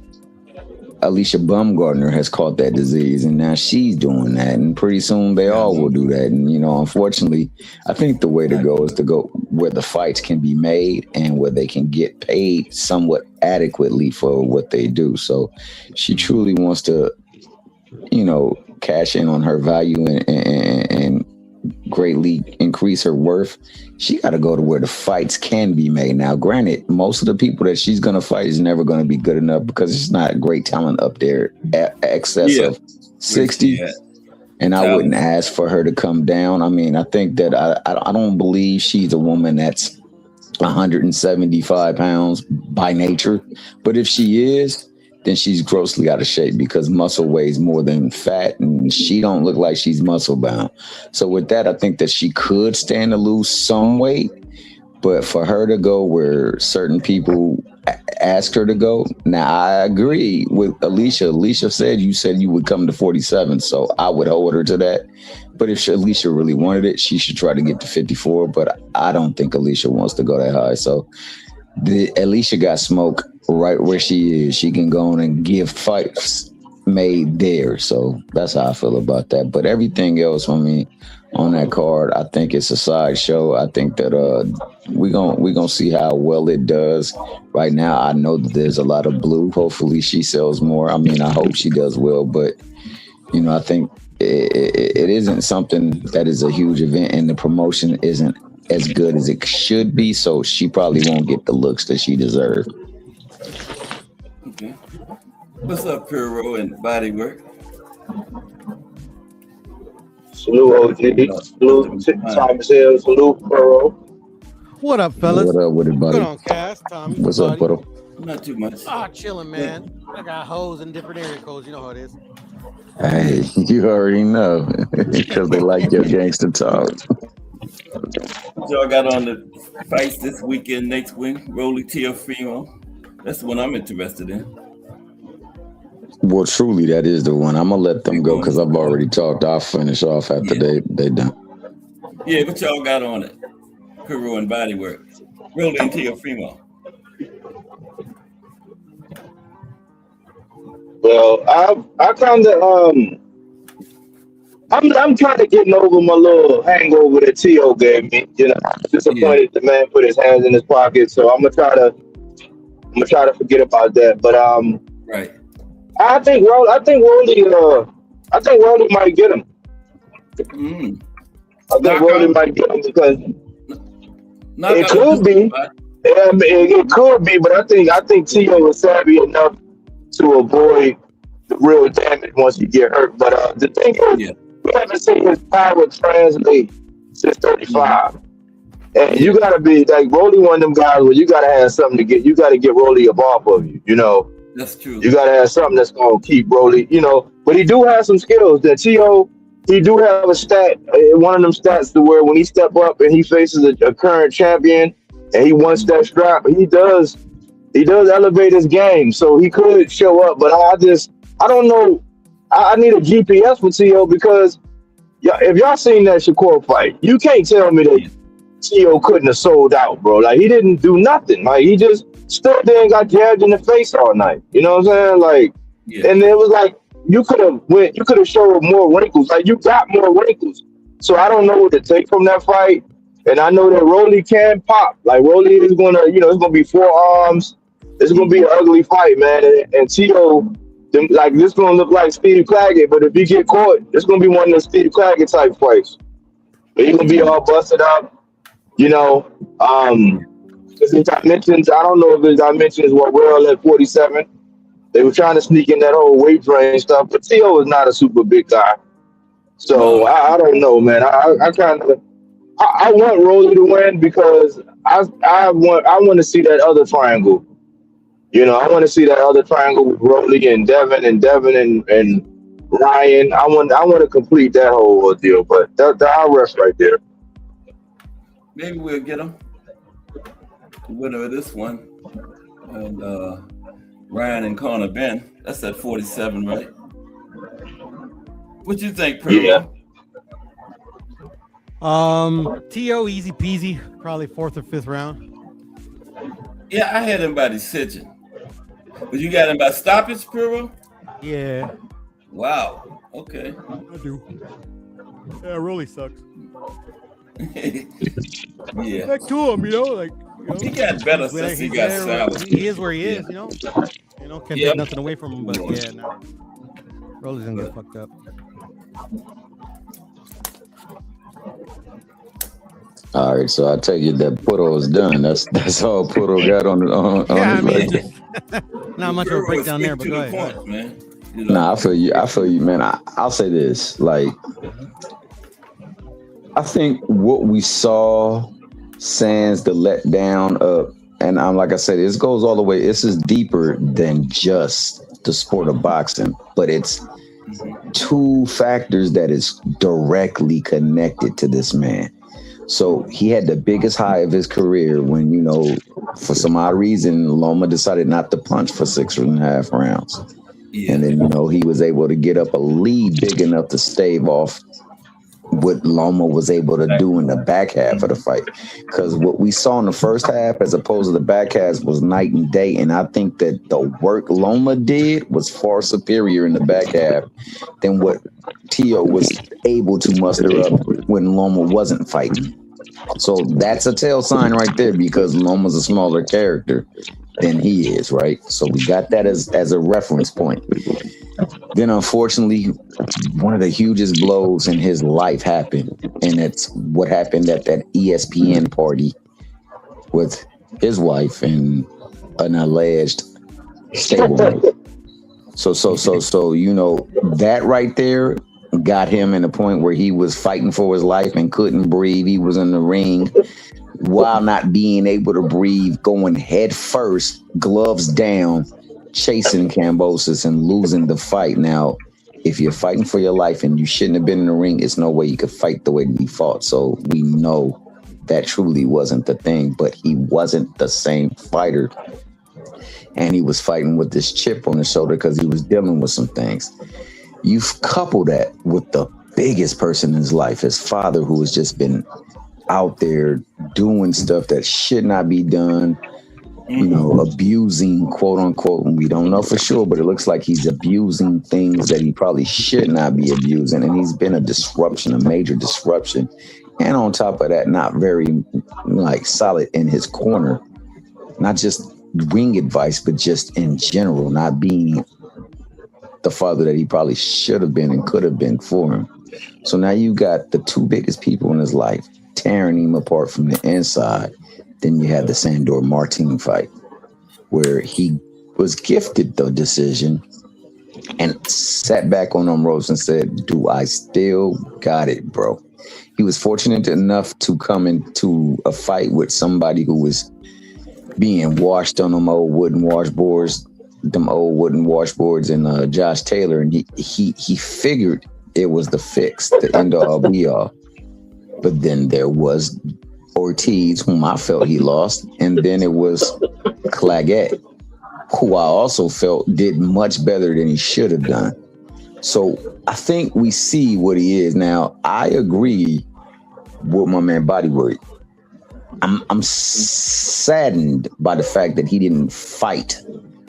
Alicia Baumgartner has caught that disease, and now she's doing that. And pretty soon they all will do that. And, you know, unfortunately, I think the way to go is to go where the fights can be made and where they can get paid somewhat adequately for what they do. So she truly wants to, you know, cash in on her value and greatly increase her worth. She got to go to where the fights can be made. Now, granted, most of the people that she's going to fight is never going to be good enough because it's not great talent up there at excess of 60. And I wouldn't ask for her to come down. I mean, I think that I don't believe she's a woman that's 175 pounds by nature. But if she is, then she's grossly out of shape because muscle weighs more than fat, and she don't look like she's muscle bound. So with that, I think that she could stand to lose some weight, but for her to go where certain people ask her to go, now I agree with Alicia. Alicia said you would come to 47, so I would hold her to that. But if Alicia really wanted it, she should try to get to 54, but I don't think Alicia wants to go that high. So Alicia got smoke right where she is. She can go on and give fights made there. So that's how I feel about that. But everything else, I mean, on that card, I think it's a sideshow. I think that we're gonna see how well it does. Right now, I know that there's a lot of blue. Hopefully she sells more. I mean, I hope she does well, but you know, I think it isn't something that is a huge event, and the promotion isn't as good as it should be. So she probably won't get the looks that she deserves. Okay. What's up, Puro and Bodywork? Salute, OG. Salute, Thomas Hill. Salute, Puro. What up, fellas? What up with it, buddy? Good on, Cass, Tommy. What's up, Puddle? Not too much. Chilling, man. I got hoes in different area codes. You know how it is. Hey, you already know because they like your gangster talk. Y'all got on the fights this weekend, next week. Rolly Teofimo. That's the one I'm interested in. Well, truly, that is the one. I'm gonna let them go because I've already talked. I'll finish off after they done. Yeah, what y'all got on it? Puro and Bodywork. Rolly and Teofimo. Well, I kind of I'm kind of getting over my little hangover that T.O. gave me. You know, I'm disappointed the man put his hands in his pocket, so I'm gonna try to forget about that. But right. I think Rolly might get him. I think Rolly might get him because it could be. It could be, but I think T.O. is savvy enough to avoid the real damage once you get hurt. But the thing is, we haven't seen his power translate since 35. And you gotta be like Rolly, one of them guys where you gotta have something to get. You gotta get Rolly up off of you. You know. That's true. You gotta have something that's gonna keep Rolly. You know. But he do have some skills that T.O. he do have a stat, one of them stats to where when he step up and he faces a current champion and he wants that strap, he does elevate his game, so he could show up. But I don't know. I need a GPS for T.O. because if y'all seen that Shakur fight, you can't tell me that T.O. couldn't have sold out, bro. Like he didn't do nothing. Like he just stood there and got jabbed in the face all night. You know what I'm saying? Like, and it was like you could have showed more wrinkles. Like you got more wrinkles. So I don't know what to take from that fight. And I know that Rolly can pop. Like Rolly is gonna, it's gonna be forearms. It's gonna be an ugly fight, man. And Tito, like this gonna look like Steve Claggett, but if he get caught, it's gonna be one of the Steve Claggett type fights. But he's gonna be all busted up, you know. Because his dimensions, I don't know if his dimensions were well at 47. They were trying to sneak in that whole weight drain stuff, but Tio is not a super big guy. So I don't know, man. I want Rolly to win because I want to see that other triangle. I want to see that other triangle with Rolly and Devin and Ryan. I want to complete that whole ordeal, but I'll rest right there. Maybe we'll get him. The winner of this one. And Ryan and Connor Ben. That's at 47, right? What you think, Primo? Yeah. T.O. easy peasy, probably 4th or 5th round. Yeah, I had him by decision. But you got him by stoppage, Primo? Yeah. Wow. Okay. I do. Yeah, it really sucks. Yeah. Back to him, He got better since he got salad. He is where he is, Can't take nothing away from him, but yeah, no. Rolly's gonna get fucked up. All right, so I take it that Puto is done. That's all Puto got on Not much of a breakdown there, but go ahead. Point, man. Nah, I feel you, man. I'll say this. Like, I think what we saw sans the letdown of, and I'm like I said, this goes all the way. This is deeper than just the sport of boxing, but it's two factors that is directly connected to this man. So he had the biggest high of his career when, for some odd reason, Loma decided not to punch for 6.5 rounds. Yeah. And then, he was able to get up a lead big enough to stave off what Loma was able to do in the back half of the fight. Because what we saw in the first half as opposed to the back half was night and day. And I think that the work Loma did was far superior in the back half than what Tio was able to muster up when Loma wasn't fighting. So that's a tell sign right there because Loma's a smaller character than he is, right? So we got that as a reference point. Then, unfortunately, one of the hugest blows in his life happened, and it's what happened at that ESPN party with his wife and an alleged stablemate. So, that right there got him in a point where he was fighting for his life and couldn't breathe. He was in the ring while not being able to breathe, going head first, gloves down, chasing Kambosos and losing the fight. Now, if you're fighting for your life and you shouldn't have been in the ring, it's no way you could fight the way he fought. So we know that truly wasn't the thing, but he wasn't the same fighter. And he was fighting with this chip on his shoulder because he was dealing with some things. You've coupled that with the biggest person in his life, his father, who has just been out there doing stuff that should not be done, abusing, quote unquote, and we don't know for sure, but it looks like he's abusing things that he probably should not be abusing. And he's been a disruption, a major disruption. And on top of that, not very solid in his corner, not just ring advice, but just in general, not being the father that he probably should have been and could have been for him. So now you got the two biggest people in his life tearing him apart from the inside. Then you had the Sandor Martin fight where he was gifted the decision and sat back on them ropes and said, do I still got it, bro? He was fortunate enough to come into a fight with somebody who was being washed on them old wooden washboards and Josh Taylor. And he figured it was the fix, the end all be all. But then there was Ortiz, whom I felt he lost, and then it was Claggett, who I also felt did much better than he should have done. So I think we see what he is now. I agree with my man Bodywork. I'm saddened by the fact that he didn't fight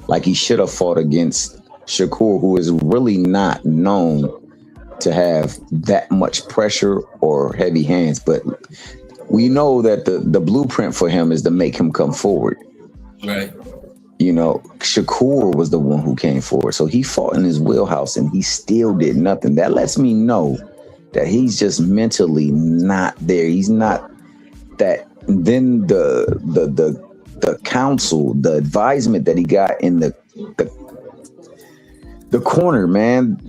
like he should have fought against Shakur, who is really not known to have that much pressure or heavy hands. But we know that the blueprint for him is to make him come forward. Right. Shakur was the one who came forward. So he fought in his wheelhouse and he still did nothing. That lets me know that he's just mentally not there. He's not that. Then the counsel, the advisement that he got in the corner, man,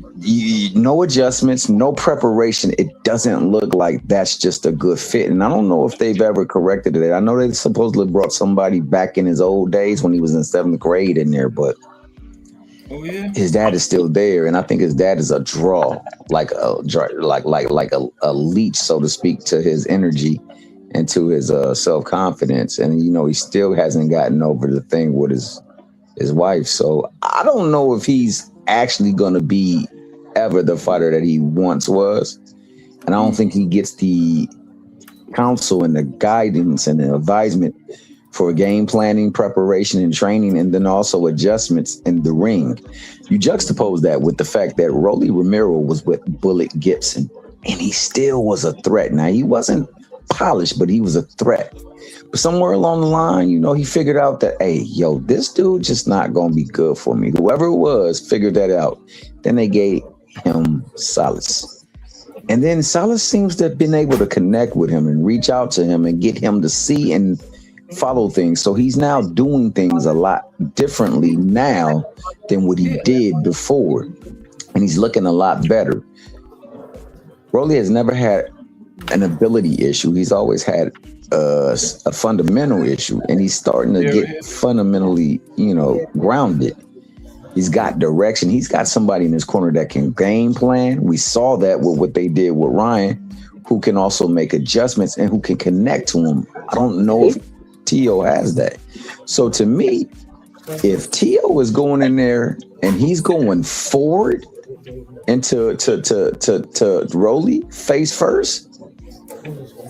no adjustments, no preparation. It doesn't look like that's just a good fit. And I don't know if they've ever corrected it. I know they supposedly brought somebody back in his old days when he was in 7th grade in there, but his dad is still there. And I think his dad is a draw, like a leech, so to speak, to his energy and to his self-confidence. And, he still hasn't gotten over the thing with his wife. So I don't know if he's actually going to be ever the fighter that he once was. And I don't think he gets the counsel and the guidance and the advisement for game planning, preparation, and training, and then also adjustments in the ring. You juxtapose that with the fact that Rolly Romero was with Bullet Gibson, and he still was a threat. Now, he wasn't polished, but he was a threat. But somewhere along the line, he figured out that, hey, this dude just not going to be good for me. Whoever it was figured that out. Then they gave him Salas. And then Salas seems to have been able to connect with him and reach out to him and get him to see and follow things. So he's now doing things a lot differently now than what he did before. And he's looking a lot better. Rolly has never had an ability issue. He's always had a fundamental issue, and he's starting to get fundamentally, grounded. He's got direction. He's got somebody in his corner that can game plan. We saw that with what they did with Ryan, who can also make adjustments and who can connect to him. I don't know if T.O. has that. So to me, if T.O. is going in there and he's going forward into to Rolly face first,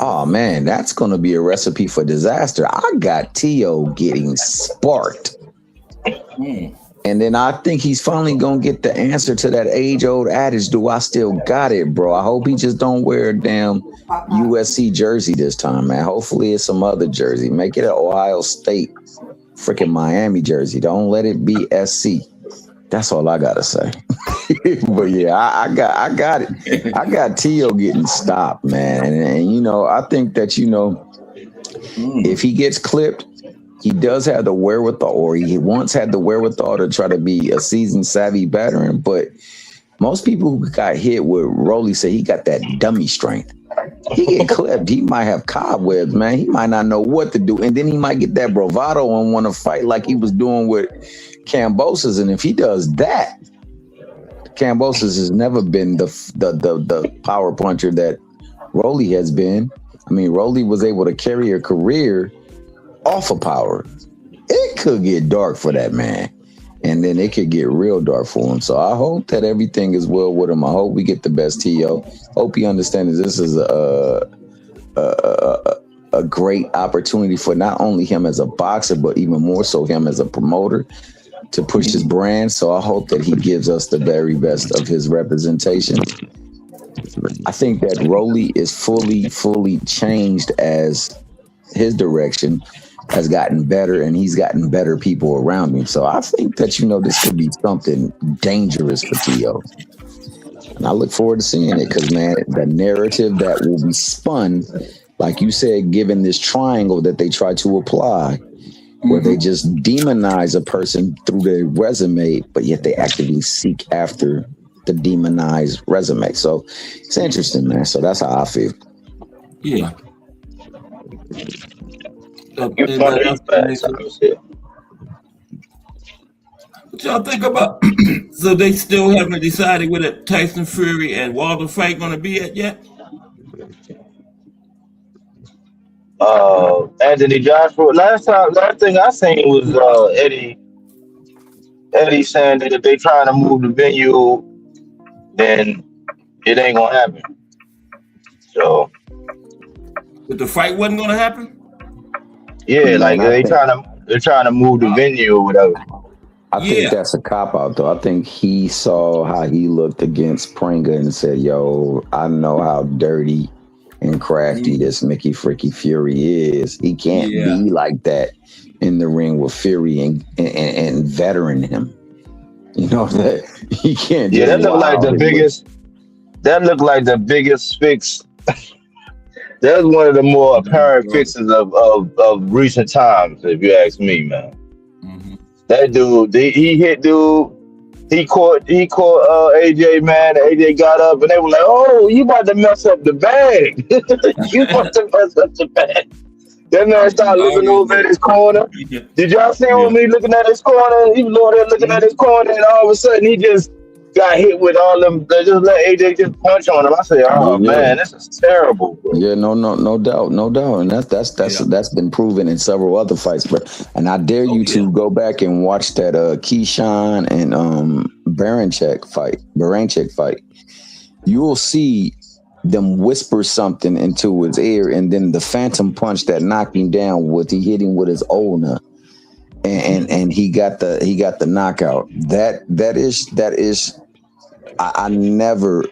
oh man, that's going to be a recipe for disaster. I got T.O. getting sparked. And then I think he's finally going to get the answer to that age-old adage, do I still got it, bro? I hope he just don't wear a damn USC jersey this time, man. Hopefully it's some other jersey. Make it an Ohio State, freaking Miami jersey. Don't let it be SC. That's all I got to say. But yeah, I got it. I got T.O. getting stopped, man. And I think that, if he gets clipped, he does have the wherewithal, or he once had the wherewithal to try to be a seasoned, savvy veteran. But most people who got hit with Rolly say he got that dummy strength. He get clipped, he might have cobwebs, man. He might not know what to do. And then he might get that bravado and want to fight like he was doing with Kambosos. And if he does that, Kambosos has never been the power puncher that Rolly has been. I mean, Rolly was able to carry a career off of power. It could get dark for that man, and then it could get real dark for him. So I hope that everything is well with him. I hope we get the best T.O. Hope he understands this is a great opportunity for not only him as a boxer, but even more so him as a promoter to push his brand. So I hope that he gives us the very best of his representation. I think that Rolly is fully changed as his direction has gotten better, and he's gotten better people around him. So I think that, this could be something dangerous for T.O. And I look forward to seeing it because, man, the narrative that will be spun, like you said, given this triangle that they try to apply, where they just demonize a person through their resume, but yet they actively seek after the demonized resume. So it's interesting, man. So that's how I feel. Yeah. What y'all think about? So they still haven't decided where that Tyson Fury and Wilder fight going to be at yet? Anthony Joshua. Last thing I seen was Eddie saying that if they trying to move the venue, then it ain't gonna happen. So But the fight wasn't going to happen. yeah, Man, like they're trying to move the venue or whatever. I think that's a cop out though. I think he saw how he looked against Pringa and said, "Yo, I know how dirty and crafty this Mickey Fricky Fury is. He can't be like that in the ring with Fury and veteran him. You know that he can't." Yeah, that looked like the him. biggest. That looked like the biggest fix. That's one of the more apparent fixes of recent times, if you ask me, man. That dude, he hit dude. He caught AJ, man. AJ got up and they were like, "Oh, you about to mess up the bag. You about to mess up the bag." That man started looking over at his corner. Did y'all see him? He looking at his corner. He was over there looking at his corner, and all of a sudden he just got hit with all them. They just let AJ just punch on him. I said, "Oh man, this is terrible, bro." Yeah, no doubt, and that's been proven in several other fights, bro. And I dare you to go back and watch that Keyshawn and Baranchek fight. You will see them whisper something into his ear, and then the phantom punch that knocked him down he hit him with his ulna, and he got the knockout. That is. I never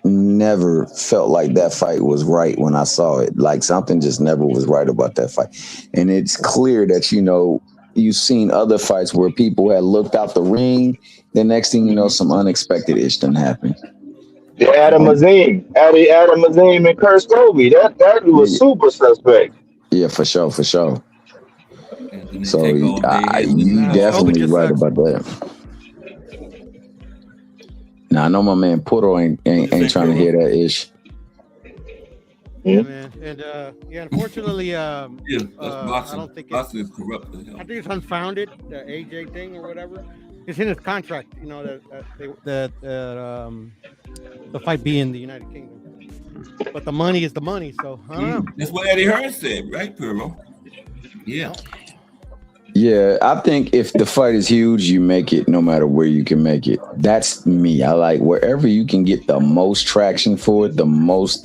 felt like that fight was right when I saw it. Like something just never was right about that fight. And it's clear that, you've seen other fights where people had looked out the ring. The next thing you know, some unexpected ish done happened. Yeah, Adam Azim and Kurt Scobie. That was super suspect. Yeah, for sure. So you definitely right about that. Now I know my man Porto ain't trying to hear that ish. Yeah, man. And unfortunately, I don't think boxing is corrupt. I think it's unfounded, the AJ thing or whatever. It's in his contract, that the fight be in the United Kingdom. But the money is the money, so I don't know. That's what Eddie Hearn said, right, Pirlo? Yeah. Yeah, I think if the fight is huge, you make it no matter where you can make it. That's me. I like wherever you can get the most traction for it, the most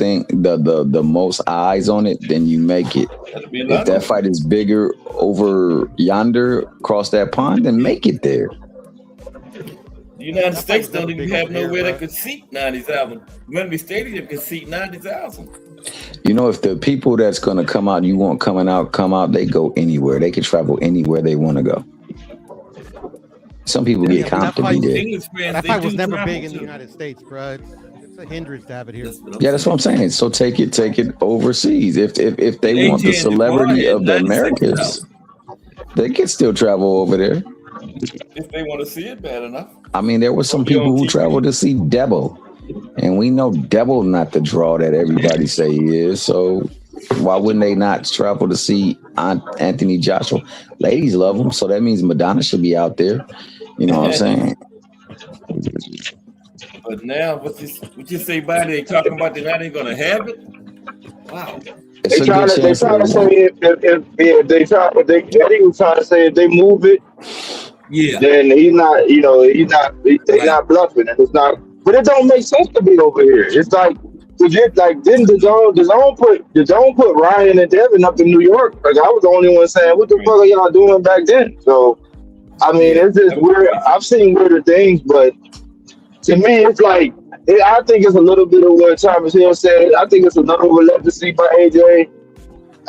eyes on it, then you make it. If that fight is bigger over yonder, across that pond, then make it there. The United States don't even have nowhere that could seat 90,000. Wembley Stadium can seat 90,000. If the people that's going to come out, you want come out, they go anywhere. They can travel anywhere they want to go. Some people get comped to be there. That fight was never big in the United States, bro. It's a hindrance to have it here. Yeah, that's what I'm saying. So take it overseas. If they want the celebrity of the Americas, they can still travel over there. If they want to see it bad enough. I mean, there were some people who traveled to see Devil. And we know Devil not the draw that everybody say he is. So why wouldn't they not travel to see Anthony Joshua? Ladies love him. So that means Madonna should be out there. You know what I'm saying? But now, what you say by they talking about they're not even going to have it? Wow. They trying to say Eddie was trying to say if they move it, then he's not, they're not bluffing, and it's not. But it don't make sense to be over here. It's like legit. Like didn't the zone put Ryan and Devin up in New York? Like I was the only one saying, "What the fuck are y'all doing back then?" So I mean, it's just weird. I've seen weirder things, but to me, it's like I think it's a little bit of what Thomas Hill said. I think it's another legacy by AJ.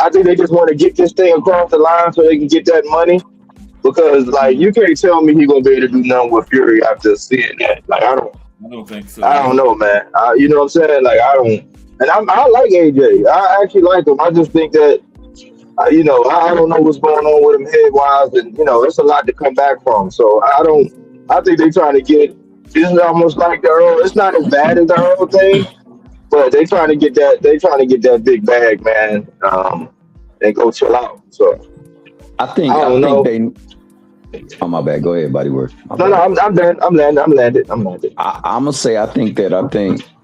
I think they just want to get this thing across the line so they can get that money. Because like you can't tell me he's gonna be able to do nothing with Fury after seeing that. Like I don't think so. I don't know, man. You know what I'm saying? Like I like AJ. I actually like him. I just think that I don't know what's going on with him head wise, and it's a lot to come back from. So I think they're trying to get. This is almost like the Earl. It's not as bad as the Earl thing, but they trying to get that. They trying to get that big bag, man, and go chill out. So I think Oh my bad. Go ahead, Bodywork. No, I'm done. I'm landed. I'm landed. I'm gonna say I think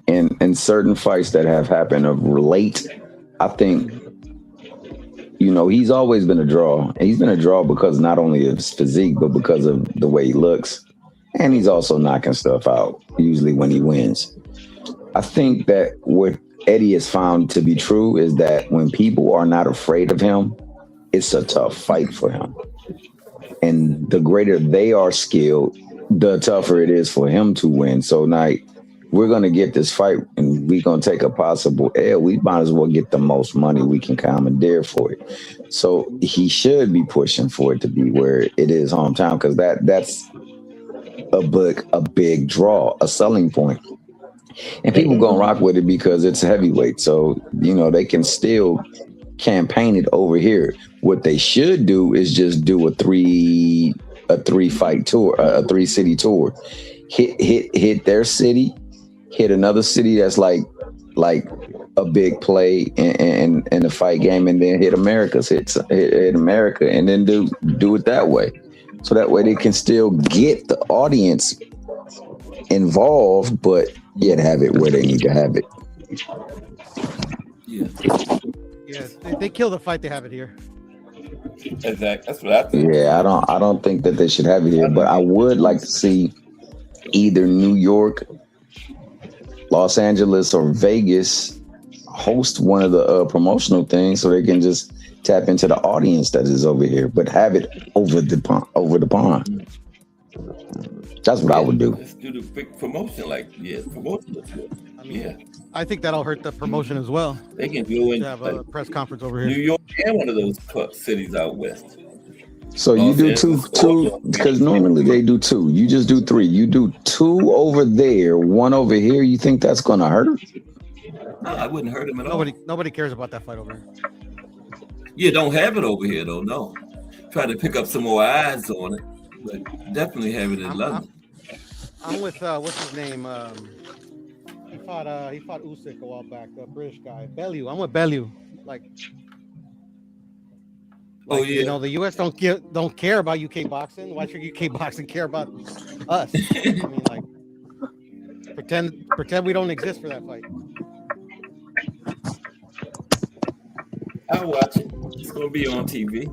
in certain fights that have happened of late, I think he's always been a draw. And he's been a draw because not only of his physique, but because of the way he looks. And he's also knocking stuff out, usually when he wins. I think that what Eddie has found to be true is that when people are not afraid of him, it's a tough fight for him. And the greater they are skilled, the tougher it is for him to win. So now we're going to get this fight and we're going to take a possible L. We might as well get the most money we can commandeer for it. So he should be pushing for it to be where it is hometown, because that's a big draw, a selling point. And people going to rock with it because it's heavyweight. So, they can still campaign it over here. What they should do is just do a three fight tour, a 3-city tour. Hit their city, hit another city that's like a big play in the fight game, and then hit America's hit America, and then do it that way. So that way they can still get the audience involved, but yet have it where they need to have it. Yeah, they kill the fight, they have it here. Exactly. That's what I think. Yeah, I don't think that they should have it here, but I would like to see either New York, Los Angeles, or Vegas host one of the promotional things so they can just tap into the audience that is over here, but have it over the pond. That's what I would do. Let's do the big promotion, promotion. I mean, I think that'll hurt the promotion as well. They can go in have a press conference over here. New York and one of those cities out west. So you do two, because normally they do two. You just do three. You do two over there, one over here. You think that's going to hurt him? No, I wouldn't hurt him at all. Nobody cares about that fight over here. You don't have it over here, though. No. Try to pick up some more eyes on it, but definitely have it in London. I'm with what's his name? He fought Usyk a while back, the British guy, Bellew. I'm with Bellew. Oh yeah. The U.S. don't care about UK boxing. Why should UK boxing care about us? I mean, pretend we don't exist for that fight. I'll watch it. It's gonna be on TV,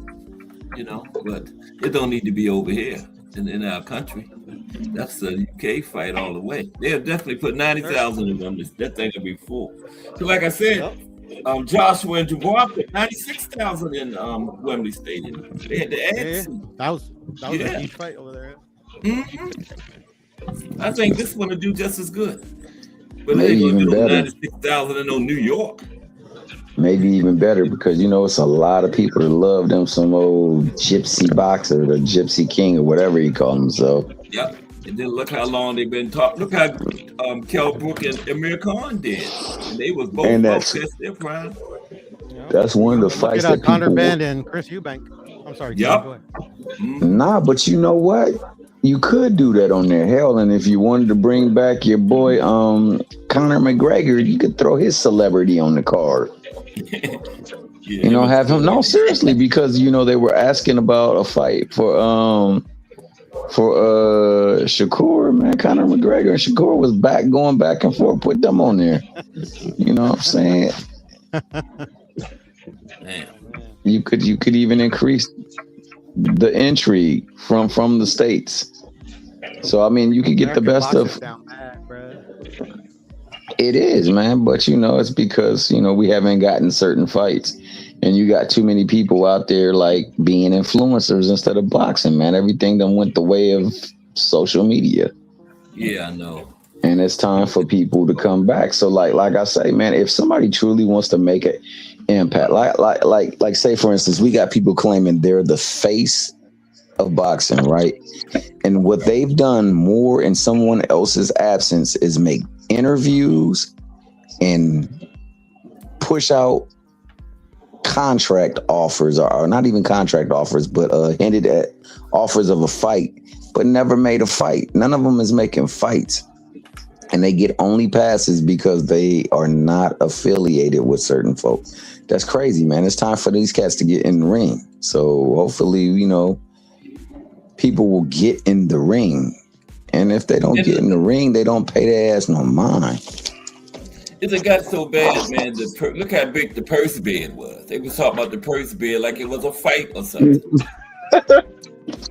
but it don't need to be over here in our country. That's the UK fight all the way. They'll definitely put 90,000 in them. That thing will be full. So like I said, Joshua and Dubois put 96,000 in Wembley Stadium. They had to add some. That was a huge fight over there. Mm-hmm. I think this one will do just as good. But maybe they're even going to do better. 96,000 in New York. Maybe even better, because it's a lot of people that love them some old gypsy boxer, the gypsy king, or whatever he called himself. Yep. And then look how long they've been talking. Look how Kell Brook and Amir Khan did. And they was both past their prime. That's one of the fights that Conor Benn and Chris Eubank. I'm sorry. Yep. Go ahead. Nah, but you know what? You could do that on there. Hell, and if you wanted to bring back your boy Conor McGregor, you could throw his celebrity on the card. Have him. No, seriously, because they were asking about a fight for Shakur, man. Conor McGregor and Shakur was going back and forth. Put them on there. You know what I'm saying? Man. You could even increase the intrigue from the States. So I mean, you could get the best of. It is, man, but it's because we haven't gotten certain fights, and you got too many people out there being influencers instead of boxing, man. Everything done went the way of social media. Yeah, I know. And it's time for people to come back. So like I say, man, if somebody truly wants to make an impact, like say for instance, we got people claiming they're the face of boxing, right? And what they've done more in someone else's absence is make interviews and push out contract offers, or not even contract offers, but hinted at offers of a fight, but never made a fight. None of them is making fights. And they get only passes because they are not affiliated with certain folks. That's crazy, man. It's time for these cats to get in the ring. So hopefully, people will get in the ring. And if they don't get in the ring, they don't pay their ass no mind. It got so bad, man. Look how big the purse bid was. They was talking about the purse bid like it was a fight or something.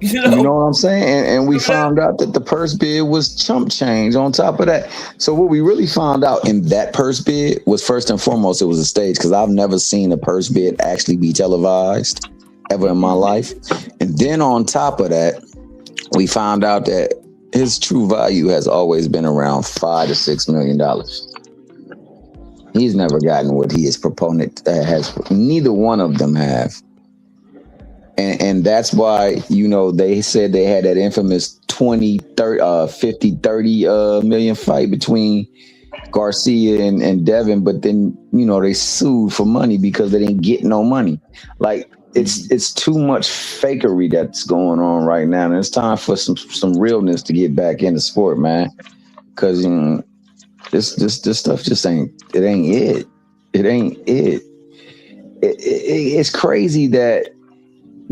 You know what I'm saying? And we found out that the purse bid was chump change on top of that. So what we really found out in that purse bid was, first and foremost, it was a stage, because I've never seen a purse bid actually be televised ever in my life. And then on top of that, we found out that his true value has always been around $5 to $6 million. He's never gotten what his proponent has. Neither one of them have. And that's why, you know, they said they had that infamous 50, 30 million fight between Garcia and Devin. But then, you know, they sued for money because they didn't get no money. Like, it's too much fakery that's going on right now. And it's time for some realness to get back into sport, man. Because, you know, this stuff just ain't it. It ain't it. It's crazy that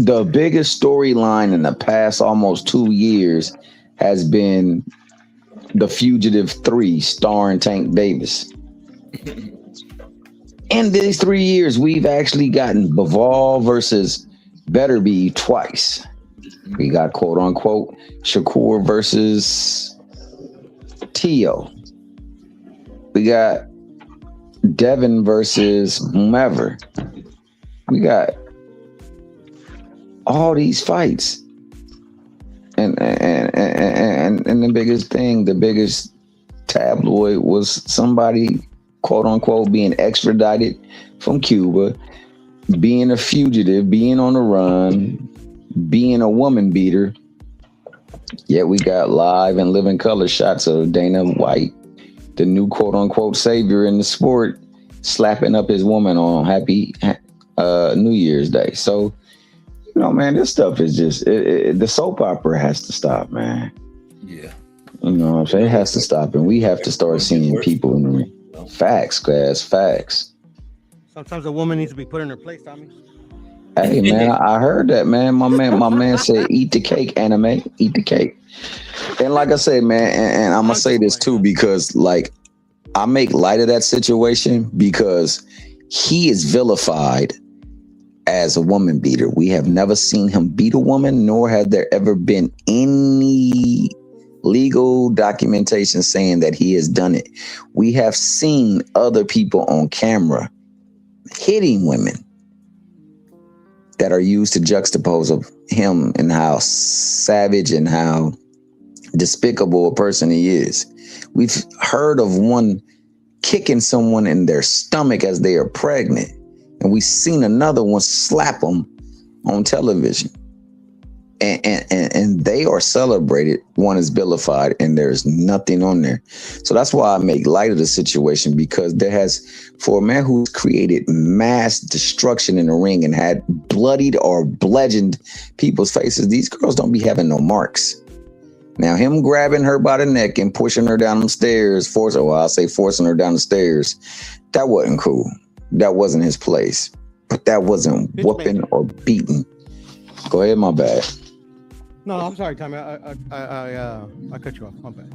the biggest storyline in the past almost 2 years has been The Fugitive 3 starring Tank Davis. In these 3 years, we've actually gotten Bivol versus Betterby twice. We got, quote unquote, Shakur versus Tio. We got Devin versus whomever. We got all these fights. And the biggest thing, the biggest tabloid was somebody, quote unquote, being extradited from Cuba, being a fugitive, being on the run, being a woman beater. Yet we got live and living color shots of Dana White, the new quote unquote savior in the sport, slapping up his woman on Happy New Year's Day. So, you know, man, this stuff is just the soap opera has to stop, man. Yeah. You know what I'm saying? It has to stop, and we have to start seeing people in the ring. Facts, guys, facts. Sometimes a woman needs to be put in her place, Tommy. Hey, man, I heard that, man. My man said, eat the cake, anime, eat the cake. And like I said, man, and I'm going to say this too, because like I make light of that situation because he is vilified as a woman beater. We have never seen him beat a woman, nor have there ever been any legal documentation saying that he has done it. We have seen other people on camera hitting women that are used to juxtapose of him and how savage and how despicable a person he is. We've heard of one kicking someone in their stomach as they are pregnant, and we've seen another one slap them on television. And they are celebrated. One is vilified, and there's nothing on there. So that's why I make light of the situation, because there has, for a man who's created mass destruction in the ring and had bloodied or bludgeoned people's faces, these girls don't be having no marks. Now, him grabbing her by the neck and pushing her down the stairs, forcing her down the stairs, that wasn't cool. That wasn't his place. But that wasn't whooping or beating. Go ahead, my bad. No, I'm sorry, Tommy. I cut you off. My bad.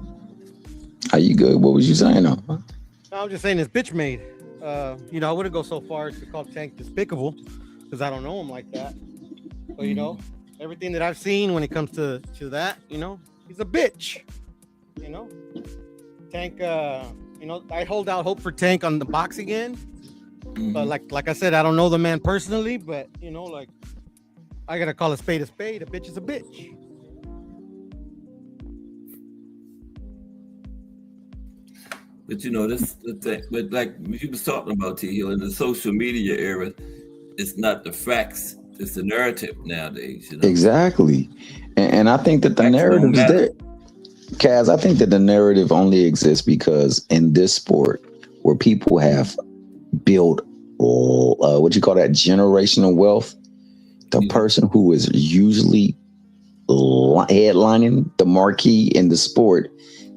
Are you good? What was you saying? No, I'm just saying it's bitch made. You know, I wouldn't go so far as to call Tank despicable because I don't know him like that. But you know, everything that I've seen when it comes to that, you know, he's a bitch. You know, Tank. You know, I hold out hope for Tank on the box again. But like I said, I don't know the man personally, but you know, like I gotta call a spade a spade. A bitch is a bitch. But you know, this the thing. But like you was talking about, T-Hill, in the social media era, it's not the facts, it's the narrative nowadays. You know? Exactly. And I think that the narrative is there. Kaz, I think that the narrative only exists because in this sport where people have built what you call that generational wealth, the person who is usually headlining the marquee in the sport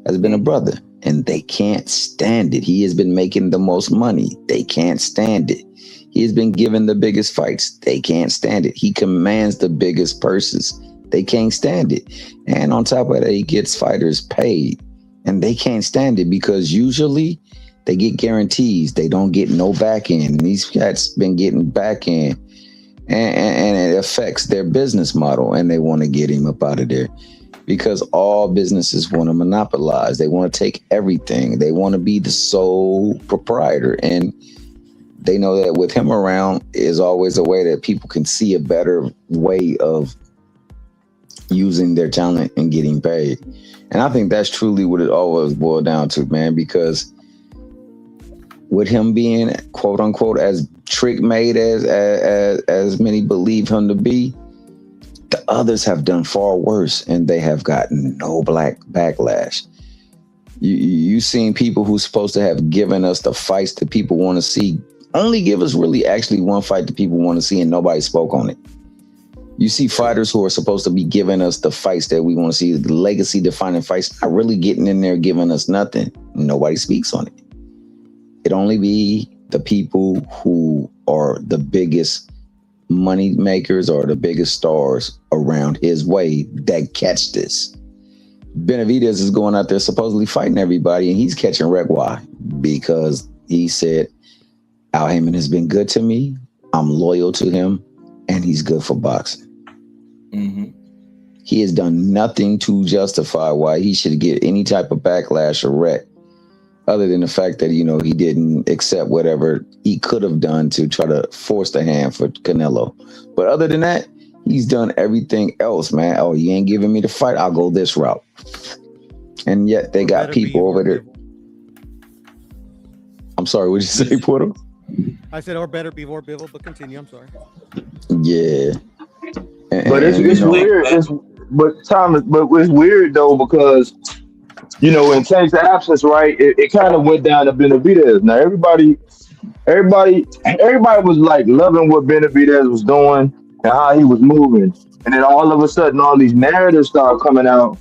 has been a brother, and they can't stand it. He has been making the most money. They can't stand it. He has been given the biggest fights. They can't stand it. He commands the biggest purses. They can't stand it. And on top of that, he gets fighters paid. And they can't stand it because usually they get guarantees. They don't get no back end. And these cats been getting back end. And it affects their business model. And they want to get him up out of there. Because all businesses want to monopolize. They want to take everything. They want to be the sole proprietor. And they know that with him around is always a way that people can see a better way of using their talent and getting paid. And I think that's truly what it always boiled down to, man, because with him being quote unquote as trick made as many believe him to be, the others have done far worse and they have gotten no backlash. You seen people who's supposed to have given us the fights that people want to see only give us really actually one fight that people want to see and nobody spoke on it. You see fighters who are supposed to be giving us the fights that we want to see, the legacy defining fights, not really getting in there giving us nothing. Nobody speaks on it. It only be the people who are the biggest money makers or the biggest stars around his way that catch this. Benavidez is going out there supposedly fighting everybody and he's catching wreck. Why? Because he said, Al Heyman has been good to me. I'm loyal to him and he's good for boxing. Mm-hmm. He has done nothing to justify why he should get any type of backlash or wreck other than the fact that, you know, he didn't accept whatever he could have done to try to force the hand for Canelo. But other than that, he's done everything else, man. Oh, you ain't giving me the fight. I'll go this route. And yet they got people over there. I'm sorry, what did you say, Porto? I said, or better before Bivol, but continue. I'm sorry. Yeah. But it's weird. But it's weird though because you know in Tank's absence, right? It kind of went down to Benavidez. Now everybody was like loving what Benavidez was doing and how he was moving, and then all of a sudden, all these narratives started coming out,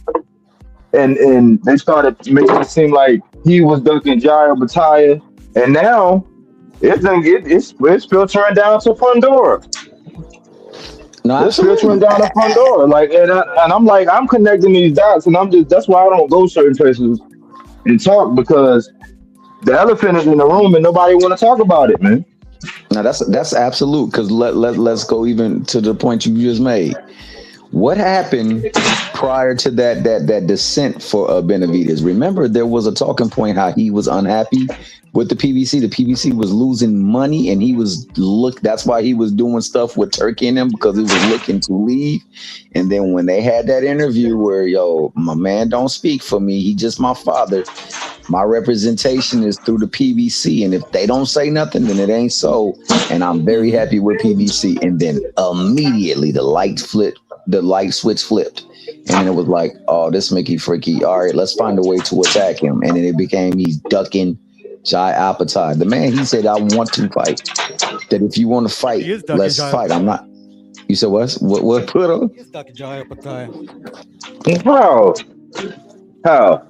and they started making it seem like he was ducking Jair Bataya, and now it's filtering down to Pandora. No, it's filtering down to Pandora. Like, and I'm connecting these dots, and that's why I don't go certain places and talk because the elephant is in the room and nobody want to talk about it, man. Now that's absolute. Because let's go even to the point you just made. What happened prior to that descent for Benavidez? Remember, there was a talking point how he was unhappy with the PBC. The PBC was losing money, and that's why he was doing stuff with Turkey and them because he was looking to leave. And then when they had that interview where, my man don't speak for me, he just my father. My representation is through the PBC, and if they don't say nothing, then it ain't so. And I'm very happy with PBC. And then immediately the light switch flipped. And then it was like, oh, this Mickey Freaky. All right, let's find a way to attack him. And then it became he's ducking Jai Alpertai. The man, he said, I want to fight. That if you want to fight, let's fight. I'm not. You said what? What put on? He's ducking Jai Alpertai. How?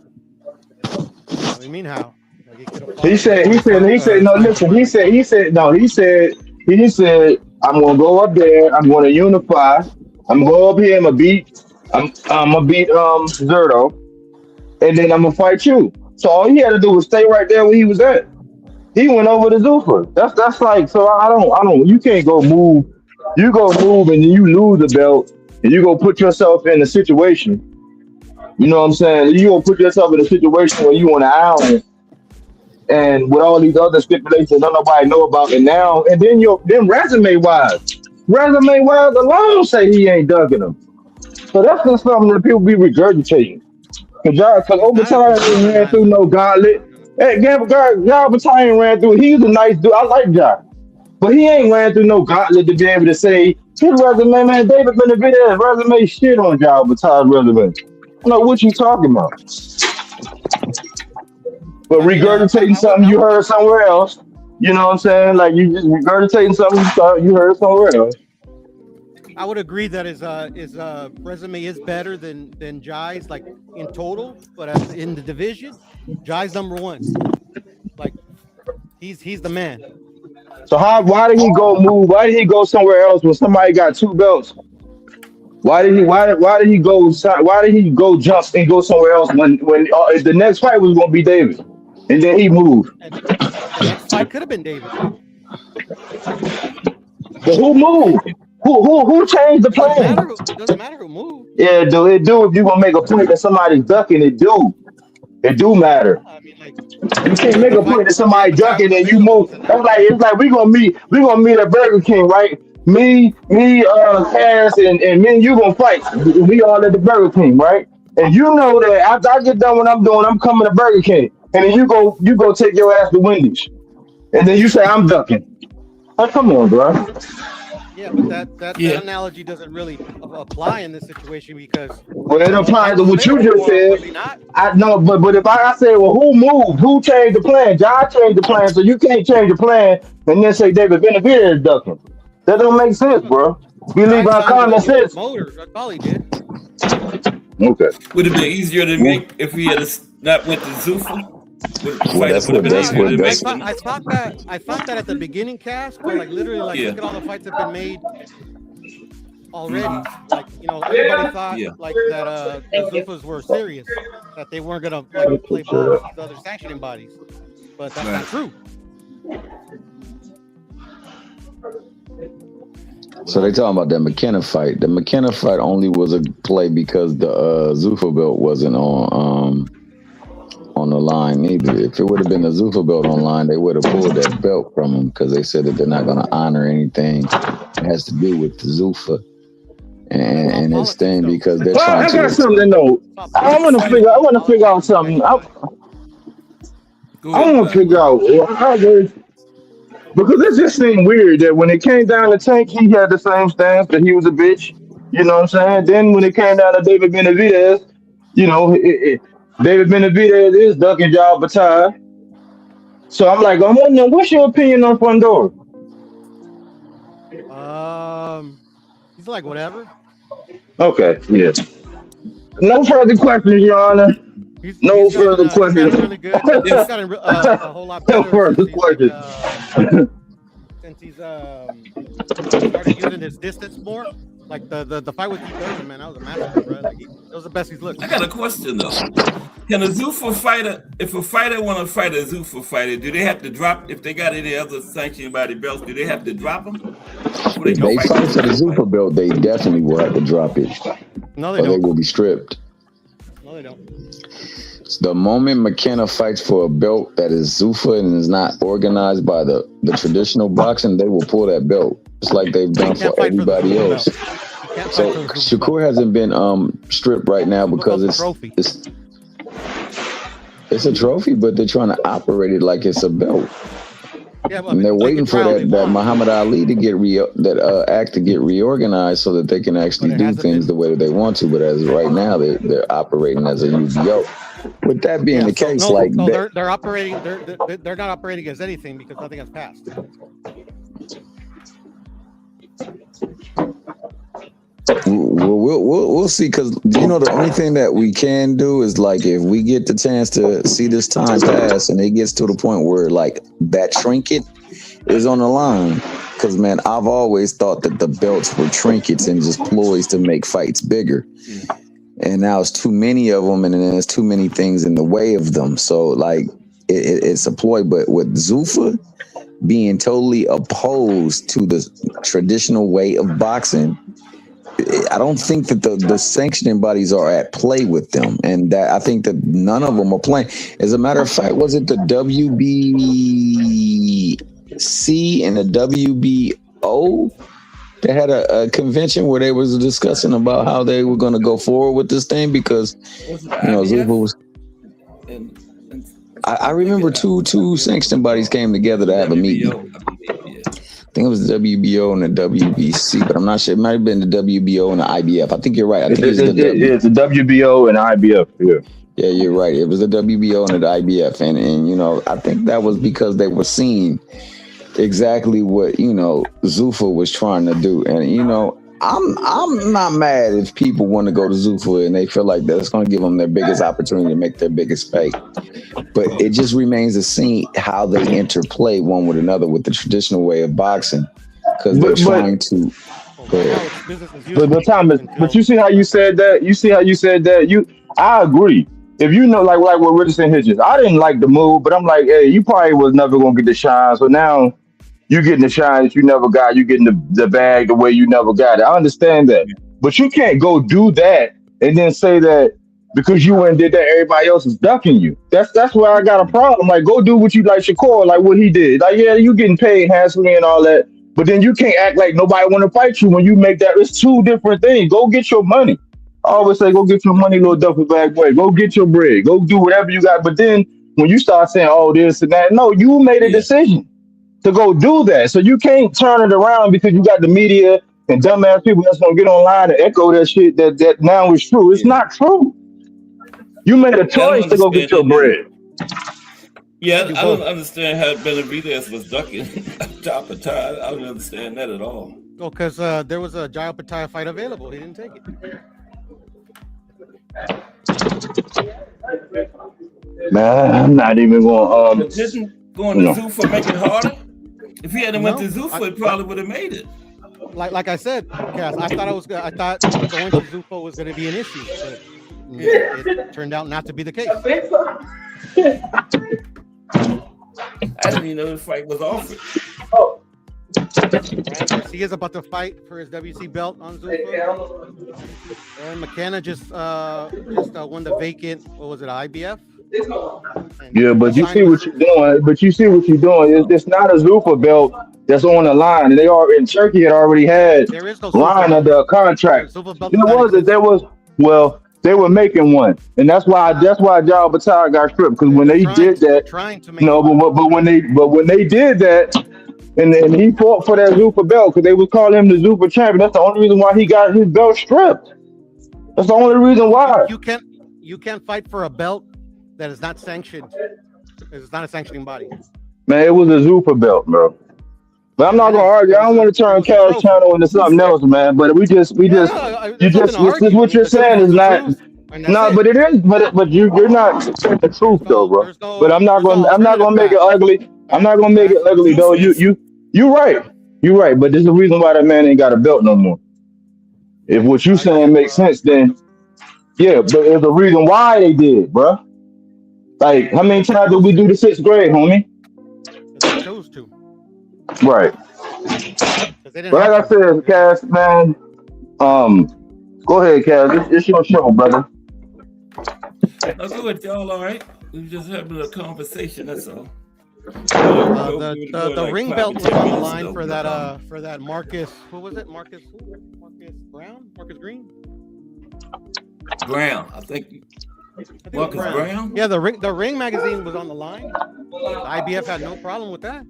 What do you mean how? He said, no, listen, he said, I'm going to go up there. I'm going to unify. I'm going to go up here. I'm going to beat Zerto. And then I'm going to fight you. So all he had to do was stay right there where he was at. He went over to Zuffa. That's like, so I don't, you can't go move. You go move and then you lose the belt and you go put yourself in a situation. You know what I'm saying? You go put yourself in a situation where you on an island and with all these other stipulations that nobody know about. And then resume wise alone say he ain't ducking them. So that's just something that people be regurgitating. Because Overtime ran through no gauntlet. Hey, Overtime ran through. He's a nice dude. I like Jai. But he ain't ran through no gauntlet to be able to say, his resume, man, David Benavidez resume shit on Jai Overtime's resume. I don't know what you talking about. But regurgitating something you heard somewhere else, you know what I'm saying? Like you just regurgitating something you heard somewhere else. I would agree that his resume is better than Jai's, like in total, but in the division, Jai's number one. Like he's the man. So why did he go move? Why did he go somewhere else when somebody got two belts? Why did he go jump and go somewhere else when the next fight was going to be David, and then he moved? And the next fight could have been David. But who moved? Who changed the plan? Doesn't matter who moved. Yeah, it do. If you're gonna make a point that somebody's ducking, it do matter. I mean, like You can't make a point that somebody ducking and you move. It's like we gonna meet at Burger King, right? Me, Harris, and me and you gonna fight. We all at the Burger King, right? And you know that after I get done what I'm doing, I'm coming to Burger King, and then you go take your ass to Wendy's, and then you say I'm ducking. Oh, come on, bro. Yeah, but that analogy doesn't really apply in this situation because it applies to what you just said. I know, but if I say, well, who moved? Who changed the plan? John changed the plan, so you can't change the plan and then say David Benavidez is ducking. That don't make sense, bro. We leave our common sense. Motors, that's all he did. Okay. Would it be easier to make if we had not went to Zuffa? I thought that at the beginning cast, but like literally, like look at all the fights that have been made already. Like everybody thought like that the Zufas were serious, that they weren't gonna like play ball with these other sanctioning bodies, but that's not true. So they talking about that McKenna fight. The McKenna fight only was a play because the Zuffa belt wasn't on the line either. If it would have been the Zuffa belt online, they would have pulled that belt from him because they said that they're not going to honor anything that has to do with the Zuffa and his thing because they're trying to. I got something to know. I want to figure out something. I want to figure out because it just seemed weird that when it came down to Tank, he had the same stance that he was a bitch. You know what I'm saying? Then when it came down to David Benavidez, David Benavidez is ducking Joe Batai. So I'm wondering, what's your opinion on Fundora? He's like whatever. Okay, yeah. No further questions, Your Honor. No further questions. He's really good. He's gotten a whole lot better. No further questions. Since he's started using his distance more. Like the fight with Thursday, man, that was a massacre, bro. Like that was the best he's looked. I got a question though. Can a Zuffa fighter, if a fighter want to fight a Zuffa fighter, do they have to drop if they got any other sanctioned body belts? Do they have to drop them? If they fight for the Zuffa belt, they definitely will have to drop it. No, they don't. They will be stripped. No, they don't. The moment McKenna fights for a belt that is Zuffa and is not organized by the traditional boxing, they will pull that belt. It's like they've done for everybody else. So Shakur hasn't been stripped right now because it's a trophy, but they're trying to operate it like it's a belt. Yeah, well, and they're waiting for that Muhammad Ali to get act to get reorganized so that they can actually do things the way that they want to. But as right now, they're operating as a UBO. With that being the case, they're operating. They're not operating as anything because nothing has passed. We'll see, because the only thing that we can do is like if we get the chance to see this time pass and it gets to the point where like that trinket is on the line, because man, I've always thought that the belts were trinkets and just ploys to make fights bigger, and now it's too many of them and then there's too many things in the way of them, so like it's a ploy. But with Zuffa being totally opposed to the traditional way of boxing, I don't think that the sanctioning bodies are at play with them, and that I think that none of them are playing. As a matter of fact, was it the WBC and the WBO that had a convention where they was discussing about how they were going to go forward with this thing? Because Zuffa was. I remember two sanctioning bodies came together to have a meeting. I think it was the WBO and the WBC, but I'm not sure. It might have been the WBO and the IBF. I think you're right. I think it's the WBO and IBF. Yeah, you're right. It was the WBO and the IBF, and I think that was because they were seeing exactly what Zuffa was trying to do, and I'm not mad if people want to go to Zuffa and they feel like that's going to give them their biggest opportunity to make their biggest pay. But it just remains to see how they interplay one with another with the traditional way of boxing, because they're trying to. So right Yeah. now it's business as usual. But Thomas, but Until you see how you said that. You see how you said that. I agree. If you know, like what Richardson Hitches, I didn't like the move, but I'm like, hey, you probably was never gonna get the shine. So now you getting the shine that you never got. You getting the bag the way you never got it. I understand that, but you can't go do that and then say that because you went and did that, everybody else is ducking you. That's where I got a problem. Like, go do what you like, Shakur, like what he did. Like, yeah, you getting paid handsomely and all that, but then you can't act like nobody want to fight you when you make that. It's two different things. Go get your money. I always say, go get your money, little duffel bag boy. Go get your bread. Go do whatever you got. But then when you start saying, oh, this and that, no, you made a Yeah. decision to go do that. So you can't turn it around because you got the media and dumbass people that's gonna get online and echo that shit that now is true. It's Yeah. not true. You made a Yeah, I don't choice to go get understand your that neither. bread. Yeah, do I don't both. understand how Benavidez was ducking top of tie. I don't understand that at all. Oh, because there was a Jai Pattaya fight available. He didn't take it. Man, I'm not even going. But didn't going You to know, Zuffa make it harder? If he hadn't went to No, Zuffa, it probably would have made it. like I said, Cass, I thought going to Zuffa was going to be an issue, but Yeah. it turned out not to be the case. I didn't even know the fight was offered. Ryan Garcia is about to fight for his WC belt on Zuffa. And McKenna just won the vacant. What was it, IBF? And yeah, but you signed see with what you're doing. But you see what you're doing. It's not a Zupa belt that's on the line. And they are in Turkey had already had there is no Zuffa Ryan belt. under a The contract. Zuffa belt There does not was exist. there was well, they were making one, and that's why Jal Batar got stripped because when They're they trying did they're that, trying to make no, one. but when they did that, and then he fought for that Zupa belt because they was calling him the Zupa champion. That's the only reason why he got his belt stripped. That's the only reason why. You can't fight for a belt that is not sanctioned. It's not a sanctioning body. Man, it was a Zupa belt, bro. But I'm not It gonna is. argue. It I don't was want to a turn Cash trophy. Channel into something else, man. But we Yeah, just no, you there's nothing just to this argue. I what mean, you're the truth saying is is the not. truth, and that's No, it. but it is, but you're not saying the truth though, bro. There's But no I'm not alternative gonna make it path. ugly. I'm not gonna make it ugly though. Zuffa is You're right. You're right. But there's a reason why that man ain't got a belt no more. If what you saying IBF. makes sense, then yeah. But there's a reason why they did, bro. Like how many Because they times did chose we to. do the sixth grade, homie? Because they chose to. Right. Because they didn't But have like I to. said, Cass, man, go ahead, Cass. It's your show, brother. no good, y'all. All right, we were just having a conversation. That's all. The ring belt was on the line for that Marcus. Who was it? Marcus Brown? Marcus Green? Brown. I think Marcus Brown. Yeah, the ring magazine was on the line. The IBF had no problem with that.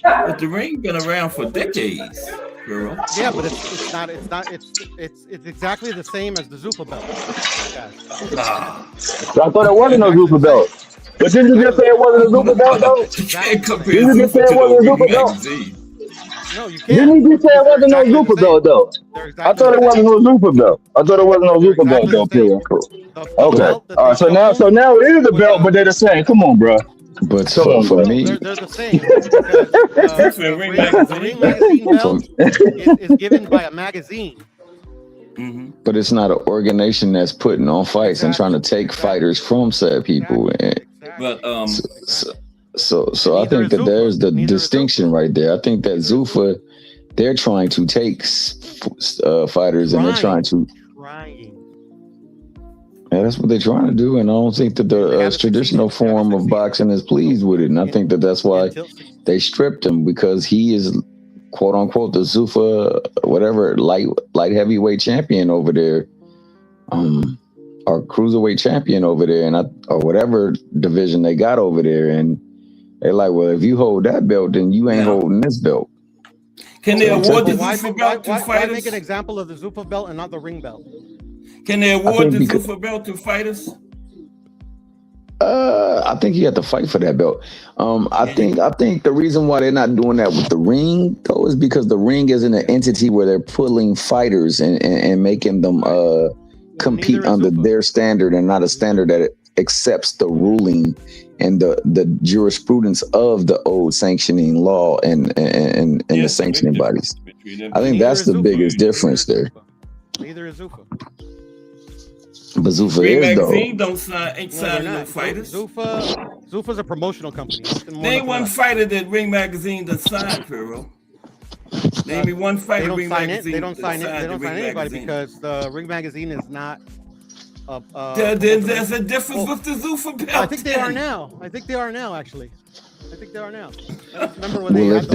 But the ring been around for decades, girl. Yeah, but it's exactly the same as the Zuffa belt. Yeah. Nah, I thought it wasn't no Zupa belt. But didn't you just say it wasn't a Zupa belt though? you can't compare Didn't you just say Zuffa it to the wasn't a ring Zupa belt? magazine. No, you can't. Didn't you just say it They're wasn't no exactly the Zupa same. belt though? They're I exactly thought the it wasn't same. no Zupa belt. I thought it wasn't no They're Zupa belt exactly though. the same. Cool. The Okay. belt that All they right. So showed now it is a was belt, but they're the same. Come on, bro. But Come on, for bro. no, me, they're the same because Zuffa the and ring ring magazine. magazine from belt is given by a magazine. Mm-hmm. but it's not an organization that's putting on fights and trying to Exactly. take fighters from said people. Exactly. And But so I Neither think is that there's Zuffa. the Neither is distinction Zuffa. right there. I think that Neither is Zuffa. Zuffa, they're trying to take fighters and they're trying to. Trying. Yeah, that's what they're trying to do, and I don't think that They the haven't traditional succeeded. They haven't form of succeeded. boxing is pleased with it, and I think that that's why Until they stripped him because he is quote unquote the Zuffa whatever light heavyweight champion over there, or cruiserweight champion over there, and or whatever division they got over there, and they're like, well, if you hold that belt, then you ain't now, holding this belt. can they So award the But Zuffa belt to why make fighters? an example of the Zuffa belt and not the ring belt? Can they I award think the because Zuffa belt to fighters? I think you have to fight for that belt. I think the reason why they're not doing that with the ring though is because the ring isn't an entity where they're pulling fighters and making them compete Neither is under Zuffa. their standard and not a standard that accepts the ruling and the jurisprudence of the old sanctioning law and the sanctioning bodies. I think that's the biggest difference there. Neither is Zuffa. But Zuffa Ring is Magazine though. don't sign, ain't signing no fighters. Zuffa's a promotional company. Name one fighter that Ring Magazine does sign, Pharaoh. Name me one fighter Ring Magazine. They don't sign anybody because the Ring Magazine is not. There's a difference with the Zuffa belt. I think they are now. Actually. I think they are now. I remember when if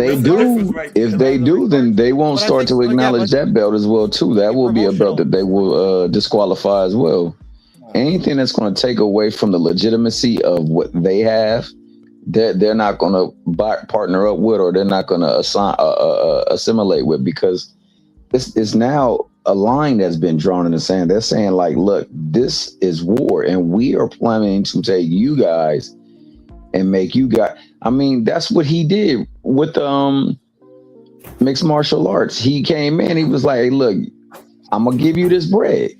they do, then they won't start to acknowledge that belt as well too. That will be a belt that they will disqualify as well. Anything that's going to take away from the legitimacy of what they have, they're not going to partner up with, or they're not going to assimilate with, because this is now a line that's been drawn in the sand. They're saying like, look, this is war, and we are planning to take you guys and make you guys. I mean, that's what he did with mixed martial arts. He came in, he was like, hey, look, I'm gonna give you this bread,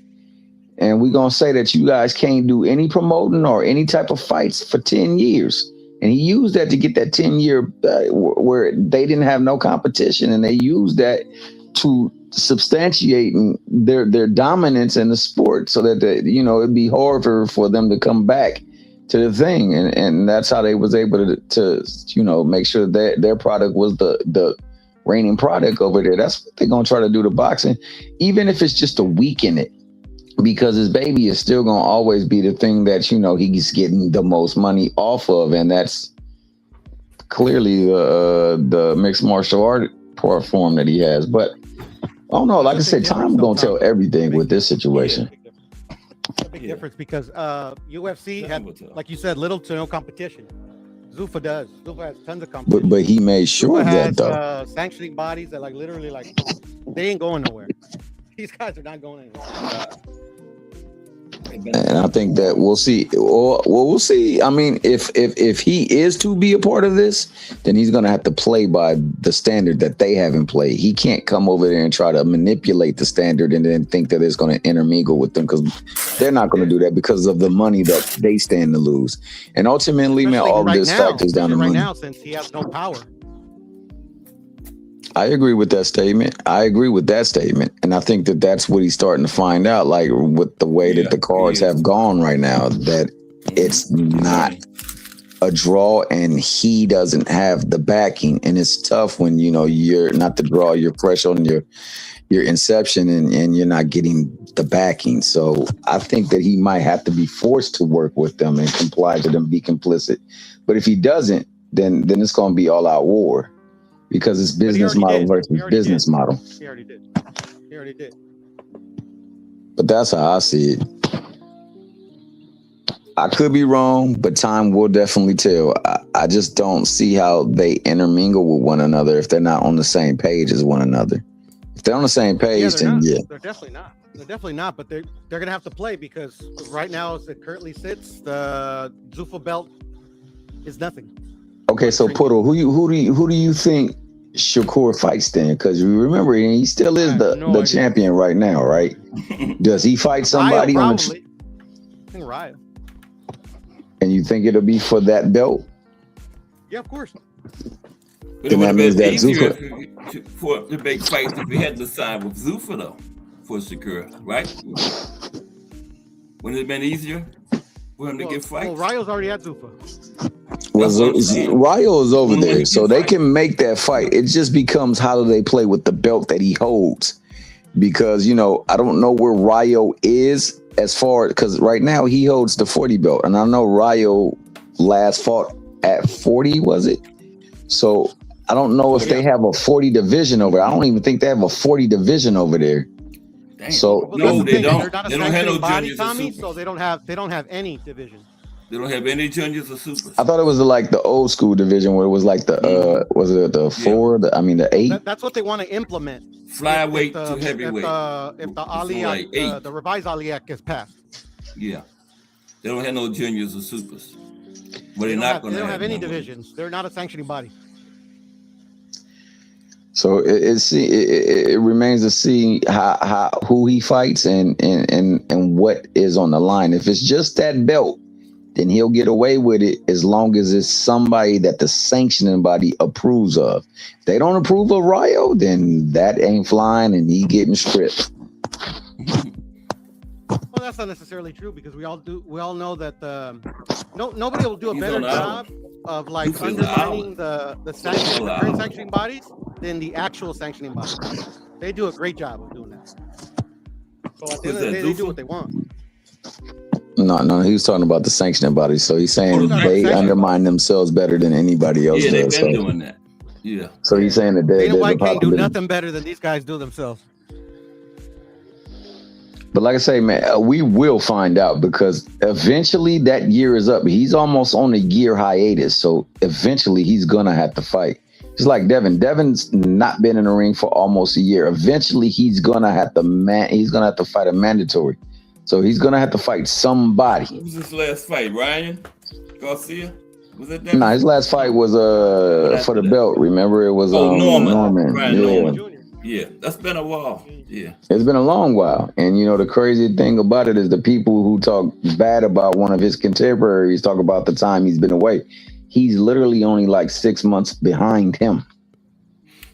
and we're gonna say that you guys can't do any promoting or any type of fights for 10 years. And he used that to get that 10-year where they didn't have no competition, and they used that to substantiate their dominance in the sport, so that it'd be harder for them to come back to the thing, and that's how they was able to make sure that their product was the reigning product over there. That's what they're gonna try to do to boxing, even if it's just to weaken it, because his baby is still gonna always be the thing that he's getting the most money off of, and that's clearly the mixed martial art form that he has. But I don't know. Like I said, time gonna tell everything with this situation. A big difference, because UFC had, like you said, little to no competition. Zuffa does. Zuffa has tons of competition. But he made sure Zuffa that has, though. Sanctioning bodies that literally they ain't going nowhere. These guys are not going anywhere. And I think that we'll see. Well, we'll see. I mean, if he is to be a part of this, then he's going to have to play by the standard that they have in play. He can't come over there and try to manipulate the standard and then think that it's going to intermingle with them, because they're not going to do that because of the money that they stand to lose. And ultimately, all of this factors down to money. Right now, since he has no power. I agree with that statement. And I think that that's what he's starting to find out, like with the way that the cards have gone right now, that it's not a draw and he doesn't have the backing. And it's tough when, you're not the draw, you're fresh on your inception and you're not getting the backing. So I think that he might have to be forced to work with them and comply to them, be complicit. But if he doesn't, then it's going to be all out war. Because it's business model versus business model. He already did. But that's how I see it. I could be wrong, but time will definitely tell. I just don't see how they intermingle with one another if they're not on the same page as one another. If they're on the same page, then they're definitely not. They're definitely not. But they're gonna have to play, because right now, as it currently sits, the Zuffa belt is nothing. Okay, so Puddle, who do you think Shakur fights then? Because you remember he still is the champion right now, right? Does he fight somebody Ryo, probably. I think Ryo. And you think it'll be for that belt? Yeah, of course. But it would have been easier for the big fights if we had to sign with Zuffa though, for Shakur, right? Wouldn't it have been easier for him to get fights? Well, Ryo's already at Zuffa. Ryo is over there, so they can make that fight. It just becomes, how do they play with the belt that he holds? Because, I don't know where Ryo is as far, because right now he holds the 40 belt. And I know Ryo last fought at 40, was it? So I don't know if they have a 40 division over there. I don't even think they have a 40 division over there. Damn. So no, they don't. They don't have no body, Tommy, so they don't have any division. They don't have any juniors or supers. I thought it was like the old school division where it was like the was it the 4? The 8? That's what they want to implement. Flyweight to heavyweight. If the Aliak, the revised Aliak gets passed. Yeah, they don't have no juniors or supers. But they don't have any divisions. They're not a sanctioning body. So it remains to see who he fights and what is on the line. If it's just that belt, then he'll get away with it as long as it's somebody that the sanctioning body approves of. If they don't approve of Ryo, then that ain't flying and he getting stripped. Well, that's not necessarily true because we all know that nobody will do a better job of like undermining the current sanctioning bodies than the actual sanctioning bodies. They do a great job of doing that. So at the end of the day, they do what they want. No, he was talking about the sanctioning bodies. So he's saying they undermine themselves better than anybody else does. Yeah, they've been doing that. Yeah. So he's saying that Dana White can't do nothing better than these guys do themselves. But like I say, man, we will find out because eventually that year is up. He's almost on a year hiatus. So eventually he's going to have to fight. Just like Devin. Devin's not been in the ring for almost a year. Eventually he's going to have to fight a mandatory. So he's going to have to fight somebody. Who was his last fight? Ryan Garcia? Was it Devin? No, his last fight was for the belt. Remember, it was Norman. Norman. Yeah, that's been a while. Yeah, it's been a long while. And you know, the crazy thing about it is the people who talk bad about one of his contemporaries talk about the time he's been away. He's literally only like 6 months behind him.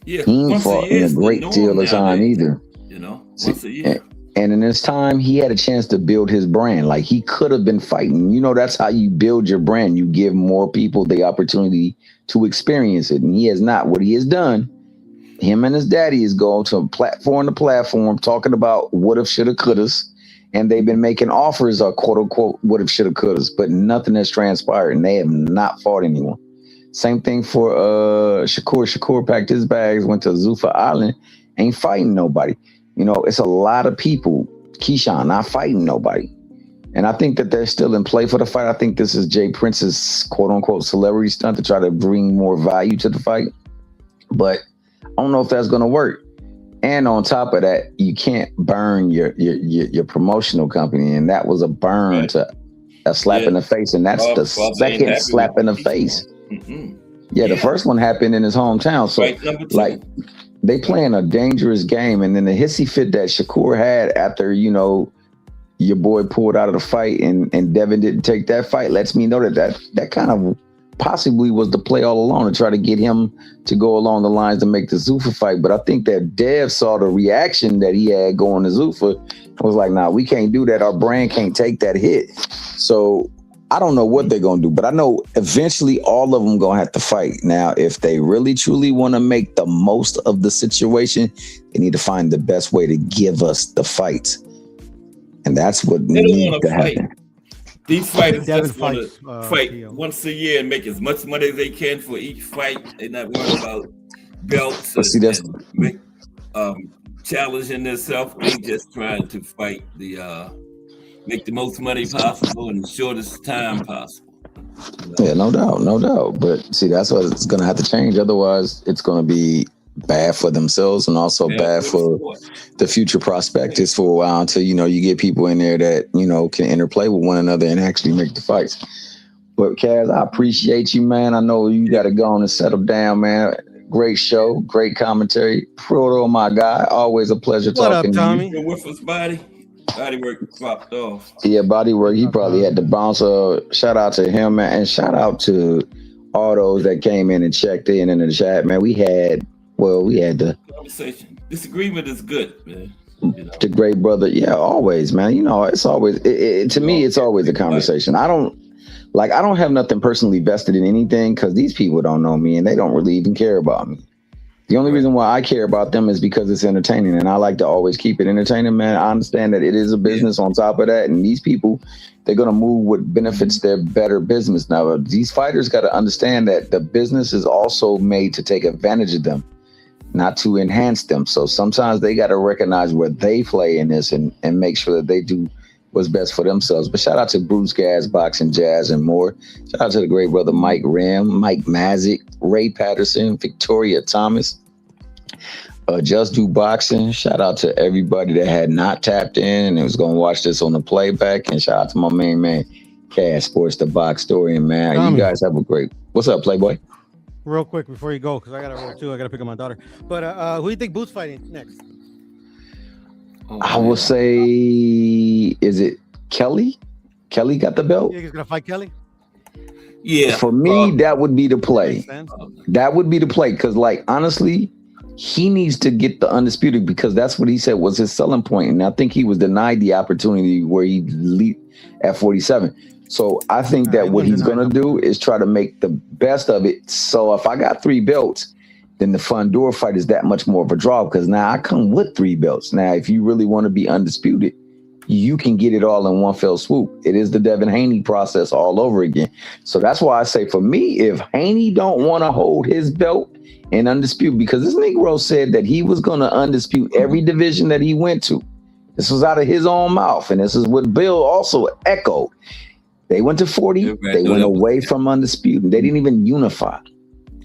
Yeah, he ain't fought in a great deal of time either. You know, once a year. And in this time, he had a chance to build his brand. Like he could have been fighting. You know, that's how you build your brand. You give more people the opportunity to experience it. And he has not. What he has done, him and his daddy is going to platform to platform talking about what if, shoulda, couldas. And they've been making offers of quote unquote what if, shoulda, couldas, but nothing has transpired and they have not fought anyone. Same thing for Shakur. Shakur packed his bags, went to Zuffa Island, ain't fighting nobody. You know, it's a lot of people. Keyshawn not fighting nobody. And I think that they're still in play for the fight. I think this is Jay Prince's quote unquote celebrity stunt to try to bring more value to the fight. But I don't know if that's going to work. And on top of that, you can't burn your promotional company. And that was a burn to a slap in the face. And that's the second slap in the face. Mm-hmm. Yeah, the first one happened in his hometown. So like they playing a dangerous game. And then the hissy fit that Shakur had after, you know, your boy pulled out of the fight and Devin didn't take that fight lets me know that kind of possibly was the play all along to try to get him to go along the lines to make the Zuffa fight. But I think that Dev saw the reaction that he had going to Zuffa and was like, nah, we can't do that. Our brand can't take that hit. So I don't know what they're going to do, but I know eventually all of them going to have to fight. Now, if they really truly want to make the most of the situation, they need to find the best way to give us the fights. And that's what needs to happen. These fighters just want to fight once a year and make as much money as they can for each fight. They're not worried about belts and challenging themselves. They just trying to fight make the most money possible in the shortest time possible. You know? Yeah, no doubt. But see, that's what it's going to have to change. Otherwise, it's going to be bad for themselves and also bad for the future prospects for a while until, you know, you get people in there that, you know, can interplay with one another and actually make the fights. But Kaz, I appreciate you, man. I know you got to go on and settle down, man. Great show, great commentary. Proto, my guy. Always a pleasure talking to Tommy? You. With us, Bodywork popped off. Yeah, Bodywork. He probably had to bounce. Shout out to him, man. And shout out to all those that came in and checked in the chat, man. We had the conversation. Disagreement is good, man. You know? The great brother. Yeah, always, man. You know, it's always, to me, it's always a conversation. I don't have nothing personally vested in anything because these people don't know me and they don't really even care about me. The only reason why I care about them is because it's entertaining and I like to always keep it entertaining, man. I understand that it is a business on top of that. And these people, they're going to move what benefits their better business. Now, these fighters got to understand that the business is also made to take advantage of them, not to enhance them. So sometimes they got to recognize where they play in this and make sure that they do what's best for themselves. But shout out to Bruce Gas, Boxing Jazz, and more. Shout out to the great brother Mike Ram, Mike Mazick, Ray Patterson, Victoria Thomas, Just Do Boxing. Shout out to everybody that had not tapped in and was going to watch this on the playback. And shout out to my main man, Cash Sports, the box story. And man, Tommy, you guys have a great... What's up, Playboy? Real quick before you go, because I got to roll too. I got to pick up my daughter. But who do you think Boots fighting next? I will say, is it Kelly? Kelly got the belt. Yeah, he's gonna fight Kelly. Yeah. For me, that would be the play. Makes sense. That would be the play because, like, honestly, he needs to get the undisputed because that's what he said was his selling point, and I think he was denied the opportunity where he leaped at 47. So I think that what he's gonna do is try to make the best of it. So if I got 3 belts, then the Fundora fight is that much more of a draw because now I come with 3 belts. Now, if you really want to be undisputed, you can get it all in one fell swoop. It is the Devin Haney process all over again. So that's why I say for me, if Haney don't want to hold his belt and undisputed, because this Negro said that he was going to undispute every division that he went to. This was out of his own mouth. And this is what Bill also echoed. They went to 40. They went away from undisputed. They didn't even unify.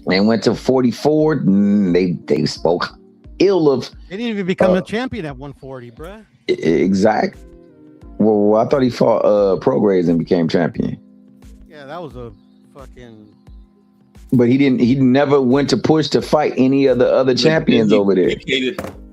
They went to 44. They spoke ill of. They didn't even become a champion at 140, bruh. Exactly. Well, I thought he fought Prograis and became champion. Yeah, that was a fucking. But he didn't. He never went to push to fight any of the other champions over there.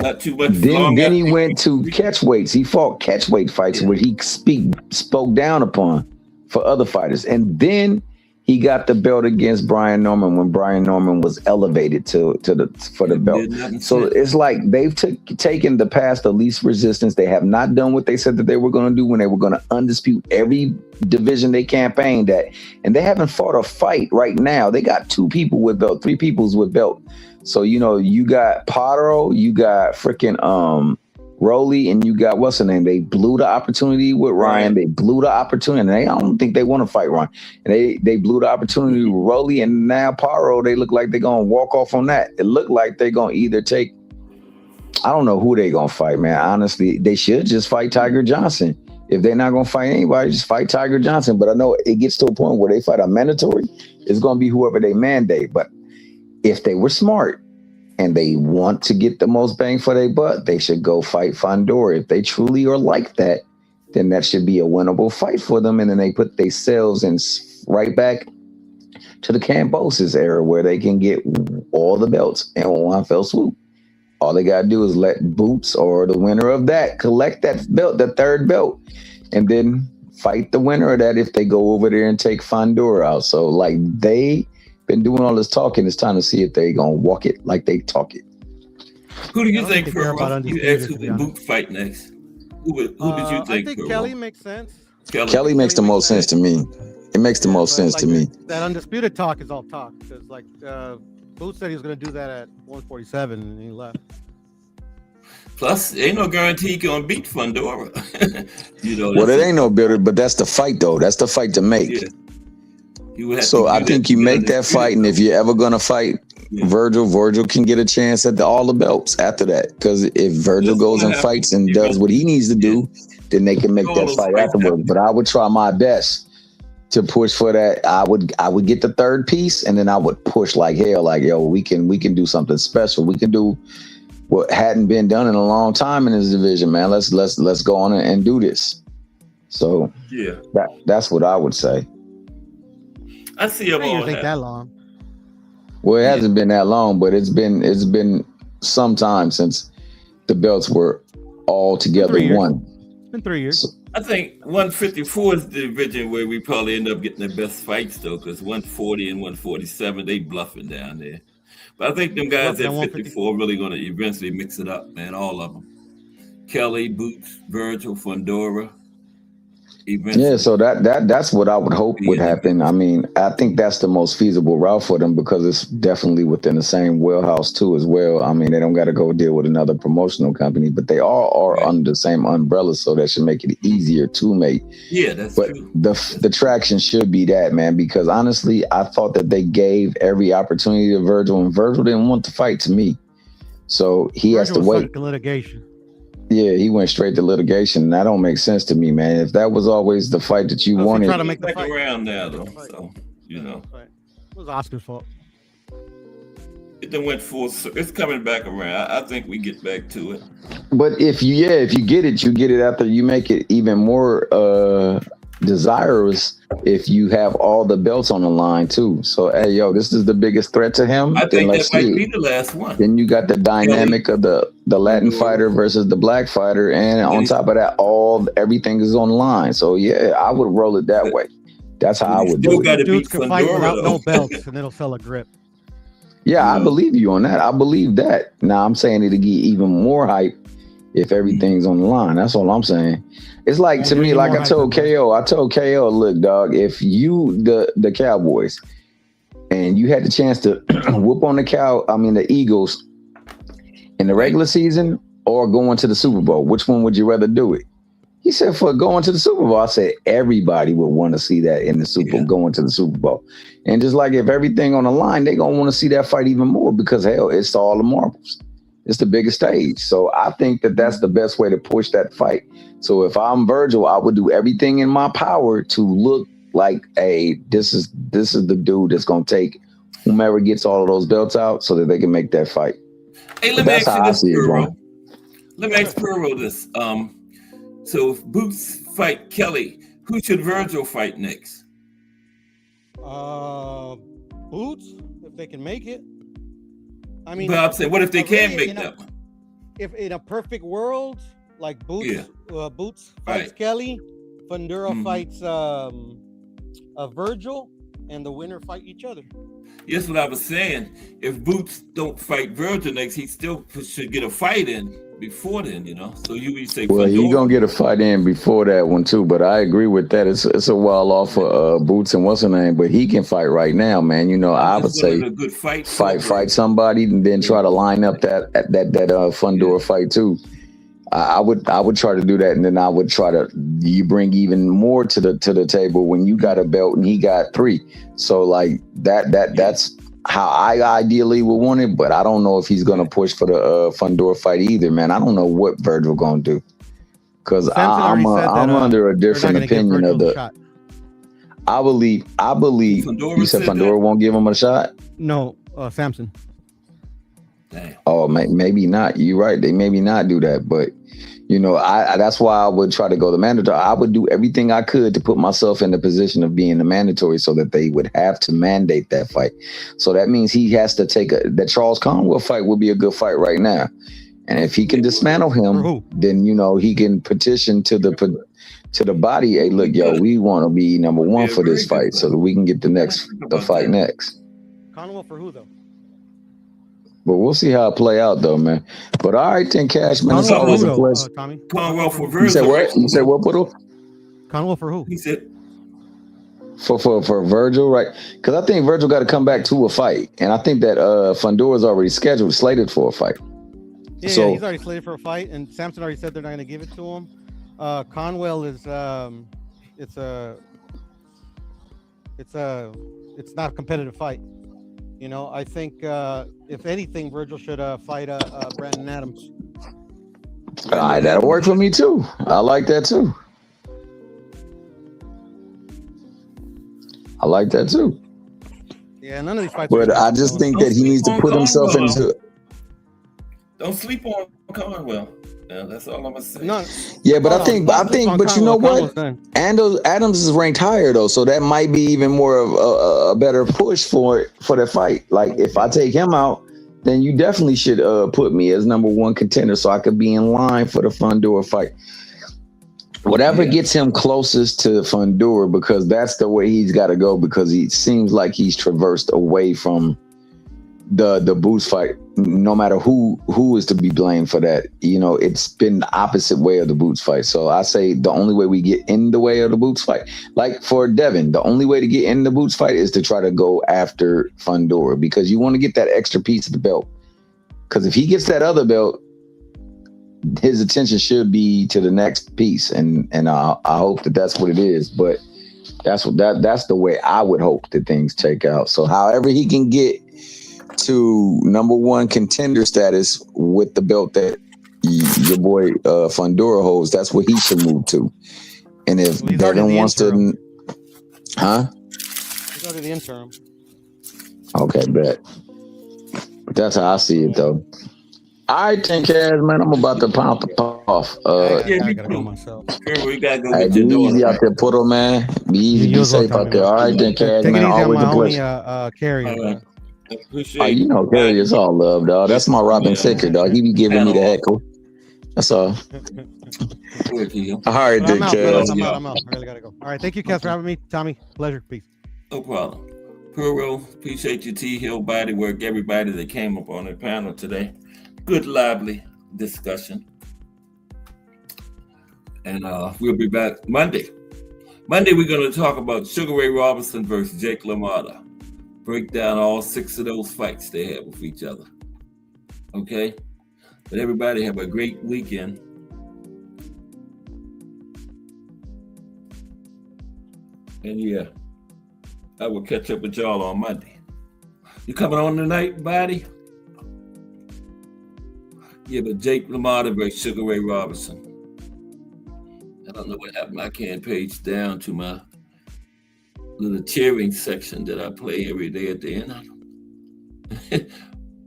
Not too much. Then he went to catchweights. He fought catchweight fights where he spoke down upon for other fighters, and then he got the belt against Brian Norman when Brian Norman was elevated for the belt. So it's like they've taken the path of least resistance. They have not done what they said that they were going to do when they were going to undispute every division they campaigned at. And they haven't fought a fight right now. They got 2 people with belt, 3 peoples with belt. So, you got Potro, you got freaking Rowley, and you got what's her name? They blew the opportunity with Ryan. They blew the opportunity. I don't think they want to fight Ryan. And they blew the opportunity with Rowley, and now Paro, they look like they're gonna walk off on that. It looked like they're gonna either take. I don't know who they gonna fight, man. Honestly, they should just fight Tiger Johnson. If they're not gonna fight anybody, just fight Tiger Johnson. But I know it gets to a point where they fight a mandatory. It's gonna be whoever they mandate. But if they were smart and they want to get the most bang for their buck, they should go fight Fundora. If they truly are like that, then that should be a winnable fight for them. And then they put themselves in right back to the Cambosis era where they can get all the belts in one fell swoop. All they got to do is let Boots or the winner of that collect that belt, the 3rd belt, and then fight the winner of that if they go over there and take Fundora out. So like they been doing all this talking, it's time to see if they gonna walk it like they talk it. Who do you think you asked who the Boot fight next? Who did you think? I think Kelly makes sense. Kelly makes the most sense to me. It makes the most sense to me. That undisputed talk is all talk because like Boot said he was gonna do that at 147 and he left. Plus, ain't no guarantee he gonna beat Fundora. Well, it ain't no better, but that's the fight though. That's the fight to make. Yeah. So I think you make that fight, and if you're ever gonna fight Virgil can get a chance at all the belts after that. Because if Virgil goes and fights and does what he needs to do, then they can make that fight afterwards. But I would try my best to push for that. I would get the 3rd piece, and then I would push like hell. Like, yo, we can do something special. We can do what hadn't been done in a long time in this division, man. Let's go on and do this. So that's what I would say. I see them all. Think that long. Well, it hasn't been that long, but it's been some time since the belts were all together one. It's been 3 years. So, I think 154 is the division where we probably end up getting the best fights though, because 140 and 147 they bluffing down there. But I think them guys at 54 really going to eventually mix it up, man. All of them. Kelly, Boots, Virgil, Fundora. Yeah, so that's what I would hope would happen. I mean, I think that's the most feasible route for them because it's definitely within the same wheelhouse too as well. I mean, they don't got to go deal with another promotional company, but they all are under the same umbrella, so that should make it easier to make. Yeah, that's true. The traction should be that, man, because honestly, I thought that they gave every opportunity to Virgil, and Virgil didn't want to fight to me. So he has to wait. Litigation. Yeah, he went straight to litigation. That don't make sense to me, man. If that was always the fight that you wanted, trying to make the fight around now, though. So it was Oscar's fault. It then went full. It's coming back around. I think we get back to it. But if you get it, you get it after you make it even more desirous if you have all the belts on the line too. So hey, yo, this is the biggest threat to him. I Then think that let's might see be it. the last one. Then you got the dynamic of the Latin Pandora. fighter versus the black fighter, and on top of that, everything is on the line. So yeah, I would roll it that way. That's how I would do Still it. got to Dudes beat can fight Pandora without no though. belts, and it'll sell a grip. Yeah, I Yeah. believe you on that. I believe that. Now I'm saying it'll get even more hype if everything's on the line. That's all I'm saying. It's like Won't to get me, any like more I hype told than that. KO. I told KO, look, dog, if you the Cowboys and you had the chance to whoop on the Eagles in the regular season or going to the Super Bowl, which one would you rather do it? He said for going to the Super Bowl. I said everybody would want to see that in the Super Bowl, going to the Super Bowl. And just like if everything on the line, they're gonna want to see that fight even more because hell, it's all the marbles. It's the biggest stage. So I think that that's the best way to push that fight. So if I'm Virgil, I would do everything in my power to look like this is the dude that's gonna take whomever gets all of those belts out so that they can make that fight. Hey, But let me that's ask you how I this, see it Puro. going. Let me ask Puro this. So if Boots fight Kelly, who should Virgil fight next? Boots, if they can make it. I mean, But I'm saying, what if they really, can make that one? if in a perfect world, like Boots, Yeah. Boots fights Right. Kelly, Fundura Mhm. fights Virgil, and the winner fight each other. Yes, what I was saying. If Boots don't fight Virgil next, he still should get a fight in before then, you know. So you would say Well, he Fundora. gonna get a fight in before that one too, but I agree with that. It's a while off for Boots and what's her name, but he can fight right now, man. You know, I I'm would just wanted say a good fight. for fight Virgil. somebody and then try to line up that Fundora fight too. I would try to do that, and then I would try to you bring even more to the table when you got a belt and he got 3. So like that's how I ideally would want it, but I don't know if he's gonna push for the Fundora fight either, man. I don't know what Virgil gonna do because Samson already said that, I'm under a they're not different going to give opinion Virgil of the the. shot. I believe. Fundora You said said Fundora that? won't give him a shot. No, Samson. Damn. Oh, maybe not. You're right. They maybe not do that, but you know, I that's why I would try to go the mandatory. I would do everything I could to put myself in the position of being the mandatory, so that they would have to mandate that fight. So that means he has to take that Charles Conwell fight would be a good fight right now, and if he can dismantle For him, who? then you know he can petition to the body. Hey, look, yo, we want to be number one Yeah, for this very good fight, so that we can get the fight that. next. Conwell for who though? But we'll see how it play out, though, man. But all right, then, Cash, man, it's Conwell for always who a though, pleasure. Tommy? Conwell for You Virgil. said what? You said what, Puddle? Conwell for who? He said For Virgil, right? Because I think Virgil got to come back to a fight, and I think that Fundora's already slated for a fight. Yeah, So- he's already slated for a fight, and Samson already said they're not going to give it to him. Conwell is it's not a competitive fight. You know, I think if anything, Virgil should fight Brandon Adams. All right, that'll work for me too. I like that too. I like that too. Yeah, none of these fights. But are I just think that he needs to put himself into. don't sleep on Conwell. Yeah, that's all I'm gonna say. no. Yeah, but Hold I on, think, don't sleep on but you know Conwell. what? Conwell's done. Adams is ranked higher though, so that might be even more of a better push for the fight. Like if I take him out, then you definitely should put me as number one contender, so I could be in line for the Fundora fight. Whatever gets him closest to Fundora, because that's the way he's got to go. Because he seems like he's traversed away from the Boots fight. No matter who is to be blamed for that, you know, it's been the opposite way of the Boots fight. So I say the only way we get in the way of the Boots fight, like for Devin, the only way to get in the Boots fight is to try to go after Fundora, because you want to get that extra piece of the belt. Because if he gets that other belt, his attention should be to the next piece, and I hope that that's what it is. But that's the way I would hope that things take out. So however he can get to number one contender status with the belt that your boy Fundora holds, that's what he should move to. And if Well, he's already Devin the wants interim. He's already the interim. Okay, bet. That's how I see it, though. All right, 10 Cash, man. I'm about to pop the off. I gotta go myself. We gotta go Hey, get be your easy daughter. out there, Puddle, man. Be easy, You be as well, safe out Tommy, there. man. All right, then, Cash, Take it man. easy on Always my a homie, pleasure. Carrier, All bro. right. Appreciate Oh, you know, everybody. Gary, it's all love, dog. That's my Robin Ficker, dog. He be giving me the heckle. That's all. Work here. All right, But then, I'm out, Cash. fellas. I'm out. I really gotta go. All right, thank you, Cass, for having me. Tommy, pleasure. Peace. No problem. Puro, appreciate your T Hill body work, everybody that came up on the panel today. Good, lively discussion. And we'll be back Monday. Monday, we're going to talk about Sugar Ray Robinson versus Jake LaMotta. Break down all 6 of those fights they had with each other. Okay? But everybody have a great weekend. And yeah, I will catch up with y'all on Monday. You coming on tonight, buddy? Yeah, but Jake LaMotta versus Sugar Ray Robinson. I don't know what happened. I can't page down to my little cheering section that I play every day at the end.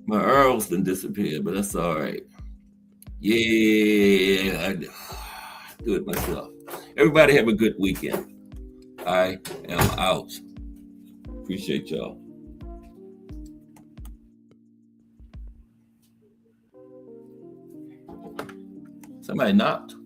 My Earls done disappeared, but that's all right. Yeah, I do it myself. Everybody have a good weekend. I am out. Appreciate y'all. Somebody knocked.